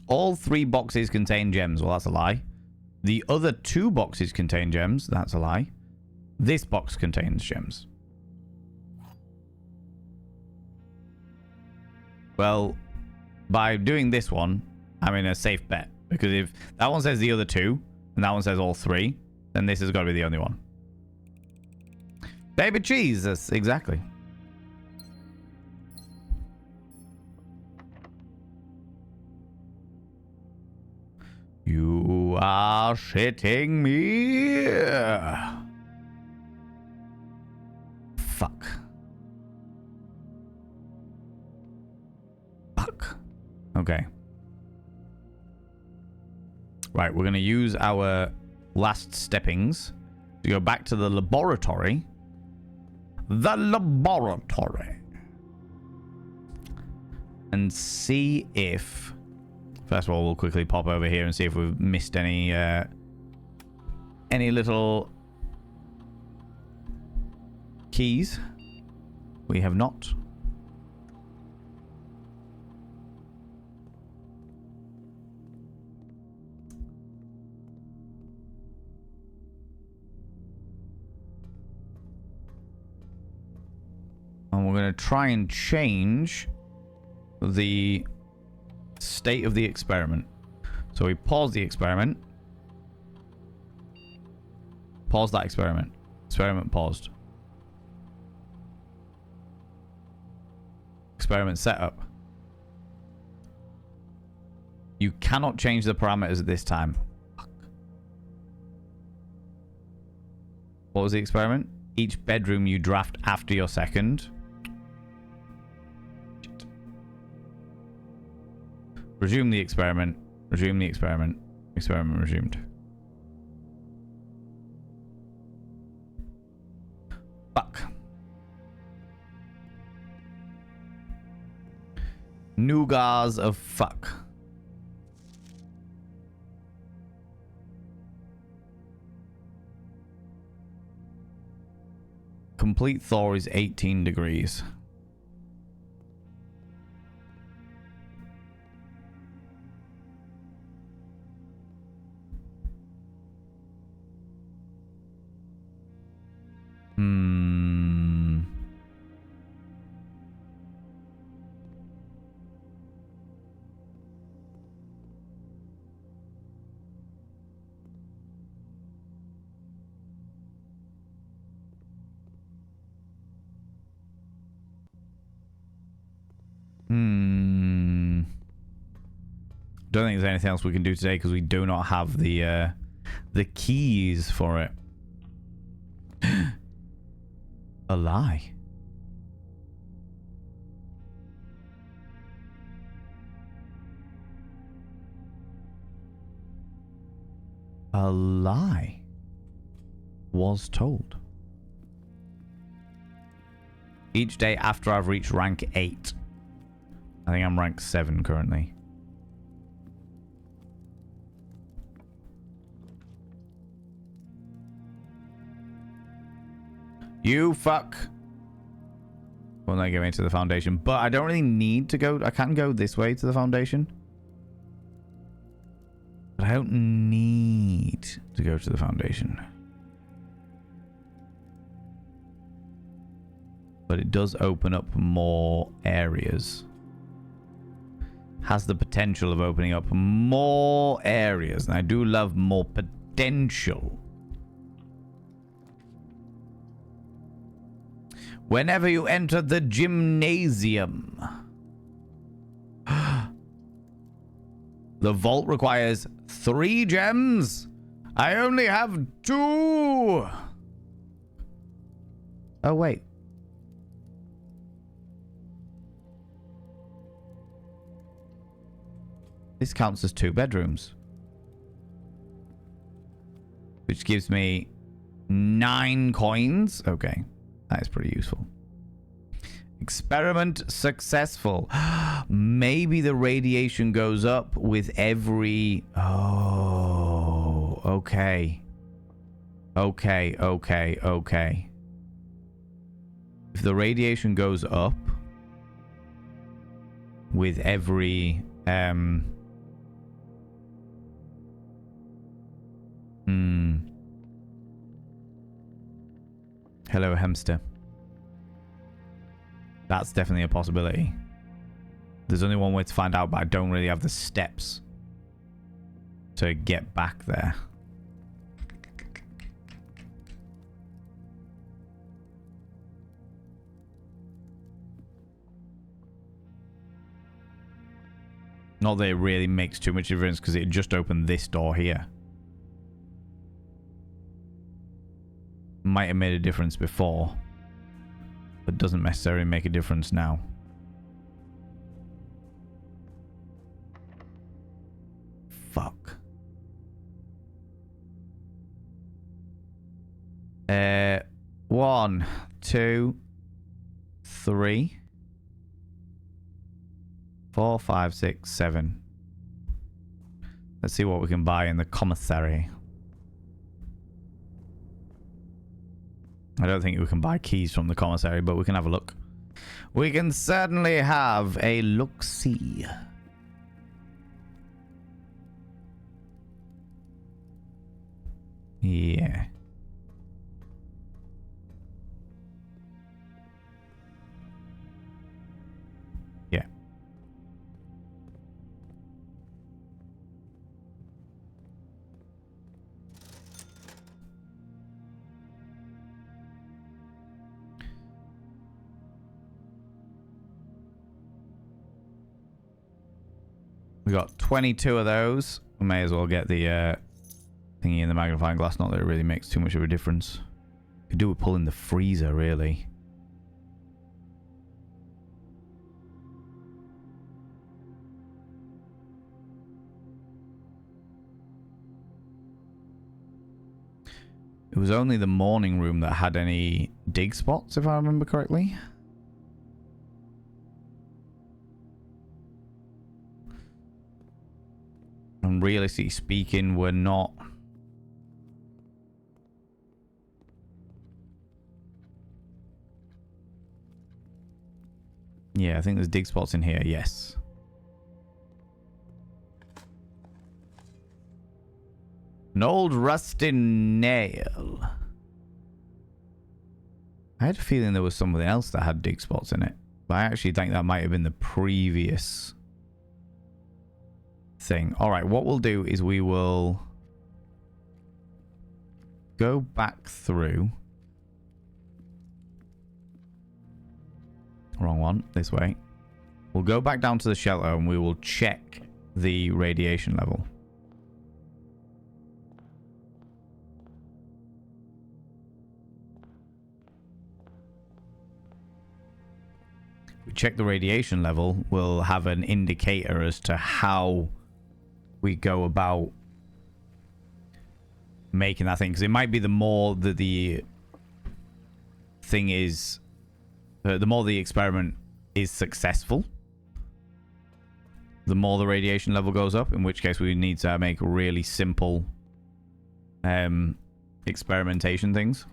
All 3 boxes contain gems. Well, that's a lie. The other 2 boxes contain gems. That's a lie. This box contains gems. Well, by doing this one, I'm in a safe bet. Because if that one says the other two, and that one says all three, then this has got to be the only one. Baby cheese, that's exactly. You are shitting me. Fuck. Fuck. Okay. Right, we're going to use our last steppings to go back to the laboratory. The laboratory. And see if... First of all, we'll quickly pop over here and see if we've missed any little keys. We have not. And we're going to try and change the state of the experiment. So we pause the experiment. Pause that experiment. Experiment paused. Experiment setup. You cannot change the parameters at this time. Fuck. What was the experiment? Each bedroom you draft after your second. Shit. Resume the experiment. Resume the experiment. Experiment resumed. Fuck. Nougars of fuck. Complete thaw is 18 degrees. Don't think there's anything else we can do today because we do not have the keys for it. A lie. A lie was told. Each day after I've reached rank 8. I think I'm rank 7 currently. You fuck. Well, not get me to the foundation, but I don't really need to go. I can go this way to the foundation. But I don't need to go to the foundation. But it does open up more areas. Has the potential of opening up more areas. And I do love more potential. Whenever you enter the gymnasium. The vault requires 3 gems. I only have 2. Oh, wait. This counts as 2 bedrooms. Which gives me 9 coins. Okay. That is pretty useful. Experiment successful. Maybe the radiation goes up with every... Oh, okay. Okay. If the radiation goes up with every... Hello, hamster. That's definitely a possibility. There's only one way to find out, but I don't really have the steps to get back there. Not that it really makes too much difference because it just opened this door here. Might have made a difference before, but doesn't necessarily make a difference now. Fuck. 1, 2, 3, 4, 5, 6, 7. Let's see what we can buy in the commissary. I don't think we can buy keys from the commissary, but we can have a look. We can certainly have a look-see. Yeah. Yeah. We got 22 of those. We may as well get the thingy in the magnifying glass. Not that it really makes too much of a difference. Could do with pulling the freezer, really. It was only the morning room that had any dig spots, if I remember correctly. And realistically speaking, we're not... Yeah, I think there's dig spots in here, yes. An old rusty nail. I had a feeling there was something else that had dig spots in it. But I actually think that might have been the previous thing. Alright, what we'll do is we will go back through. Wrong one. This way. We'll go back down to the shelter and we will check the radiation level. We check the radiation level, we'll have an indicator as to how we go about making that thing. Because it might be the more that the thing is... the more the experiment is successful, the more the radiation level goes up, in which case we need to make really simple experimentation things.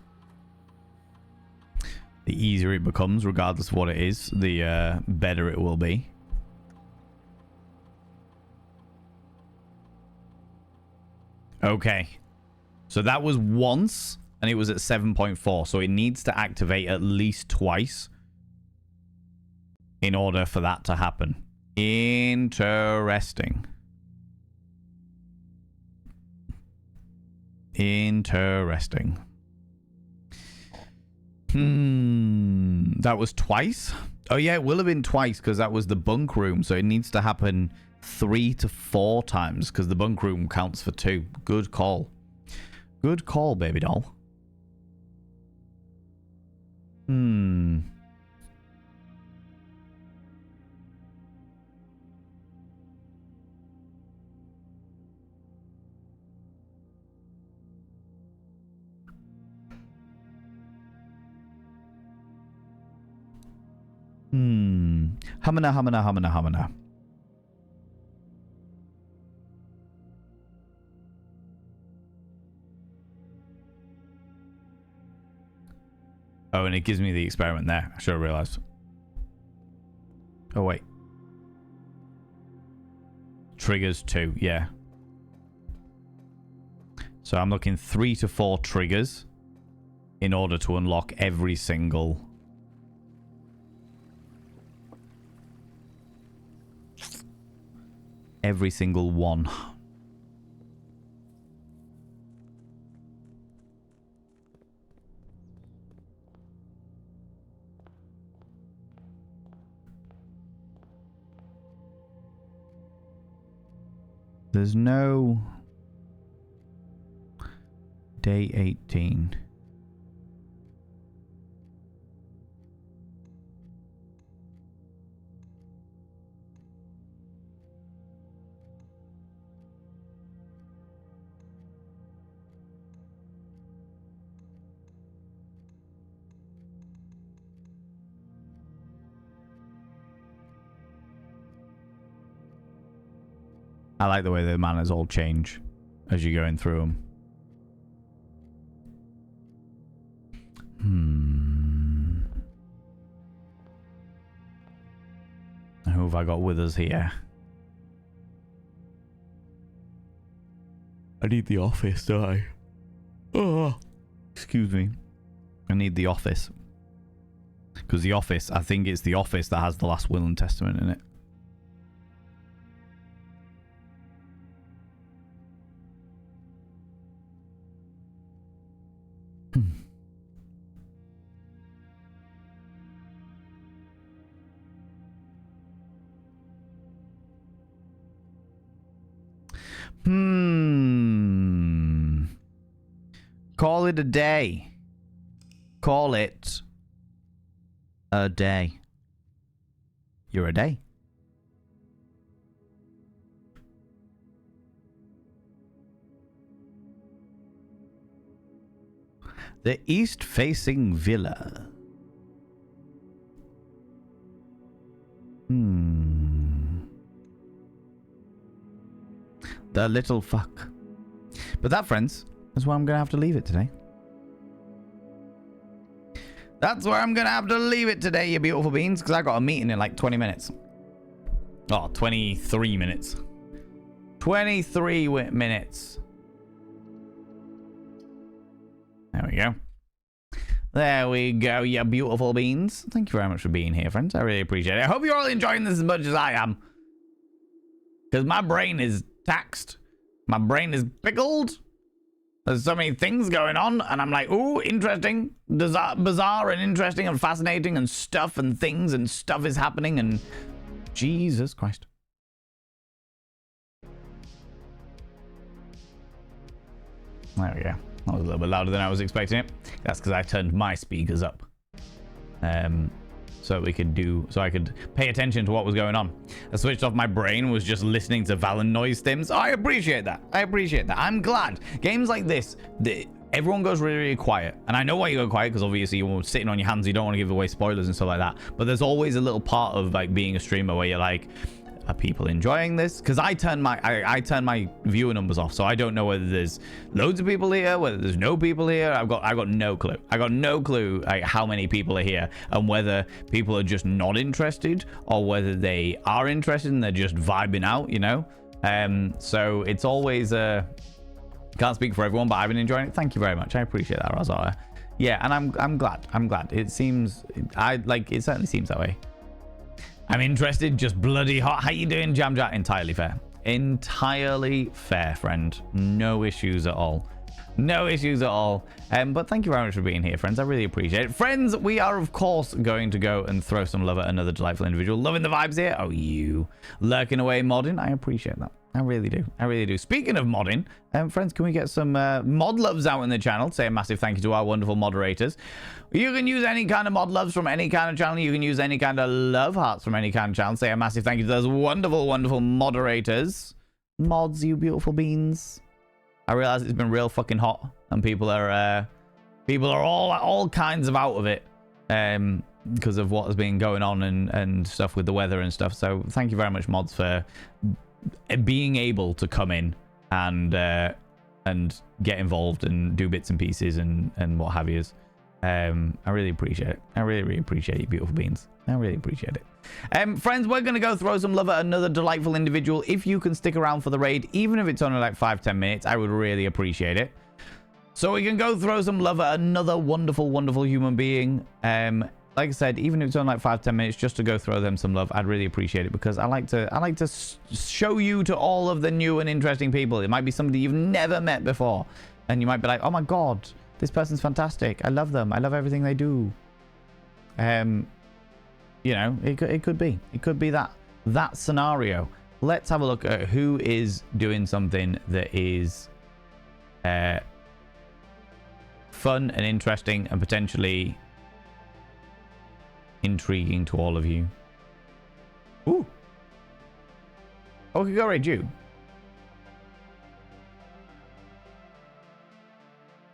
The easier it becomes, regardless of what it is, the better it will be. Okay. So that was once, and it was at 7.4, so it needs to activate at least twice in order for that to happen. Interesting. Interesting. That was twice? Oh yeah, it will have been twice because that was the bunk room. So it needs to happen 3 to 4 times because the bunk room counts for 2. Good call. Good call, baby doll. Humana, humana, humana, humana. Oh, and it gives me the experiment there. I should have realized. Oh, wait. Triggers 2, yeah. So I'm looking 3 to 4 triggers in order to unlock every single... Every single one. There's no day 18. I like the way the manners all change as you're going through them. Who have I got with us here? I need the office, don't I? Oh, excuse me. I need the office. Because the office, I think it's the office that has the last will and testament in it. Call it a day. Call it a day. You're a day. The east-facing villa. The little fuck. But that, friends, is where I'm going to have to leave it today. That's where I'm going to have to leave it today, you beautiful beans, because I got a meeting in like 20 minutes. Oh, 23 minutes. 23 minutes. There we go. There we go, you beautiful beans. Thank you very much for being here, friends. I really appreciate it. I hope you're all enjoying this as much as I am. Because my brain is taxed. My brain is pickled. There's so many things going on, and I'm like, ooh, interesting, bizarre and interesting and fascinating, and stuff and things and stuff is happening, and Jesus Christ. There we go. That was a little bit louder than I was expecting it. That's because I turned my speakers up. So I could pay attention to what was going on. I switched off my brain, was just listening to Valen noise stims. I appreciate that. I'm glad. Games like this, everyone goes really, really quiet. And I know why you go quiet, because obviously you're sitting on your hands. You don't want to give away spoilers and stuff like that. But there's always a little part of like being a streamer where you're like, are people enjoying this? Because I turn my viewer numbers off, so I don't know whether there's loads of people here, whether there's no people here. I got no clue. I got no clue like how many people are here, and whether people are just not interested or whether they are interested and they're just vibing out, you know. So it's always can't speak for everyone, but I've been enjoying it. Thank you very much. I appreciate that, Razara. Yeah, and I'm glad. It seems it certainly seems that way. I'm interested, just bloody hot. How you doing, Jamjat? Entirely fair. Entirely fair, friend. No issues at all. No issues at all. But thank you very much for being here, friends. I really appreciate it. Friends, we are, of course, going to go and throw some love at another delightful individual. Loving the vibes here. Oh, you. Lurking away modding. I appreciate that. I really do. I really do. Speaking of modding, friends, can we get some mod loves out in the channel? Say a massive thank you to our wonderful moderators. You can use any kind of mod loves from any kind of channel. You can use any kind of love hearts from any kind of channel. Say a massive thank you to those wonderful, wonderful moderators. Mods, you beautiful beans. I realize it's been real fucking hot, and people are all kinds of out of it because of what has been going on and stuff with the weather and stuff. So thank you very much, mods, for being able to come in and get involved and do bits and pieces and what have yous. I really appreciate it. I really, really appreciate you, beautiful beans. I really appreciate it. Friends, we're going to go throw some love at another delightful individual. If you can stick around for the raid, even if it's only like 5-10 minutes, I would really appreciate it. So we can go throw some love at another wonderful, wonderful human being. like I said, even if it's only like 5-10 minutes just to go throw them some love, I'd really appreciate it, because I like to show you to all of the new and interesting people. It might be somebody you've never met before, and you might be like, oh my god, this person's fantastic. I love them. I love everything they do. You know, it could be that scenario. Let's have a look at who is doing something that is fun and interesting and potentially intriguing to all of you. Ooh. Oh, we could go raid you.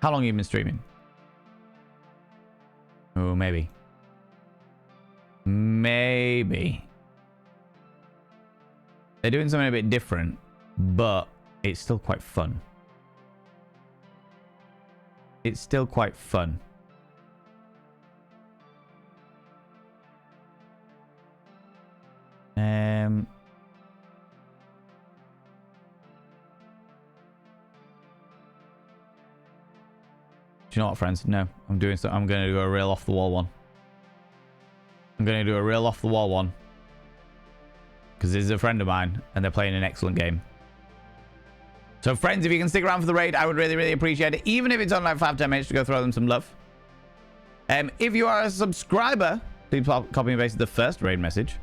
How long have you been streaming? Oh, maybe. Maybe. They're doing something a bit different, but it's still quite fun. It's still quite fun. Do you know what, friends? No, I'm doing so. I'm going to do a real off the wall one. I'm going to do a real off the wall one, because this is a friend of mine and they're playing an excellent game. So friends, if you can stick around for the raid, I would really, really appreciate it. Even if it's on like 5-10 minutes to go throw them some love. If you are a subscriber, please copy and paste the first raid message.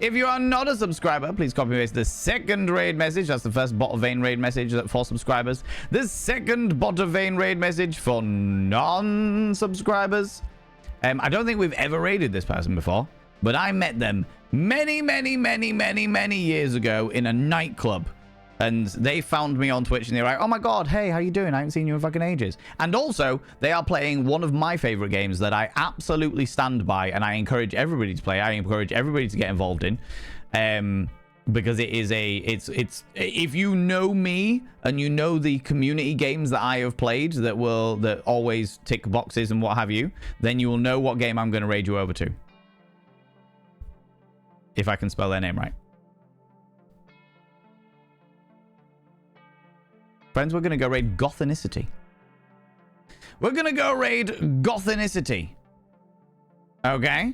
If you are not a subscriber, please copy and paste the second raid message. That's the first Bot of Vane raid message for subscribers. The second Bot of Vane raid message for non-subscribers. I don't think we've ever raided this person before, but I met them many years ago in a nightclub. And they found me on Twitch and they were like, oh my god, hey, how you doing? I haven't seen you in fucking ages. And also, they are playing one of my favorite games that I absolutely stand by and I encourage everybody to play. I encourage everybody to get involved in. Because it is it's if you know me and you know the community games that I have played that always tick boxes and what have you, then you will know what game I'm going to raid you over to. If I can spell their name right. Friends, we're going to go raid Gothinicity. We're going to go raid Gothinicity. Okay?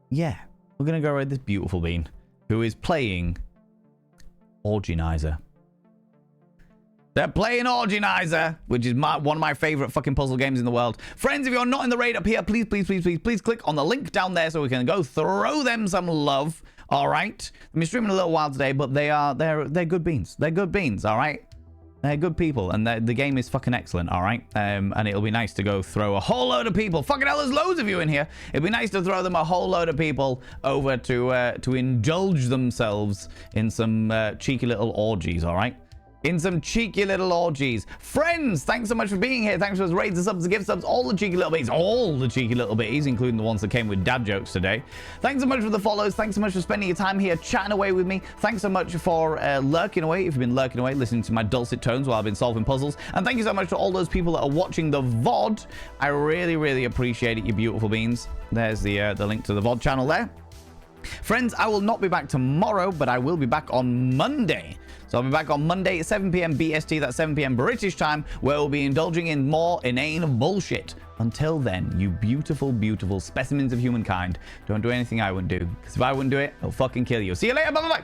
Yeah. We're going to go raid this beautiful bean who is playing Organizer. They're playing Organizer, which is one of my favorite fucking puzzle games in the world. Friends, if you're not in the raid up here, please click on the link down there so we can go throw them some love. All right. I've been streaming a little while today, but they're good beans. They're good beans. All right. They're good people, and the game is fucking excellent. All right. And it'll be nice to go throw a whole load of people. Fucking hell, there's loads of you in here. It'd be nice to throw them a whole load of people over to indulge themselves in some cheeky little orgies. All right. In some cheeky little orgies. Friends, thanks so much for being here. Thanks for those raids, the subs, the gift subs, all the cheeky little bitties, including the ones that came with dad jokes today. Thanks so much for the follows. Thanks so much for spending your time here chatting away with me. Thanks so much for lurking away, if you've been lurking away, listening to my dulcet tones while I've been solving puzzles. And thank you so much to all those people that are watching the VOD. I really, really appreciate it, you beautiful beans. There's the link to the VOD channel there. Friends, I will not be back tomorrow, but I will be back on Monday. So I'll be back on Monday at 7 p.m. BST, that's 7 p.m. British time, where we'll be indulging in more inane bullshit. Until then, you beautiful, beautiful specimens of humankind, don't do anything I wouldn't do. Because if I wouldn't do it, I'll fucking kill you. See you later. Bye-bye.